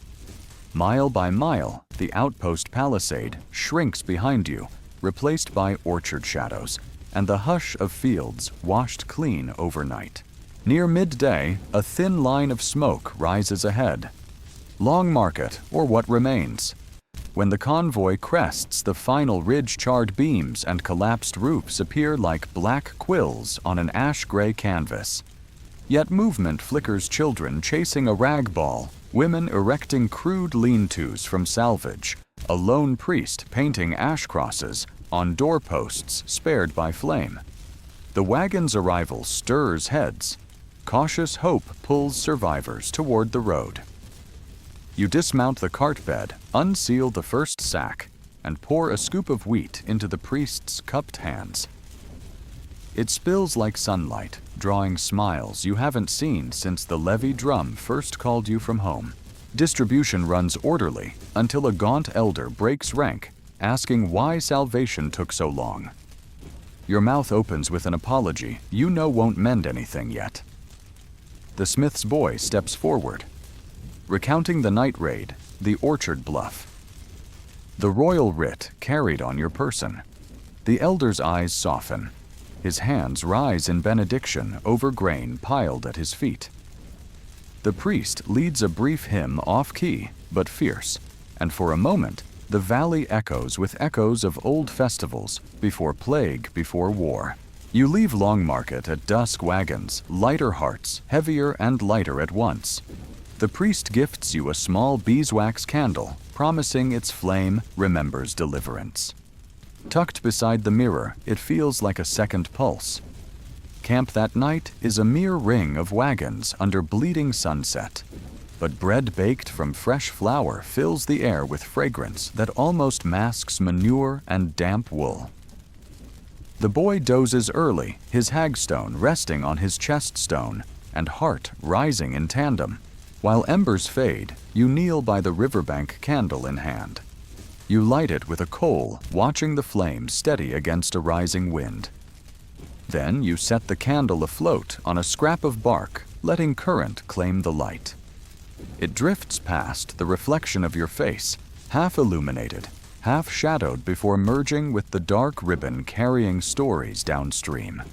Mile by mile, the outpost palisade shrinks behind you, replaced by orchard shadows, and the hush of fields washed clean overnight. Near midday, a thin line of smoke rises ahead. Long Market, or what remains. When the convoy crests the final ridge-charred beams and collapsed roofs appear like black quills on an ash-gray canvas. Yet movement flickers children chasing a rag ball, women erecting crude lean-tos from salvage, a lone priest painting ash crosses on doorposts spared by flame. The wagon's arrival stirs heads. Cautious hope pulls survivors toward the road. You dismount the cart bed, unseal the first sack, and pour a scoop of wheat into the priest's cupped hands. It spills like sunlight, drawing smiles you haven't seen since the levee drum first called you from home. Distribution runs orderly until a gaunt elder breaks rank, asking why salvation took so long. Your mouth opens with an apology you know won't mend anything yet. The smith's boy steps forward, recounting the night raid, the orchard bluff. The royal writ carried on your person. The elder's eyes soften. His hands rise in benediction over grain piled at his feet. The priest leads a brief hymn off-key, but fierce, and for a moment, the valley echoes with echoes of old festivals before plague, before war. You leave Long Market at dusk wagons, lighter hearts, heavier and lighter at once. The priest gifts you a small beeswax candle, promising its flame remembers deliverance. Tucked beside the mirror, it feels like a second pulse. Camp that night is a mere ring of wagons under bleeding sunset, but bread baked from fresh flour fills the air with fragrance that almost masks manure and damp wool. The boy dozes early, his hagstone resting on his chest stone and heart rising in tandem. While embers fade, you kneel by the riverbank candle in hand. You light it with a coal, watching the flame steady against a rising wind. Then you set the candle afloat on a scrap of bark, letting current claim the light. It drifts past the reflection of your face, half illuminated, half shadowed before merging with the dark ribbon carrying stories downstream.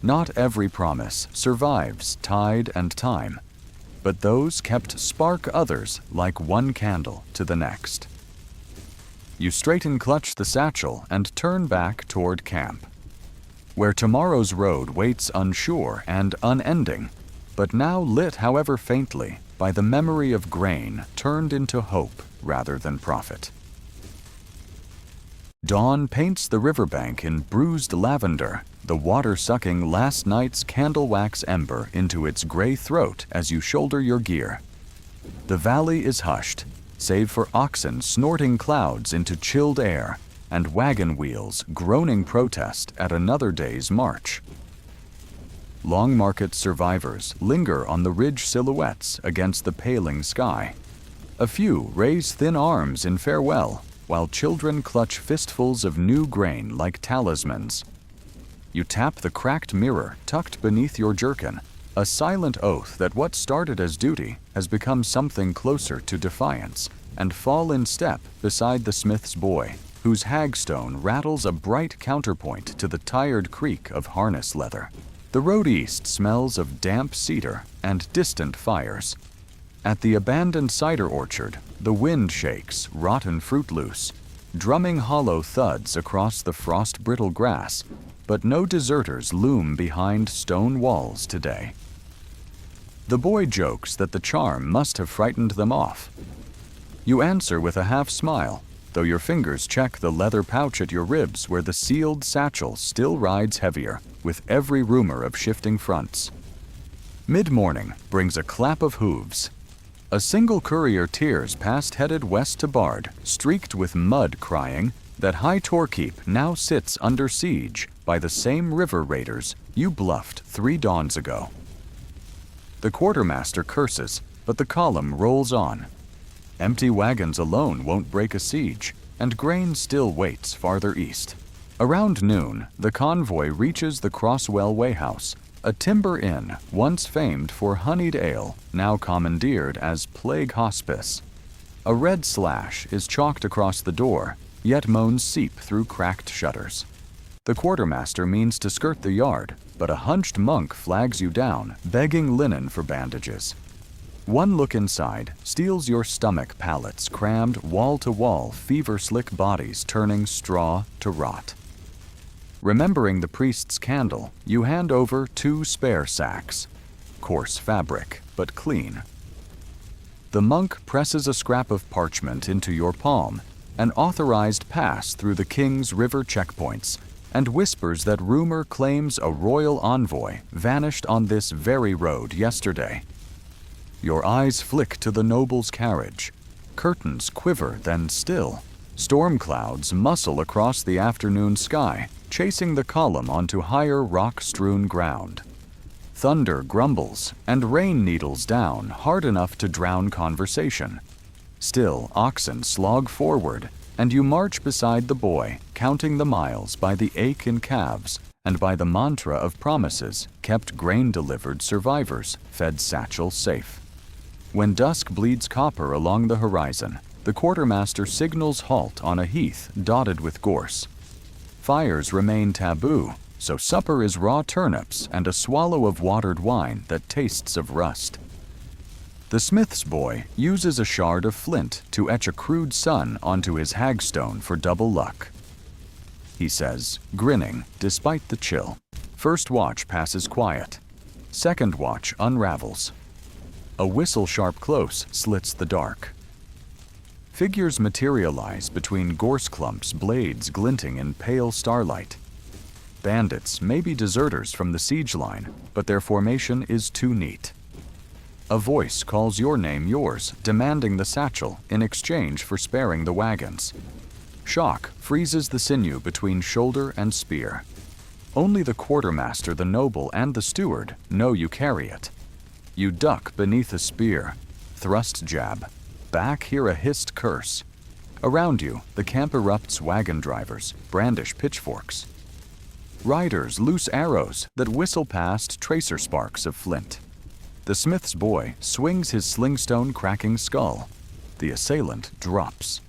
Not every promise survives tide and time, but those kept spark others like one candle to the next. You straighten clutch the satchel and turn back toward camp, where tomorrow's road waits unsure and unending, but now lit however faintly by the memory of grain turned into hope rather than profit. Dawn paints the riverbank in bruised lavender, the water sucking last night's candle wax ember into its gray throat as you shoulder your gear. The valley is hushed, save for oxen snorting clouds into chilled air and wagon wheels groaning protest at another day's march. Long Market survivors linger on the ridge silhouettes against the paling sky. A few raise thin arms in farewell, while children clutch fistfuls of new grain like talismans. You tap the cracked mirror tucked beneath your jerkin, a silent oath that what started as duty has become something closer to defiance, and fall in step beside the smith's boy, whose hagstone rattles a bright counterpoint to the tired creak of harness leather. The road east smells of damp cedar and distant fires. At the abandoned cider orchard, the wind shakes rotten fruit loose, drumming hollow thuds across the frost-brittle grass, but no deserters loom behind stone walls today. The boy jokes that the charm must have frightened them off. You answer with a half-smile, though your fingers check the leather pouch at your ribs where the sealed satchel still rides heavier with every rumor of shifting fronts. Mid-morning brings a clap of hooves. A single courier tears past headed west to Bard, streaked with mud crying that High Torkeep now sits under siege by the same river raiders you bluffed 3 dawns ago. The quartermaster curses, but the column rolls on. Empty wagons alone won't break a siege, and grain still waits farther east. Around noon, the convoy reaches the Crosswell Way House, a timber inn once famed for honeyed ale, now commandeered as Plague Hospice. A red slash is chalked across the door, yet moans seep through cracked shutters. The quartermaster means to skirt the yard, but a hunched monk flags you down, begging linen for bandages. One look inside steals your stomach pallets, crammed wall-to-wall, fever-slick bodies turning straw to rot. Remembering the priest's candle, you hand over 2 spare sacks. Coarse fabric, but clean. The monk presses a scrap of parchment into your palm, an authorized pass through the King's River checkpoints, and whispers that rumor claims a royal envoy vanished on this very road yesterday. Your eyes flick to the noble's carriage. Curtains quiver, then still. Storm clouds muscle across the afternoon sky, chasing the column onto higher rock-strewn ground. Thunder grumbles, and rain needles down hard enough to drown conversation. Still, oxen slog forward, and you march beside the boy, counting the miles by the ache in calves and by the mantra of promises kept grain-delivered survivors fed satchel safe. When dusk bleeds copper along the horizon, the quartermaster signals halt on a heath dotted with gorse. Fires remain taboo, so supper is raw turnips and a swallow of watered wine that tastes of rust. The smith's boy uses a shard of flint to etch a crude sun onto his hagstone for double luck. He says, grinning despite the chill. First watch passes quiet. Second watch unravels. A whistle sharp close slits the dark. Figures materialize between gorse clumps, blades glinting in pale starlight. Bandits may be deserters from the siege line, but their formation is too neat. A voice calls your name yours, demanding the satchel in exchange for sparing the wagons. Shock freezes the sinew between shoulder and spear. Only the quartermaster, the noble, and the steward know you carry it. You duck beneath a spear, thrust jab. Back hear a hissed curse. Around you, the camp erupts. Wagon drivers brandish pitchforks. Riders loose arrows that whistle past tracer sparks of flint. The smith's boy swings his slingstone, cracking skull. The assailant drops.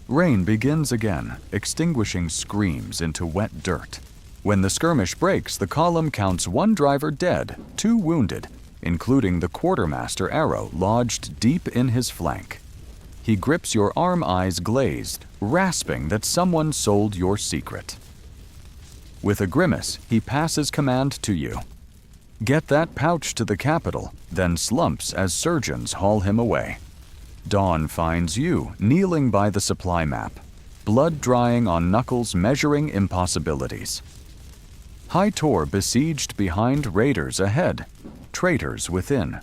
Rain begins again, extinguishing screams into wet dirt. When the skirmish breaks, the column counts 1 driver dead, 2 wounded, including the quartermaster, arrow lodged deep in his flank. He grips your arm, eyes glazed, rasping that someone sold your secret. With a grimace, he passes command to you. Get that pouch to the capital, then slumps as surgeons haul him away. Dawn finds you kneeling by the supply map, blood drying on knuckles measuring impossibilities. High Tor besieged behind, raiders ahead, traitors within.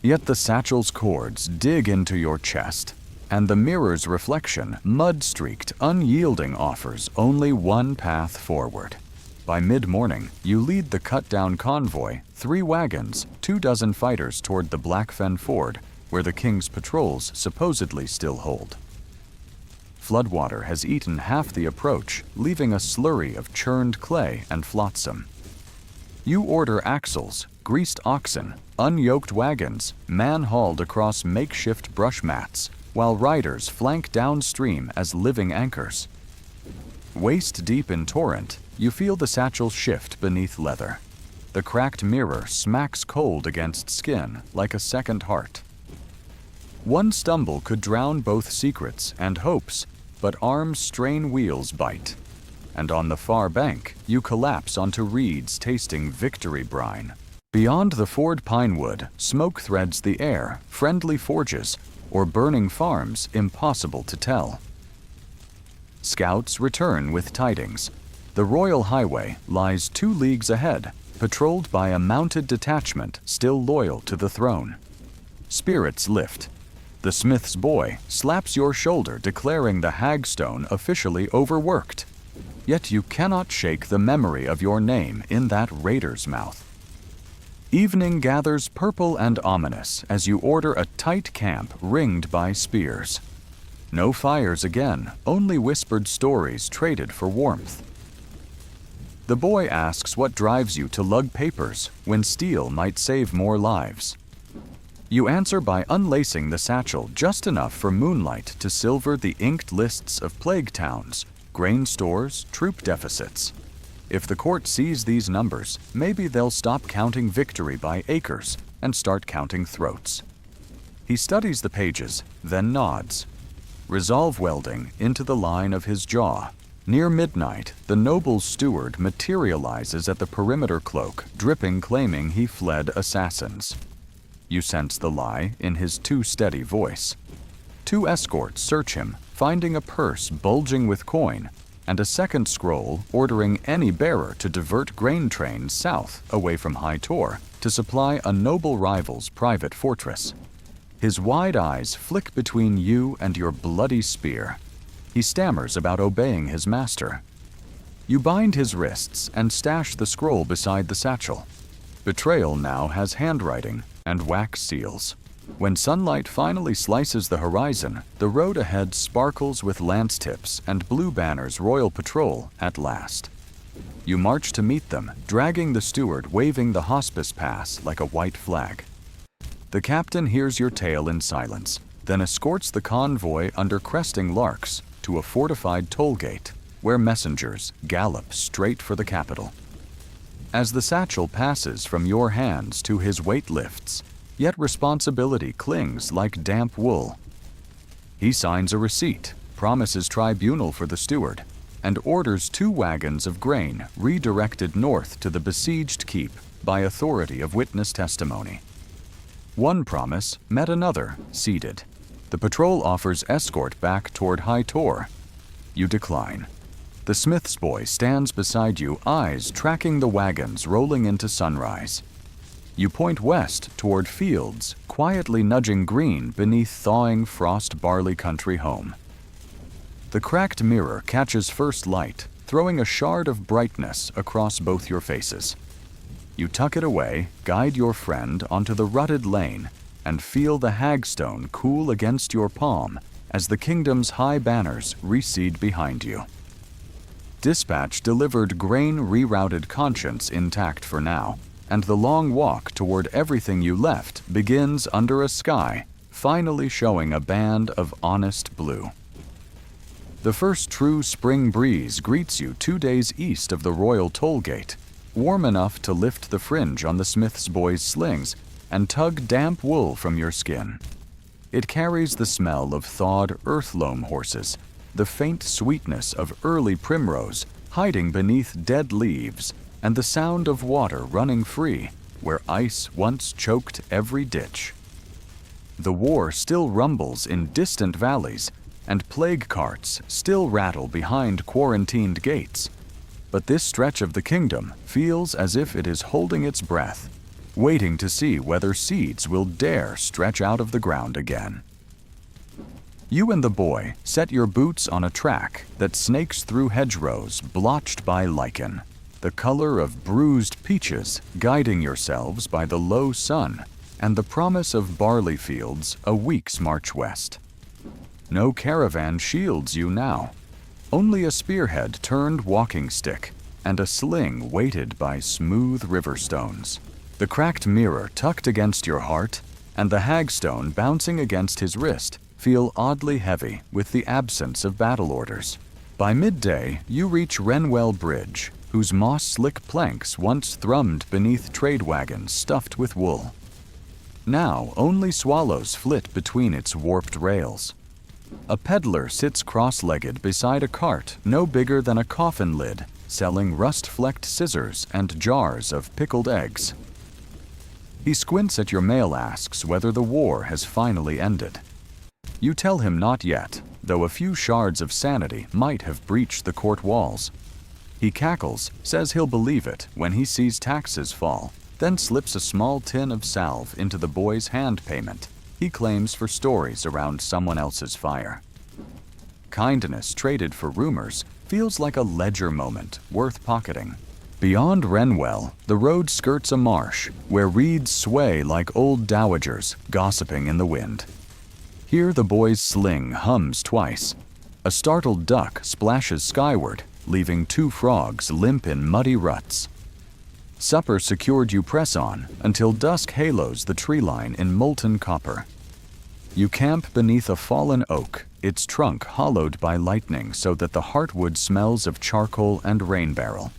Yet the satchel's cords dig into your chest, and the mirror's reflection, mud-streaked, unyielding, offers only one path forward. By mid-morning, you lead the cut-down convoy, 3 wagons, 24 fighters toward the Blackfen Ford, where the King's patrols supposedly still hold. Floodwater has eaten half the approach, leaving a slurry of churned clay and flotsam. You order axles, greased oxen, unyoked wagons, man-hauled across makeshift brush mats, while riders flank downstream as living anchors. Waist-deep in torrent, you feel the satchel shift beneath leather. The cracked mirror smacks cold against skin like a second heart. One stumble could drown both secrets and hopes, but arms strain, wheels bite. And on the far bank, you collapse onto reeds tasting victory brine. Beyond the Ford pinewood, smoke threads the air, friendly forges, or burning farms impossible to tell. Scouts return with tidings. The Royal Highway lies 2 leagues ahead, patrolled by a mounted detachment still loyal to the throne. Spirits lift. The smith's boy slaps your shoulder, declaring the hagstone officially overworked. Yet you cannot shake the memory of your name in that raider's mouth. Evening gathers purple and ominous as you order a tight camp ringed by spears. No fires again, only whispered stories traded for warmth. The boy asks what drives you to lug papers when steel might save more lives. You answer by unlacing the satchel just enough for moonlight to silver the inked lists of plague towns, grain stores, troop deficits. If the court sees these numbers, maybe they'll stop counting victory by acres and start counting throats. He studies the pages, then nods. Resolve welding into the line of his jaw. Near midnight, the noble's steward materializes at the perimeter cloak, dripping, claiming he fled assassins. You sense the lie in his too steady voice. 2 escorts search him, finding a purse bulging with coin, and a second scroll ordering any bearer to divert grain trains south away from High Tor to supply a noble rival's private fortress. His wide eyes flick between you and your bloody spear. He stammers about obeying his master. You bind his wrists and stash the scroll beside the satchel. Betrayal now has handwriting and wax seals. When sunlight finally slices the horizon, the road ahead sparkles with lance tips and Blue Banner's Royal Patrol at last. You march to meet them, dragging the steward waving the hospice pass like a white flag. The captain hears your tale in silence, then escorts the convoy under cresting larks to a fortified toll gate where messengers gallop straight for the capital. As the satchel passes from your hands to his weight lifts, yet responsibility clings like damp wool. He signs a receipt, promises tribunal for the steward, and orders 2 wagons of grain redirected north to the besieged keep by authority of witness testimony. One promise met another, ceded. The patrol offers escort back toward High Tor. You decline. The smith's boy stands beside you, eyes tracking the wagons rolling into sunrise. You point west toward fields, quietly nudging green beneath thawing frost barley country home. The cracked mirror catches first light, throwing a shard of brightness across both your faces. You tuck it away, guide your friend onto the rutted lane, and feel the hagstone cool against your palm as the kingdom's high banners recede behind you. Dispatch delivered grain rerouted conscience intact for now, and the long walk toward everything you left begins under a sky, finally showing a band of honest blue. The first true spring breeze greets you 2 days east of the Royal Toll Gate, warm enough to lift the fringe on the smith's boy's slings and tug damp wool from your skin. It carries the smell of thawed earth-loam horses, the faint sweetness of early primrose hiding beneath dead leaves, and the sound of water running free where ice once choked every ditch. The war still rumbles in distant valleys, and plague carts still rattle behind quarantined gates. But this stretch of the kingdom feels as if it is holding its breath, waiting to see whether seeds will dare stretch out of the ground again. You and the boy set your boots on a track that snakes through hedgerows blotched by lichen, the color of bruised peaches, guiding yourselves by the low sun and the promise of barley fields a week's march west. No caravan shields you now, only a spearhead turned walking stick and a sling weighted by smooth river stones. The cracked mirror tucked against your heart and the hagstone bouncing against his wrist feel oddly heavy with the absence of battle orders. By midday, you reach Renwell Bridge, whose moss-slick planks once thrummed beneath trade wagons stuffed with wool. Now only swallows flit between its warped rails. A peddler sits cross-legged beside a cart no bigger than a coffin lid, selling rust-flecked scissors and jars of pickled eggs. He squints at your mail, asks whether the war has finally ended. You tell him not yet, though a few shards of sanity might have breached the court walls. He cackles, says he'll believe it when he sees taxes fall, then slips a small tin of salve into the boy's hand payment he claims for stories around someone else's fire. Kindness traded for rumors feels like a ledger moment worth pocketing. Beyond Renwell, the road skirts a marsh where reeds sway like old dowagers gossiping in the wind. Here the boy's sling hums twice. A startled duck splashes skyward, leaving 2 frogs limp in muddy ruts. Supper secured, you press on until dusk halos the tree line in molten copper. You camp beneath a fallen oak, its trunk hollowed by lightning so that the heartwood smells of charcoal and rain barrel.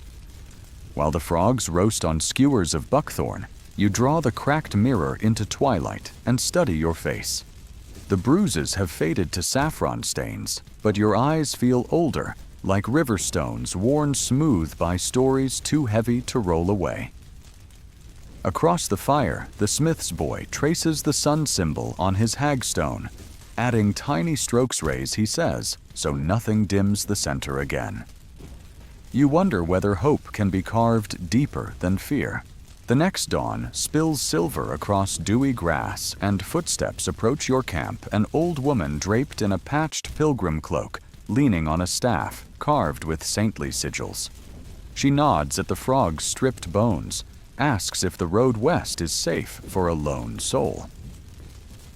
While the frogs roast on skewers of buckthorn, you draw the cracked mirror into twilight and study your face. The bruises have faded to saffron stains, but your eyes feel older, like river stones worn smooth by stories too heavy to roll away. Across the fire, the smith's boy traces the sun symbol on his hagstone, adding tiny strokes rays, he says, so nothing dims the center again. You wonder whether hope can be carved deeper than fear. The next dawn spills silver across dewy grass, and footsteps approach your camp, an old woman draped in a patched pilgrim cloak, leaning on a staff carved with saintly sigils. She nods at the frog's stripped bones, asks if the road west is safe for a lone soul.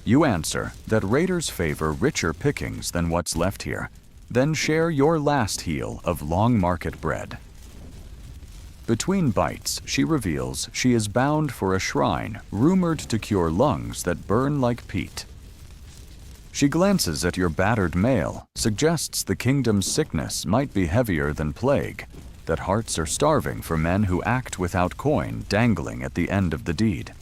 You answer that raiders favor richer pickings than what's left here, then share your last heel of long market bread. Between bites, she reveals she is bound for a shrine rumored to cure lungs that burn like peat. She glances at your battered mail, suggests the kingdom's sickness might be heavier than plague, that hearts are starving for men who act without coin dangling at the end of the deed.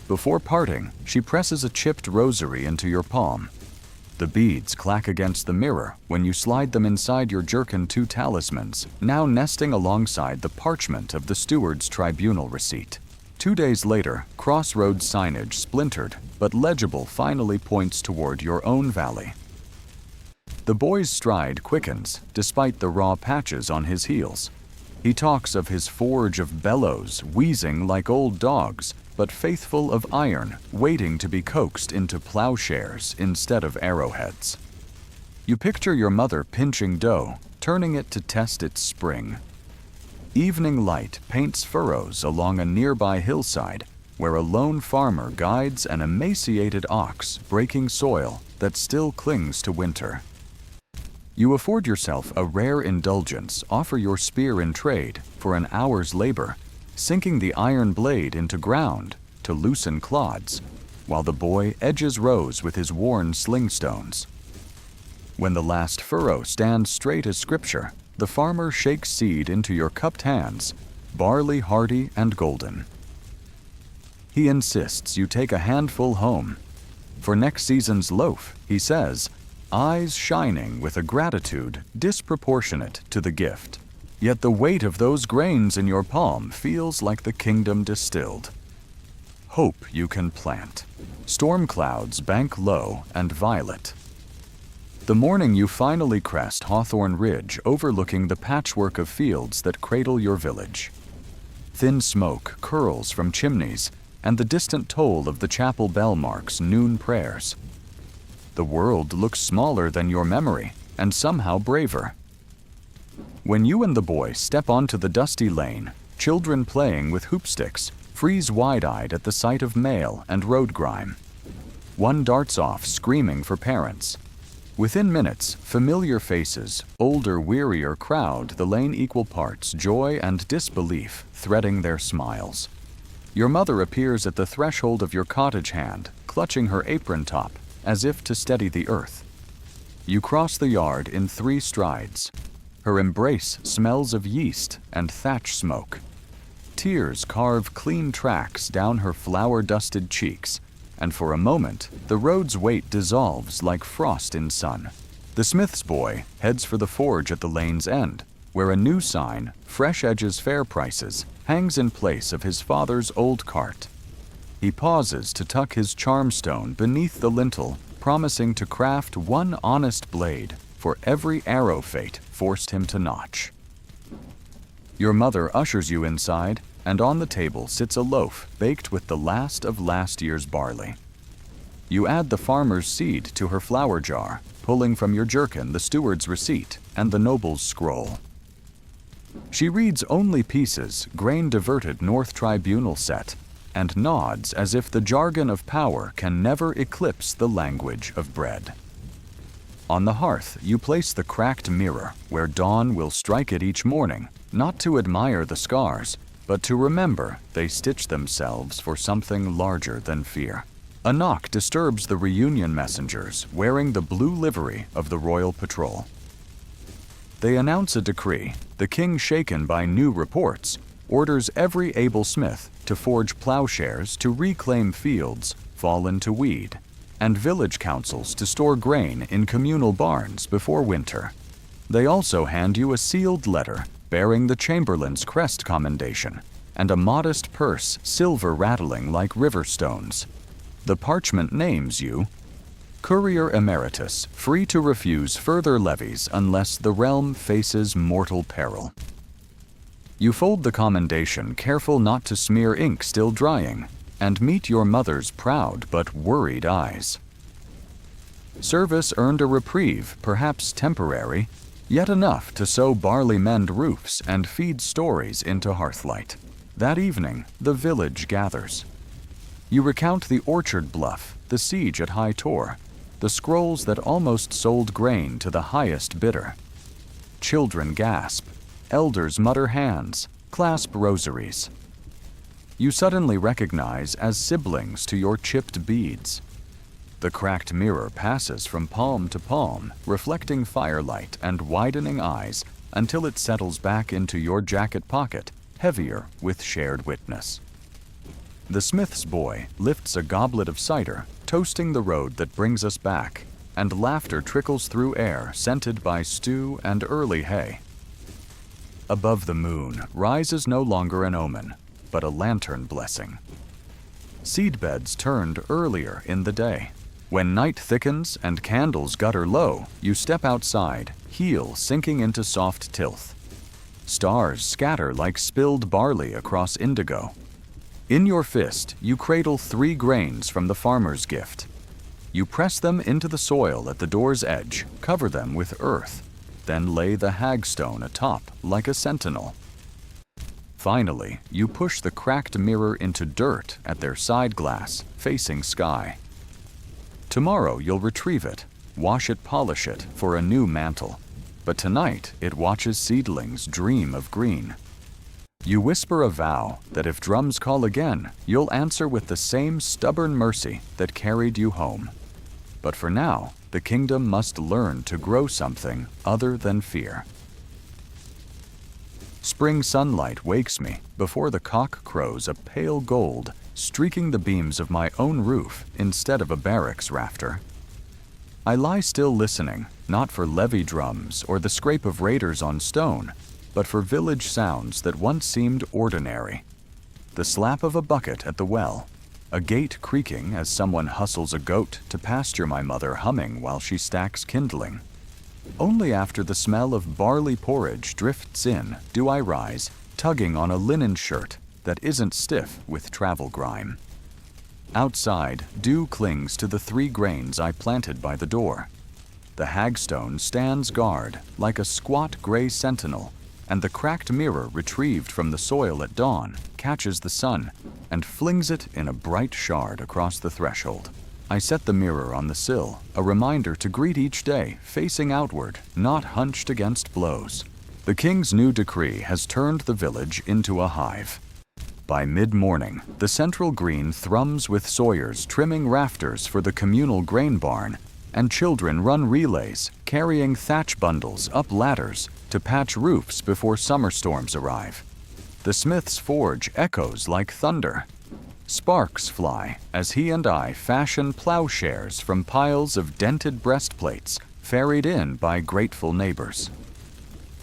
Before parting, she presses a chipped rosary into your palm. The beads clack against the mirror when you slide them inside your jerkin, two talismans, now nesting alongside the parchment of the steward's tribunal receipt. 2 days later, crossroads signage, splintered but legible, finally points toward your own valley. The boy's stride quickens, despite the raw patches on his heels. He talks of his forge of bellows, wheezing like old dogs, but faithful of iron, waiting to be coaxed into plowshares instead of arrowheads. You picture your mother pinching dough, turning it to test its spring. Evening light paints furrows along a nearby hillside, where a lone farmer guides an emaciated ox breaking soil that still clings to winter. You afford yourself a rare indulgence, offer your spear in trade for an hour's labor, sinking the iron blade into ground to loosen clods, while the boy edges rows with his worn slingstones. When the last furrow stands straight as scripture, the farmer shakes seed into your cupped hands, barley hardy and golden. He insists you take a handful home. For next season's loaf, he says, eyes shining with a gratitude disproportionate to the gift. Yet the weight of those grains in your palm feels like the kingdom distilled. Hope you can plant. Storm clouds bank low and violet. The morning you finally crest Hawthorne Ridge, overlooking the patchwork of fields that cradle your village. Thin smoke curls from chimneys, and the distant toll of the chapel bell marks noon prayers. The world looks smaller than your memory, and somehow braver. When you and the boy step onto the dusty lane, children playing with hoopsticks freeze wide-eyed at the sight of mail and road grime. One darts off, screaming for parents. Within minutes, familiar faces, older, wearier, crowd the lane, equal parts joy and disbelief threading their smiles. Your mother appears at the threshold of your cottage, hand clutching her apron top, as if to steady the earth. You cross the yard in 3 strides. Her embrace smells of yeast and thatch smoke. Tears carve clean tracks down her flour-dusted cheeks, and for a moment, the road's weight dissolves like frost in sun. The smith's boy heads for the forge at the lane's end, where a new sign, Fresh Edge's Fair Prices, hangs in place of his father's old cart. He pauses to tuck his charmstone beneath the lintel, promising to craft one honest blade for every arrow fate forced him to notch. Your mother ushers you inside, and on the table sits a loaf baked with the last of last year's barley. You add the farmer's seed to her flour jar, pulling from your jerkin the steward's receipt and the noble's scroll. She reads only pieces, grain-diverted North Tribunal set, and nods as if the jargon of power can never eclipse the language of bread. On the hearth, you place the cracked mirror, where dawn will strike it each morning, not to admire the scars, but to remember they stitch themselves for something larger than fear. A knock disturbs the reunion messengers wearing the blue livery of the Royal Patrol. They announce a decree. The king, shaken by new reports, orders every able smith to forge plowshares to reclaim fields fallen to weed, and village councils to store grain in communal barns before winter. They also hand you a sealed letter bearing the Chamberlain's crest commendation and a modest purse, silver rattling like river stones. The parchment names you Courier Emeritus, free to refuse further levies unless the realm faces mortal peril. You fold the commendation, careful not to smear ink still drying, and meet your mother's proud but worried eyes. Service earned a reprieve, perhaps temporary, yet enough to sow barley, mend roofs, and feed stories into hearthlight. That evening, the village gathers. You recount the orchard bluff, the siege at High Tor, the scrolls that almost sold grain to the highest bidder. Children gasp, elders mutter hands, clasp rosaries. You suddenly recognize as siblings to your chipped beads. The cracked mirror passes from palm to palm, reflecting firelight and widening eyes until it settles back into your jacket pocket, heavier with shared witness. The smith's boy lifts a goblet of cider, toasting the road that brings us back, and laughter trickles through air scented by stew and early hay. Above the moon rises no longer an omen, but a lantern blessing. Seedbeds turned earlier in the day. When night thickens and candles gutter low, you step outside, heel sinking into soft tilth. Stars scatter like spilled barley across indigo. In your fist, you cradle 3 grains from the farmer's gift. You press them into the soil at the door's edge, cover them with earth, then lay the hagstone atop like a sentinel. Finally, you push the cracked mirror into dirt at their side glass, facing sky. Tomorrow you'll retrieve it, wash it, polish it for a new mantle. But tonight it watches seedlings dream of green. You whisper a vow that if drums call again, you'll answer with the same stubborn mercy that carried you home. But for now, the kingdom must learn to grow something other than fear. Spring sunlight wakes me before the cock crows a pale gold, streaking the beams of my own roof instead of a barracks rafter. I lie still listening, not for levy drums or the scrape of raiders on stone, but for village sounds that once seemed ordinary. The slap of a bucket at the well, a gate creaking as someone hustles a goat to pasture, my mother humming while she stacks kindling. Only after the smell of barley porridge drifts in do I rise, tugging on a linen shirt that isn't stiff with travel grime. Outside, dew clings to the 3 grains I planted by the door. The hagstone stands guard like a squat gray sentinel, and the cracked mirror retrieved from the soil at dawn catches the sun and flings it in a bright shard across the threshold. I set the mirror on the sill, a reminder to greet each day facing outward, not hunched against blows. The king's new decree has turned the village into a hive. By mid-morning, the central green thrums with sawyers trimming rafters for the communal grain barn, and children run relays, carrying thatch bundles up ladders to patch roofs before summer storms arrive. The smith's forge echoes like thunder. Sparks fly as he and I fashion plowshares from piles of dented breastplates ferried in by grateful neighbors.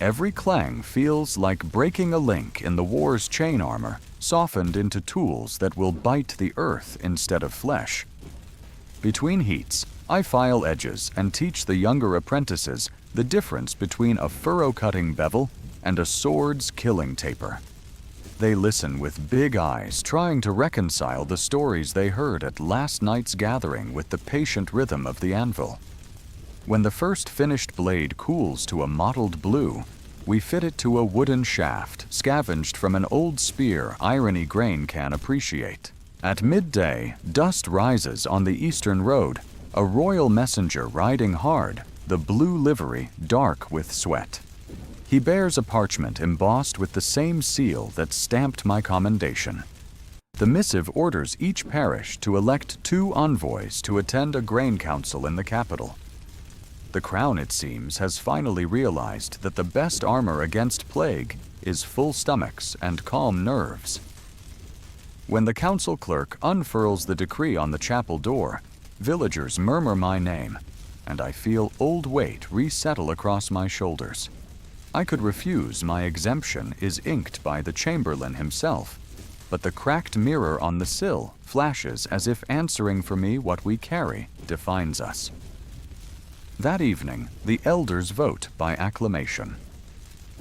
Every clang feels like breaking a link in the war's chain armor, softened into tools that will bite the earth instead of flesh. Between heats, I file edges and teach the younger apprentices the difference between a furrow-cutting bevel and a sword's killing taper. They listen with big eyes, trying to reconcile the stories they heard at last night's gathering with the patient rhythm of the anvil. When the first finished blade cools to a mottled blue, we fit it to a wooden shaft scavenged from an old spear irony grain can appreciate. At midday, dust rises on the eastern road, a royal messenger riding hard, the blue livery dark with sweat. He bears a parchment embossed with the same seal that stamped my commendation. The missive orders each parish to elect 2 envoys to attend a grain council in the capital. The crown, it seems, has finally realized that the best armor against plague is full stomachs and calm nerves. When the council clerk unfurls the decree on the chapel door, villagers murmur my name, and I feel old weight resettle across my shoulders. I could refuse my exemption is inked by the chamberlain himself, but the cracked mirror on the sill flashes as if answering for me what we carry defines us. That evening, the elders vote by acclamation.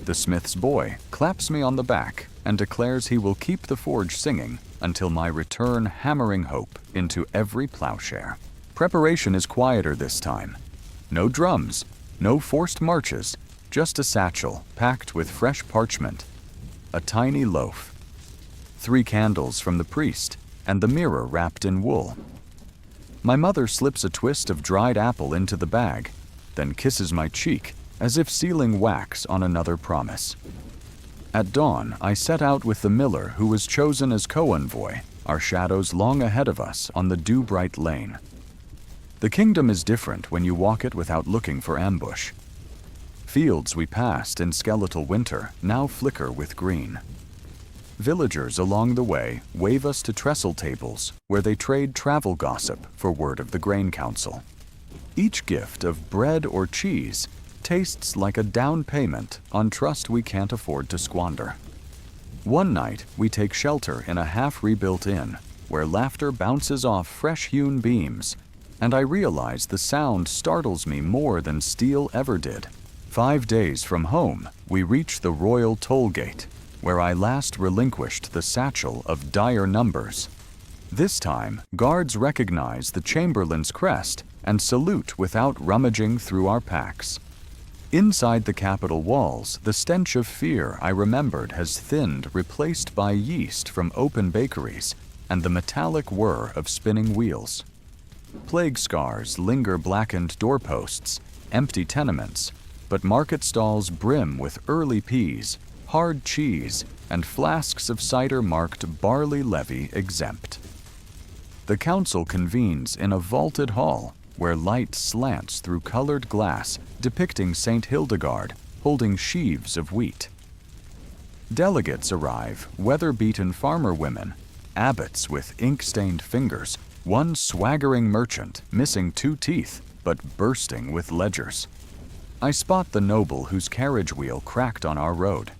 The smith's boy claps me on the back and declares he will keep the forge singing until my return hammering hope into every plowshare. Preparation is quieter this time. No drums, no forced marches, just a satchel packed with fresh parchment, a tiny loaf, 3 candles from the priest, and the mirror wrapped in wool. My mother slips a twist of dried apple into the bag, then kisses my cheek as if sealing wax on another promise. At dawn, I set out with the miller who was chosen as co-envoy, our shadows long ahead of us on the dew-bright lane. The kingdom is different when you walk it without looking for ambush. Fields we passed in skeletal winter now flicker with green. Villagers along the way wave us to trestle tables where they trade travel gossip for word of the grain council. Each gift of bread or cheese tastes like a down payment on trust we can't afford to squander. One night, we take shelter in a half-rebuilt inn where laughter bounces off fresh-hewn beams, and I realize the sound startles me more than steel ever did. 5 days from home, we reach the royal toll gate, where I last relinquished the satchel of dire numbers. This time, guards recognize the chamberlain's crest and salute without rummaging through our packs. Inside the capital walls, the stench of fear I remembered has thinned, replaced by yeast from open bakeries and the metallic whir of spinning wheels. Plague scars linger blackened doorposts, empty tenements, but market stalls brim with early peas, hard cheese, and flasks of cider marked barley levy exempt. The council convenes in a vaulted hall where light slants through colored glass depicting Saint Hildegard holding sheaves of wheat. Delegates arrive, weather-beaten farmer women, abbots with ink-stained fingers, one swaggering merchant missing 2 teeth but bursting with ledgers. I spot the noble whose carriage wheel cracked on our road.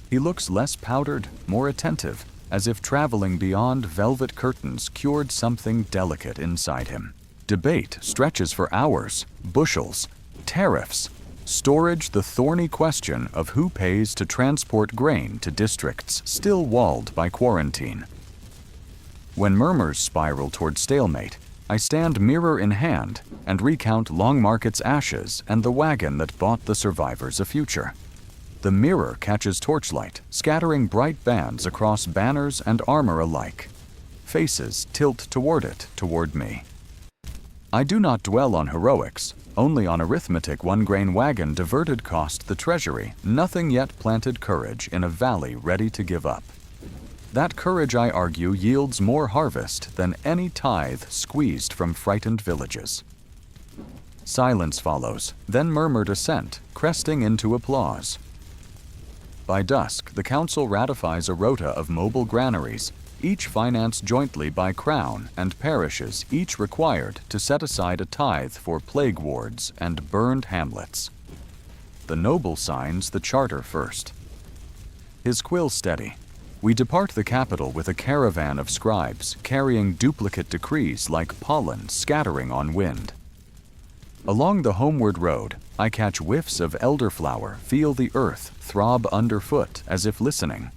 He looks less powdered, more attentive, as if traveling beyond velvet curtains cured something delicate inside him. Debate stretches for hours, bushels, tariffs, storage the thorny question of who pays to transport grain to districts still walled by quarantine. When murmurs spiral toward stalemate, I stand mirror in hand and recount Longmarket's ashes and the wagon that bought the survivors a future. The mirror catches torchlight, scattering bright bands across banners and armor alike. Faces tilt toward it, toward me. I do not dwell on heroics, only on arithmetic. 1 grain wagon diverted cost the treasury nothing yet planted courage in a valley ready to give up. That courage, I argue, yields more harvest than any tithe squeezed from frightened villages. Silence follows, then murmured assent, cresting into applause. By dusk, the council ratifies a rota of mobile granaries, each financed jointly by crown and parishes, each required to set aside a tithe for plague wards and burned hamlets. The noble signs the charter first. His quill steady. We depart the capital with a caravan of scribes carrying duplicate decrees like pollen scattering on wind. Along the homeward road, I catch whiffs of elderflower, feel the earth throb underfoot as if listening.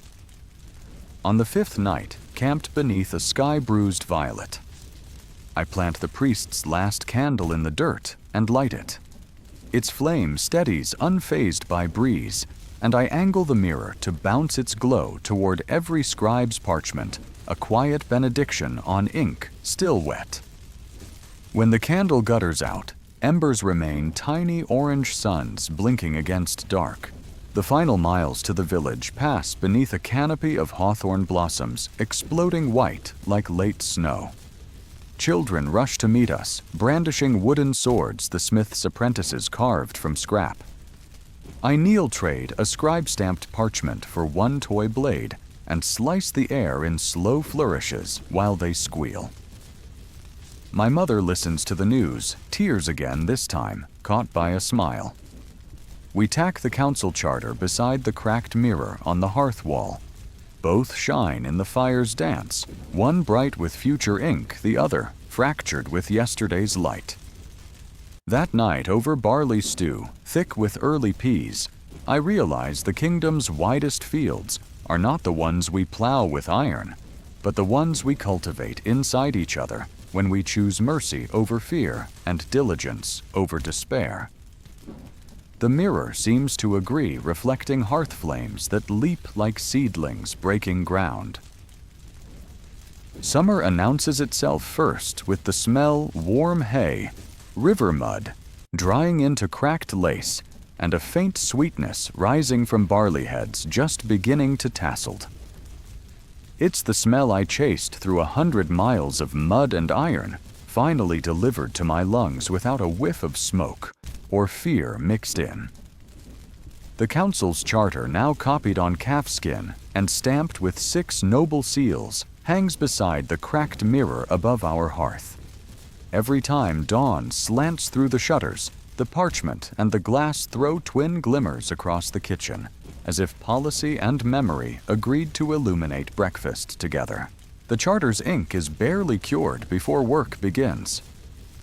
On the 5th night, camped beneath a sky-bruised violet, I plant the priest's last candle in the dirt and light it. Its flame steadies unfazed by breeze, and I angle the mirror to bounce its glow toward every scribe's parchment, a quiet benediction on ink still wet. When the candle gutters out, embers remain tiny orange suns blinking against dark. The final miles to the village pass beneath a canopy of hawthorn blossoms, exploding white like late snow. Children rush to meet us, brandishing wooden swords the smith's apprentices carved from scrap. I kneel trade a scribe-stamped parchment for one toy blade and slice the air in slow flourishes while they squeal. My mother listens to the news, tears again this time, caught by a smile. We tack the council charter beside the cracked mirror on the hearth wall. Both shine in the fire's dance, one bright with future ink, the other fractured with yesterday's light. That night over barley stew, thick with early peas, I realize the kingdom's widest fields are not the ones we plow with iron, but the ones we cultivate inside each other when we choose mercy over fear and diligence over despair. The mirror seems to agree, reflecting hearth flames that leap like seedlings breaking ground. Summer announces itself first with the smell warm hay, river mud, drying into cracked lace, and a faint sweetness rising from barley heads just beginning to tassel. It's the smell I chased through 100 miles of mud and iron, finally delivered to my lungs without a whiff of smoke or fear mixed in. The council's charter, now copied on calfskin and stamped with 6 noble seals, hangs beside the cracked mirror above our hearth. Every time dawn slants through the shutters, the parchment and the glass throw twin glimmers across the kitchen, as if policy and memory agreed to illuminate breakfast together. The charter's ink is barely cured before work begins.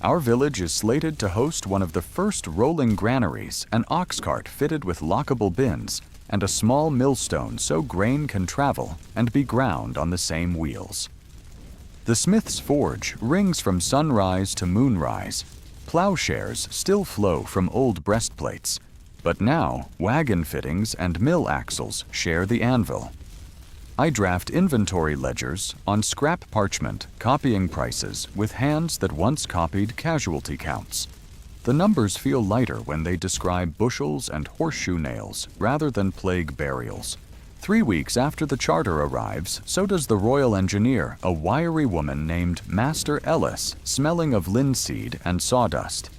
Our village is slated to host one of the first rolling granaries, an ox cart fitted with lockable bins, and a small millstone so grain can travel and be ground on the same wheels. The smith's forge rings from sunrise to moonrise. Plowshares still flow from old breastplates, but now wagon fittings and mill axles share the anvil. I draft inventory ledgers on scrap parchment, copying prices with hands that once copied casualty counts. The numbers feel lighter when they describe bushels and horseshoe nails rather than plague burials. 3 weeks after the charter arrives, so does the royal engineer, a wiry woman named Master Ellis, smelling of linseed and sawdust.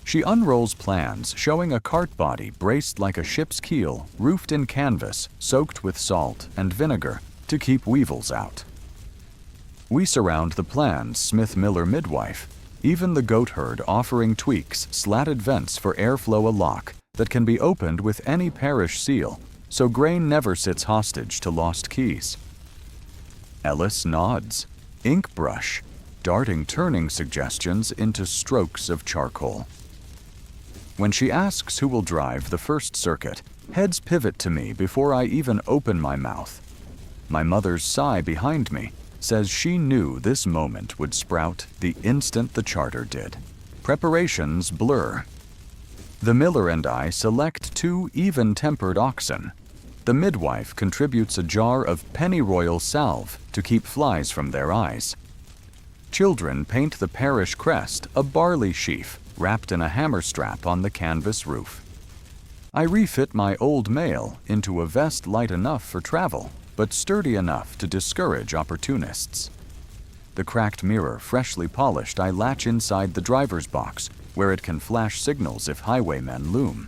She unrolls plans showing a cart body braced like a ship's keel, roofed in canvas, soaked with salt and vinegar to keep weevils out. We surround the plans, Smith Miller midwife, even the goat herd offering tweaks, slatted vents for airflow, a lock that can be opened with any parish seal, so grain never sits hostage to lost keys. Ellis nods, ink brush, darting turning suggestions into strokes of charcoal. When she asks who will drive the first circuit, heads pivot to me before I even open my mouth. My mother's sigh behind me says she knew this moment would sprout the instant the charter did. Preparations blur. The miller and I select 2 even-tempered oxen. The midwife contributes a jar of pennyroyal salve to keep flies from their eyes. Children paint the parish crest, a barley sheaf wrapped in a hammer strap on the canvas roof. I refit my old mail into a vest light enough for travel, but sturdy enough to discourage opportunists. The cracked mirror freshly polished, I latch inside the driver's box, where it can flash signals if highwaymen loom.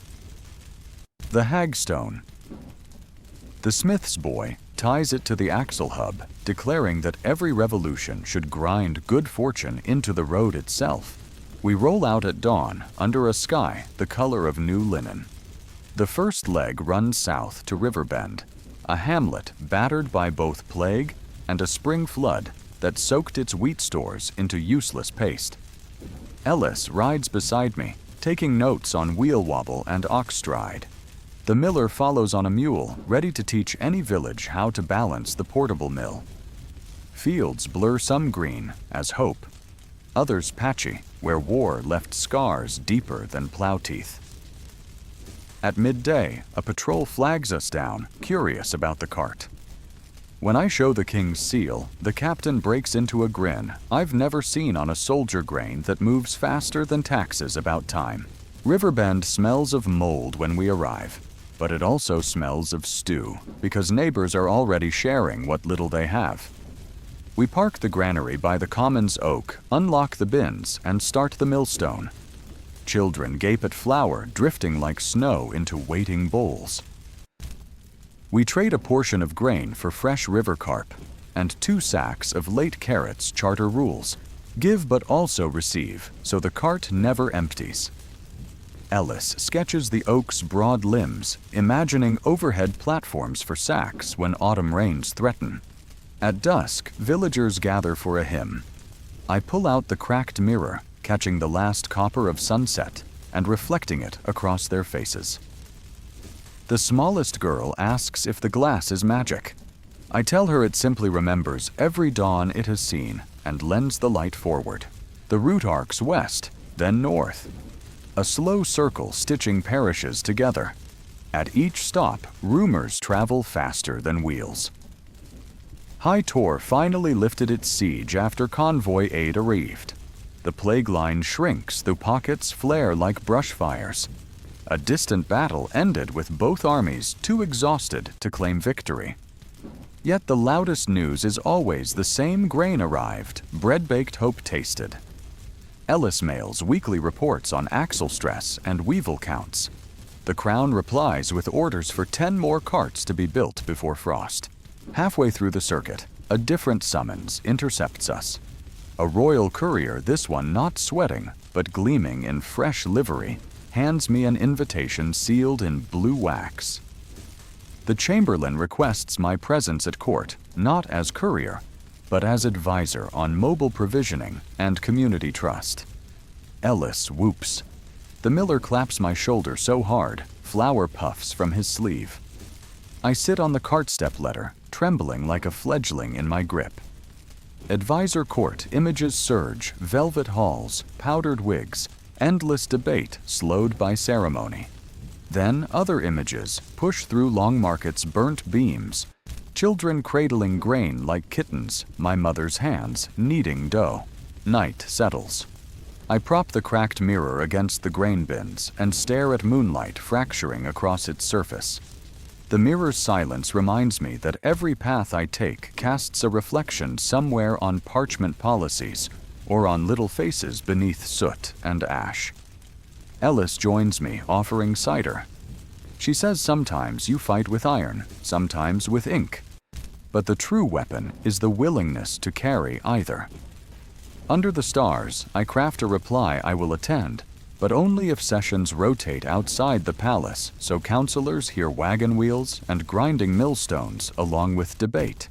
The hagstone. The smith's boy ties it to the axle hub, declaring that every revolution should grind good fortune into the road itself. We roll out at dawn under a sky the color of new linen. The first leg runs south to Riverbend, a hamlet battered by both plague and a spring flood that soaked its wheat stores into useless paste. Ellis rides beside me, taking notes on wheel wobble and ox stride. The miller follows on a mule, ready to teach any village how to balance the portable mill. Fields blur, some green as hope, others patchy, where war left scars deeper than plow teeth. At midday, a patrol flags us down, curious about the cart. When I show the king's seal, the captain breaks into a grin I've never seen on a soldier grain that moves faster than taxes about time. Riverbend smells of mold when we arrive. But it also smells of stew, because neighbors are already sharing what little they have. We park the granary by the Commons Oak, unlock the bins, and start the millstone. Children gape at flour drifting like snow into waiting bowls. We trade a portion of grain for fresh river carp, and 2 sacks of late carrots charter rules. Give but also receive, so the cart never empties. Ellis sketches the oak's broad limbs, imagining overhead platforms for sacks when autumn rains threaten. At dusk, villagers gather for a hymn. I pull out the cracked mirror, catching the last copper of sunset and reflecting it across their faces. The smallest girl asks if the glass is magic. I tell her it simply remembers every dawn it has seen and lends the light forward. The route arcs west, then north. A slow circle stitching parishes together. At each stop, rumors travel faster than wheels. High Tor finally lifted its siege after convoy aid arrived. The plague line shrinks though pockets flare like brush fires. A distant battle ended with both armies too exhausted to claim victory. Yet the loudest news is always the same grain arrived, bread-baked hope tasted. Ellis mails weekly reports on axle stress and weevil counts. The Crown replies with orders for 10 more carts to be built before frost. Halfway through the circuit, a different summons intercepts us. A royal courier, this one not sweating, but gleaming in fresh livery, hands me an invitation sealed in blue wax. The Chamberlain requests my presence at court, not as courier, but as advisor on mobile provisioning and community trust. Ellis whoops. The miller claps my shoulder so hard, flour puffs from his sleeve. I sit on the cart step ladder, trembling like a fledgling in my grip. Advisor court images surge, velvet halls, powdered wigs, endless debate slowed by ceremony. Then other images push through Long Market's burnt beams, children cradling grain like kittens, my mother's hands kneading dough. Night settles. I prop the cracked mirror against the grain bins and stare at moonlight fracturing across its surface. The mirror's silence reminds me that every path I take casts a reflection somewhere on parchment policies or on little faces beneath soot and ash. Ellis joins me, offering cider. She says sometimes you fight with iron, sometimes with ink. But the true weapon is the willingness to carry either. Under the stars, I craft a reply I will attend, but only if sessions rotate outside the palace so councillors hear wagon wheels and grinding millstones along with debate.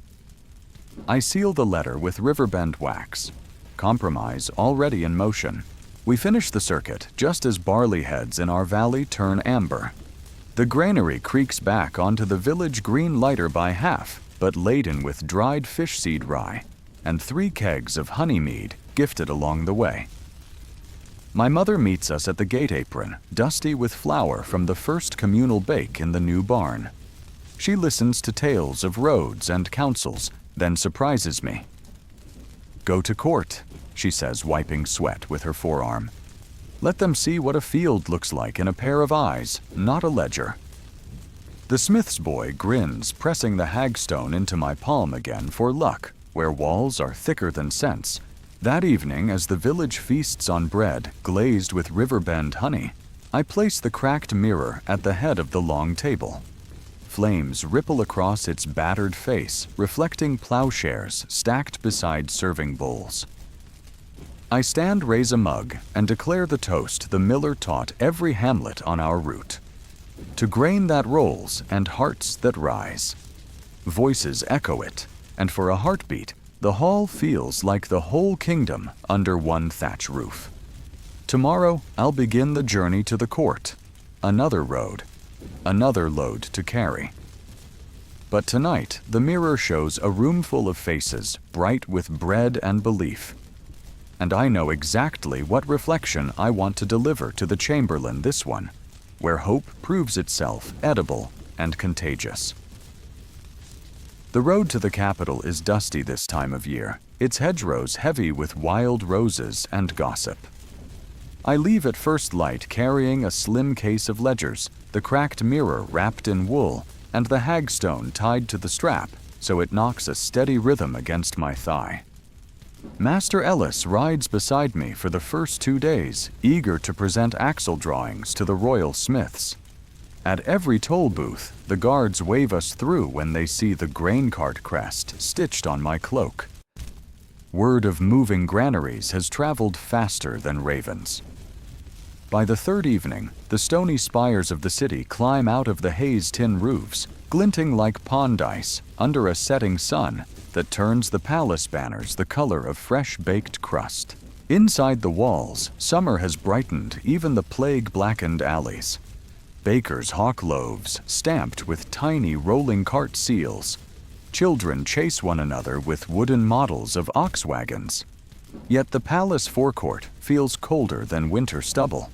I seal the letter with Riverbend wax. Compromise already in motion. We finish the circuit just as barley heads in our valley turn amber. The granary creaks back onto the village green lighter by half, but laden with dried fish seed rye, and 3 kegs of honey mead gifted along the way. My mother meets us at the gate apron, dusty with flour from the first communal bake in the new barn. She listens to tales of roads and councils, then surprises me. "Go to court," she says, wiping sweat with her forearm. "Let them see what a field looks like in a pair of eyes, not a ledger." The smith's boy grins, pressing the hagstone into my palm again for luck, where walls are thicker than sense. That evening, as the village feasts on bread glazed with Riverbend honey, I place the cracked mirror at the head of the long table. Flames ripple across its battered face, reflecting plowshares stacked beside serving bowls. I raise a mug, and declare the toast the miller taught every hamlet on our route. To grain that rolls and hearts that rise. Voices echo it, and for a heartbeat, the hall feels like the whole kingdom under one thatch roof. Tomorrow, I'll begin the journey to the court. Another road, another load to carry. But tonight, the mirror shows a room full of faces, bright with bread and belief. And I know exactly what reflection I want to deliver to the Chamberlain this one, where hope proves itself edible and contagious. The road to the capital is dusty this time of year, its hedgerows heavy with wild roses and gossip. I leave at first light carrying a slim case of ledgers, the cracked mirror wrapped in wool, and the hagstone tied to the strap so it knocks a steady rhythm against my thigh. Master Ellis rides beside me for the first 2 days, eager to present axle drawings to the royal smiths. At every toll booth, the guards wave us through when they see the grain cart crest stitched on my cloak. Word of moving granaries has traveled faster than ravens. By the third evening, the stony spires of the city climb out of the haze tin roofs, glinting like pond ice under a setting sun that turns the palace banners the color of fresh-baked crust. Inside the walls, summer has brightened even the plague-blackened alleys. Bakers hawk loaves stamped with tiny rolling cart seals. Children chase one another with wooden models of ox wagons. Yet the palace forecourt feels colder than winter stubble.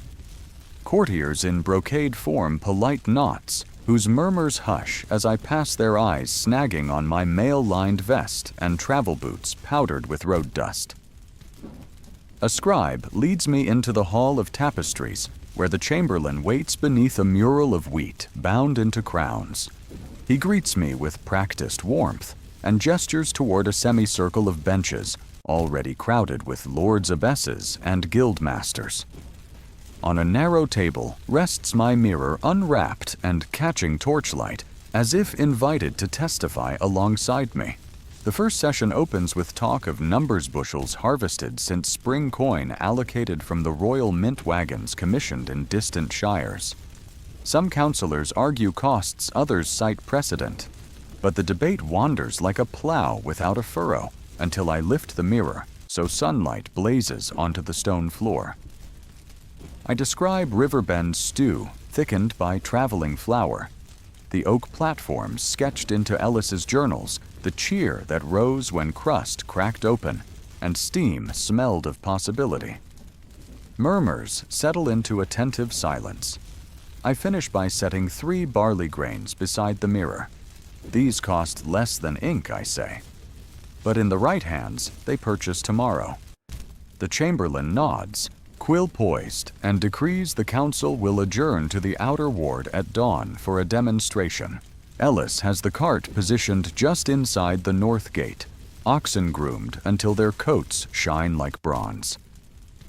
Courtiers in brocade form polite knots, whose murmurs hush as I pass their eyes snagging on my mail-lined vest and travel boots powdered with road dust. A scribe leads me into the hall of tapestries, where the chamberlain waits beneath a mural of wheat bound into crowns. He greets me with practiced warmth and gestures toward a semicircle of benches already crowded with lords abbesses and guild masters. On a narrow table rests my mirror unwrapped and catching torchlight, as if invited to testify alongside me. The first session opens with talk of numbers bushels harvested since spring coin allocated from the royal mint wagons commissioned in distant shires. Some councillors argue costs, others cite precedent. But the debate wanders like a plow without a furrow until I lift the mirror so sunlight blazes onto the stone floor. I describe Riverbend's stew, thickened by traveling flour, the oak platforms sketched into Ellis's journals, the cheer that rose when crust cracked open and steam smelled of possibility. Murmurs settle into attentive silence. I finish by setting 3 barley grains beside the mirror. These cost less than ink, I say. But in the right hands, they purchase tomorrow. The chamberlain nods, quill poised, and decrees the council will adjourn to the outer ward at dawn for a demonstration. Ellis has the cart positioned just inside the north gate, oxen groomed until their coats shine like bronze.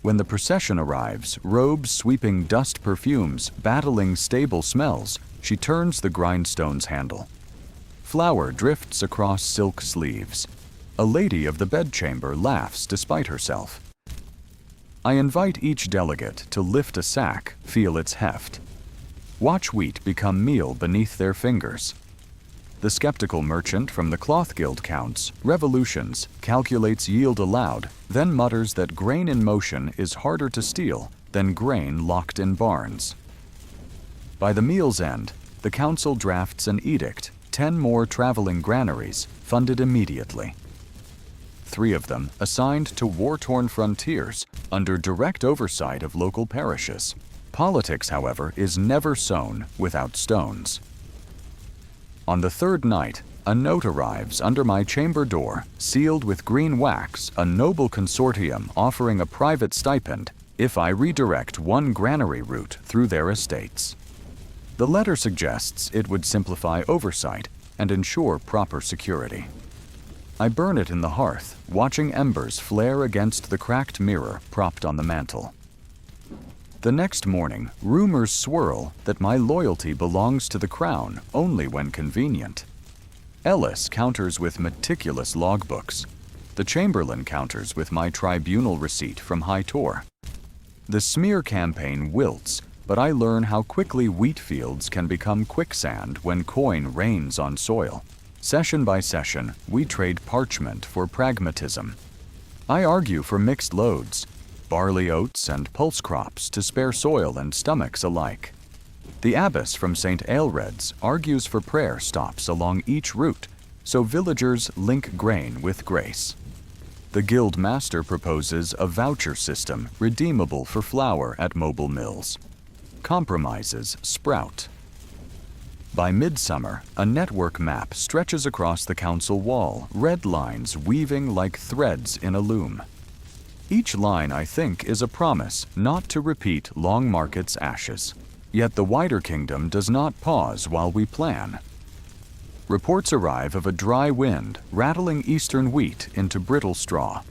When the procession arrives, robes sweeping dust perfumes, battling stable smells, she turns the grindstone's handle. Flour drifts across silk sleeves. A lady of the bedchamber laughs despite herself. I invite each delegate to lift a sack, feel its heft. Watch wheat become meal beneath their fingers. The skeptical merchant from the cloth guild counts revolutions, calculates yield aloud, then mutters that grain in motion is harder to steal than grain locked in barns. By the meal's end, the council drafts an edict, 10 more traveling granaries, funded immediately. 3 of them assigned to war-torn frontiers under direct oversight of local parishes. Politics, however, is never sown without stones. On the 3rd night, a note arrives under my chamber door, sealed with green wax, a noble consortium offering a private stipend if I redirect 1 granary route through their estates. The letter suggests it would simplify oversight and ensure proper security. I burn it in the hearth, watching embers flare against the cracked mirror propped on the mantel. The next morning, rumors swirl that my loyalty belongs to the crown only when convenient. Ellis counters with meticulous logbooks. The chamberlain counters with my tribunal receipt from High Tor. The smear campaign wilts, but I learn how quickly wheat fields can become quicksand when coin rains on soil. Session by session, we trade parchment for pragmatism. I argue for mixed loads, barley oats and pulse crops to spare soil and stomachs alike. The abbess from St. Aelred's argues for prayer stops along each route, so villagers link grain with grace. The guild master proposes a voucher system redeemable for flour at mobile mills. Compromises sprout. By midsummer, a network map stretches across the council wall, red lines weaving like threads in a loom. Each line, I think, is a promise not to repeat Longmarket's ashes. Yet the wider kingdom does not pause while we plan. Reports arrive of a dry wind rattling eastern wheat into brittle straw.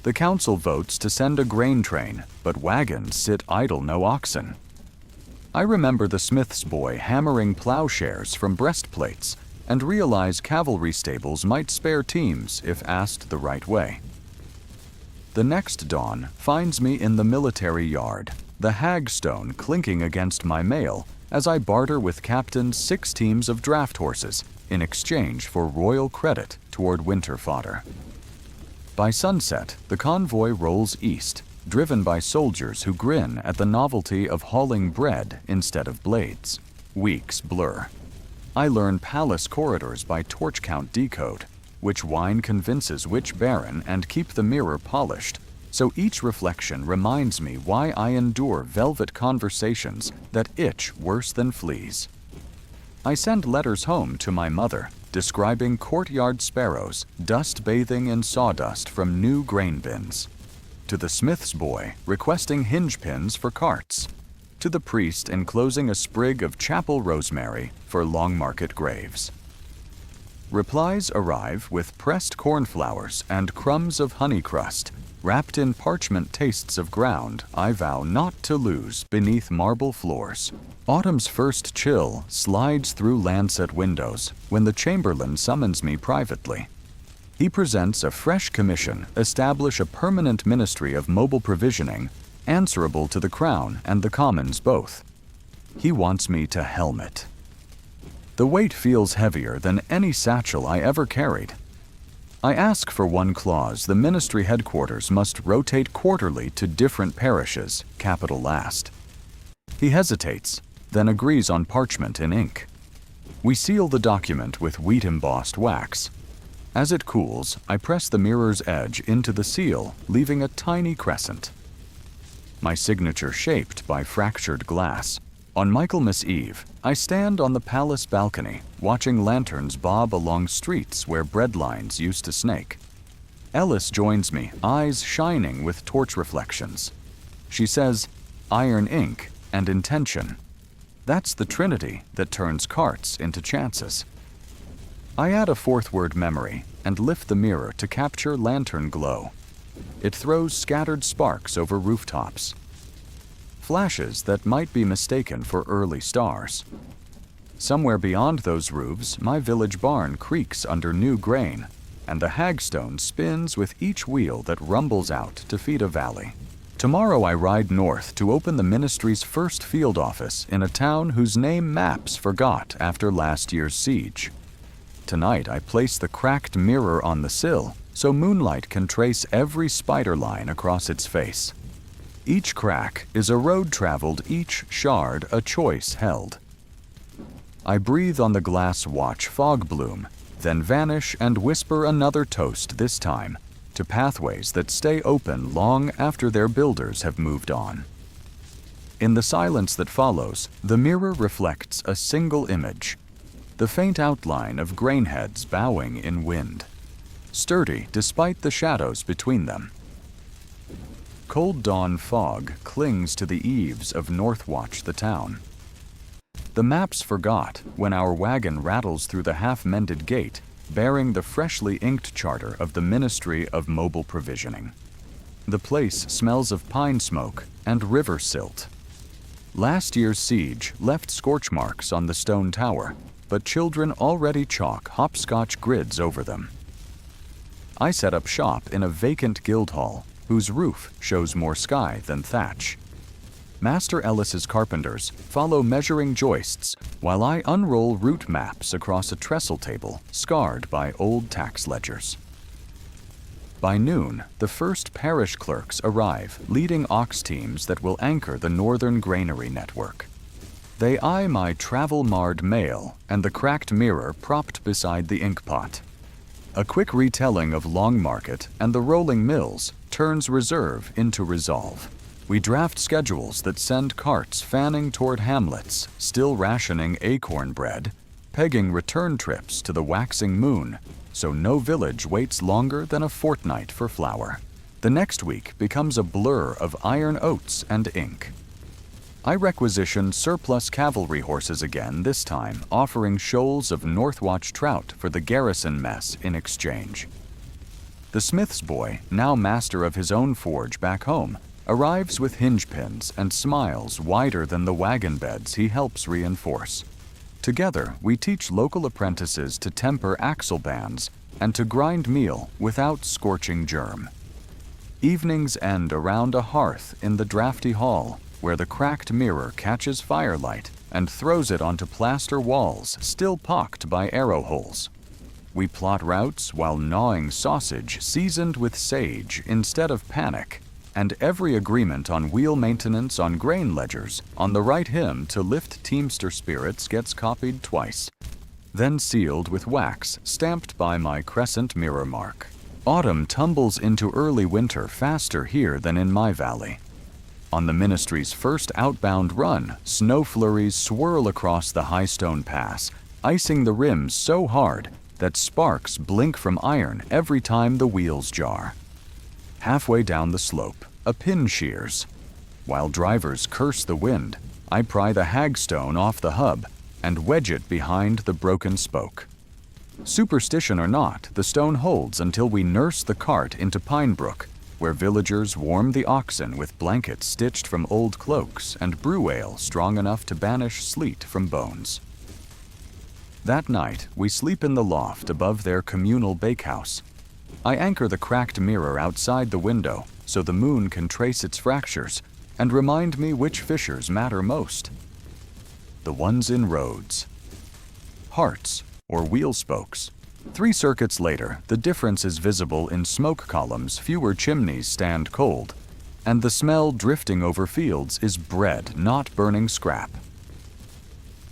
The council votes to send a grain train, but wagons sit idle, no oxen. I remember the smith's boy hammering plowshares from breastplates and realize cavalry stables might spare teams if asked the right way. The next dawn finds me in the military yard, the hagstone clinking against my mail as I barter with Captain's 6 teams of draft horses in exchange for royal credit toward winter fodder. By sunset, the convoy rolls east, driven by soldiers who grin at the novelty of hauling bread instead of blades. Weeks blur. I learn palace corridors by torch count decode, which wine convinces which baron, and keep the mirror polished, so each reflection reminds me why I endure velvet conversations that itch worse than fleas. I send letters home to my mother, describing courtyard sparrows dust bathing in sawdust from new grain bins, to the smith's boy requesting hinge pins for carts, to the priest enclosing a sprig of chapel rosemary for Longmarket graves. Replies arrive with pressed cornflowers and crumbs of honey crust, wrapped in parchment tastes of ground I vow not to lose beneath marble floors. Autumn's first chill slides through lancet windows when the chamberlain summons me privately. He presents a fresh commission, establish a permanent ministry of mobile provisioning, answerable to the crown and the commons both. He wants me to helmet. The weight feels heavier than any satchel I ever carried. I ask for one clause: the ministry headquarters must rotate quarterly to different parishes, capital last. He hesitates, then agrees on parchment in ink. We seal the document with wheat-embossed wax. As it cools, I press the mirror's edge into the seal, leaving a tiny crescent. My signature shaped by fractured glass. On Michaelmas Eve, I stand on the palace balcony, watching lanterns bob along streets where bread lines used to snake. Ellis joins me, eyes shining with torch reflections. She says, "Iron ink and intention. That's the trinity that turns carts into chances." I add a 4th word memory and lift the mirror to capture lantern glow. It throws scattered sparks over rooftops. Flashes that might be mistaken for early stars. Somewhere beyond those roofs, my village barn creaks under new grain, and the hagstone spins with each wheel that rumbles out to feed a valley. Tomorrow I ride north to open the ministry's first field office in a town whose name maps forgot after last year's siege. Tonight I place the cracked mirror on the sill so moonlight can trace every spider line across its face. Each crack is a road traveled, each shard a choice held. I breathe on the glass watch fog bloom, then vanish and whisper another toast, this time to pathways that stay open long after their builders have moved on. In the silence that follows, the mirror reflects a single image, the faint outline of grain heads bowing in wind, sturdy despite the shadows between them. Cold dawn fog clings to the eaves of Northwatch, the town. The maps forgot when our wagon rattles through the half-mended gate, bearing the freshly inked charter of the Ministry of Mobile Provisioning. The place smells of pine smoke and river silt. Last year's siege left scorch marks on the stone tower, but children already chalk hopscotch grids over them. I set up shop in a vacant guild hall, whose roof shows more sky than thatch. Master Ellis's carpenters follow measuring joists while I unroll route maps across a trestle table scarred by old tax ledgers. By noon, the first parish clerks arrive, leading ox teams that will anchor the northern granary network. They eye my travel-marred mail and the cracked mirror propped beside the inkpot. A quick retelling of Longmarket and the rolling mills turns reserve into resolve. We draft schedules that send carts fanning toward hamlets, still rationing acorn bread, pegging return trips to the waxing moon, so no village waits longer than a fortnight for flour. The next week becomes a blur of iron oats and ink. I requisition surplus cavalry horses again, this time offering shoals of Northwatch trout for the garrison mess in exchange. The smith's boy, now master of his own forge back home, arrives with hinge pins and smiles wider than the wagon beds he helps reinforce. Together, we teach local apprentices to temper axle bands and to grind meal without scorching germ. Evenings end around a hearth in the drafty hall, where the cracked mirror catches firelight and throws it onto plaster walls still pocked by arrow holes. We plot routes while gnawing sausage seasoned with sage instead of panic, and every agreement on wheel maintenance on grain ledgers on the right hymn to lift teamster spirits gets copied twice, then sealed with wax stamped by my crescent mirror mark. Autumn tumbles into early winter faster here than in my valley. On the ministry's first outbound run, snow flurries swirl across the High Stone Pass, icing the rims so hard that sparks blink from iron every time the wheels jar. Halfway down the slope, a pin shears. While drivers curse the wind, I pry the hagstone off the hub and wedge it behind the broken spoke. Superstition or not, the stone holds until we nurse the cart into Pinebrook, where villagers warm the oxen with blankets stitched from old cloaks and brew ale strong enough to banish sleet from bones. That night, we sleep in the loft above their communal bakehouse. I anchor the cracked mirror outside the window so the moon can trace its fractures and remind me which fissures matter most. The ones in roads. Hearts, or wheel spokes. 3 circuits later, the difference is visible in smoke columns. Fewer chimneys stand cold, and the smell drifting over fields is bread, not burning scrap.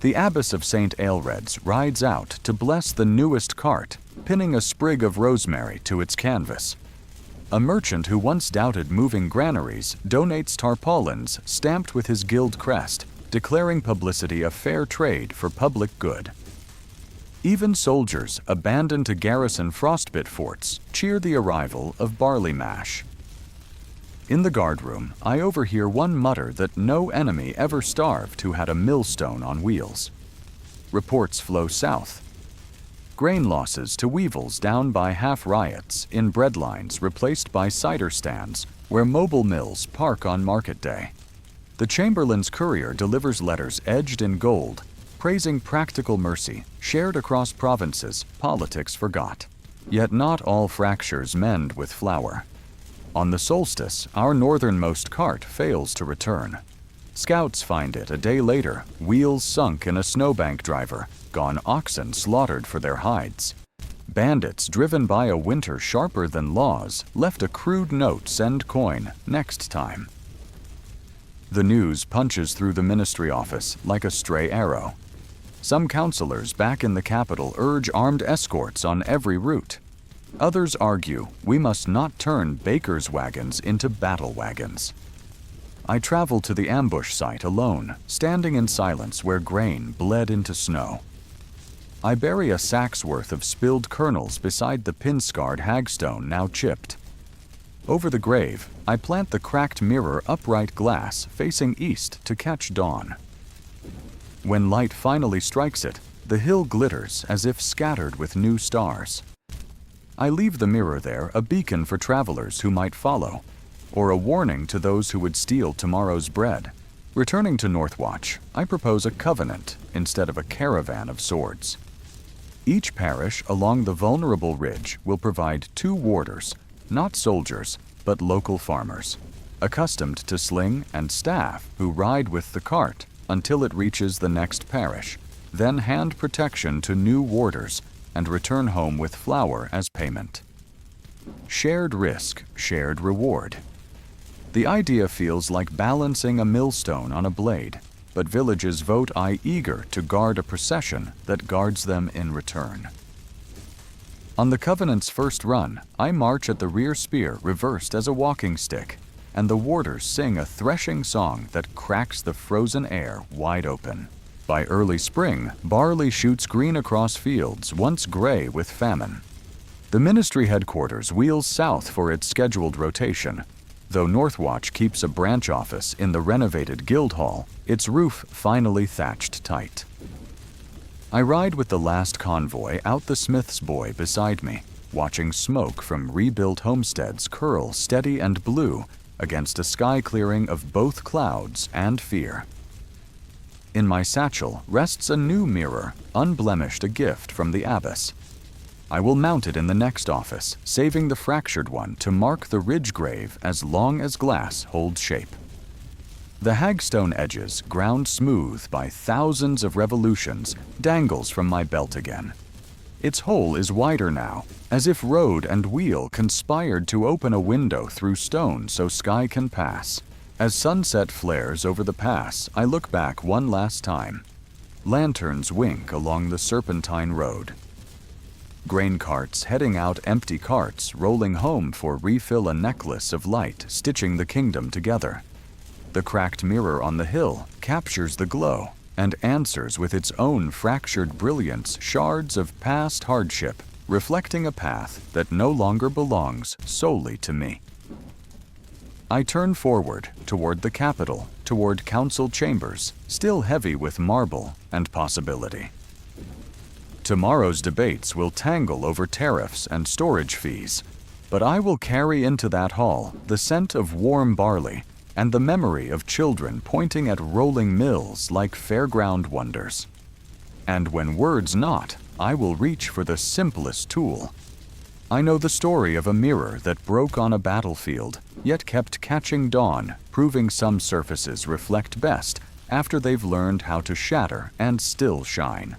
The abbess of St. Aelred's rides out to bless the newest cart, pinning a sprig of rosemary to its canvas. A merchant who once doubted moving granaries donates tarpaulins stamped with his guild crest, declaring publicity a fair trade for public good. Even soldiers abandoned to garrison frostbit forts cheer the arrival of barley mash. In the guardroom, I overhear one mutter that no enemy ever starved who had a millstone on wheels. Reports flow south. Grain losses to weevils down by half riots in bread lines replaced by cider stands where mobile mills park on market day. The Chamberlain's courier delivers letters edged in gold, praising practical mercy, shared across provinces politics forgot. Yet not all fractures mend with flour. On the solstice, our northernmost cart fails to return. Scouts find it a day later, wheels sunk in a snowbank driver, gone oxen slaughtered for their hides. Bandits driven by a winter sharper than laws left a crude note send coin next time. The news punches through the ministry office like a stray arrow. Some councillors back in the capital urge armed escorts on every route. Others argue we must not turn bakers' wagons into battle wagons. I travel to the ambush site alone, standing in silence where grain bled into snow. I bury a sack's worth of spilled kernels beside the pin-scarred hagstone now chipped. Over the grave, I plant the cracked mirror upright glass facing east to catch dawn. When light finally strikes it, the hill glitters as if scattered with new stars. I leave the mirror there a beacon for travelers who might follow, or a warning to those who would steal tomorrow's bread. Returning to Northwatch, I propose a covenant instead of a caravan of swords. Each parish along the vulnerable ridge will provide 2 warders, not soldiers, but local farmers, accustomed to sling and staff who ride with the cart until it reaches the next parish, then hand protection to new warders and return home with flour as payment. Shared risk, shared reward. The idea feels like balancing a millstone on a blade, but villages vote I eager to guard a procession that guards them in return. On the Covenant's first run, I march at the rear spear reversed as a walking stick, and the warders sing a threshing song that cracks the frozen air wide open. By early spring, barley shoots green across fields once gray with famine. The Ministry headquarters wheels south for its scheduled rotation. Though Northwatch keeps a branch office in the renovated Guildhall, its roof finally thatched tight. I ride with the last convoy out the Smith's Boy beside me, watching smoke from rebuilt homesteads curl steady and blue against a sky clearing of both clouds and fear. In my satchel rests a new mirror, unblemished, a gift from the abbess. I will mount it in the next office, saving the fractured one to mark the ridge grave as long as glass holds shape. The hagstone edges, ground smooth by thousands of revolutions, dangles from my belt again. Its hole is wider now, as if road and wheel conspired to open a window through stone so sky can pass. As sunset flares over the pass, I look back one last time. Lanterns wink along the serpentine road. Grain carts heading out, empty carts rolling home for refill, a necklace of light stitching the kingdom together. The cracked mirror on the hill captures the glow and answers with its own fractured brilliance shards of past hardship, reflecting a path that no longer belongs solely to me. I turn forward, toward the Capitol, toward council chambers, still heavy with marble and possibility. Tomorrow's debates will tangle over tariffs and storage fees, but I will carry into that hall the scent of warm barley and the memory of children pointing at rolling mills like fairground wonders. And when words not, I will reach for the simplest tool. I know the story of a mirror that broke on a battlefield, yet kept catching dawn, proving some surfaces reflect best after they've learned how to shatter and still shine.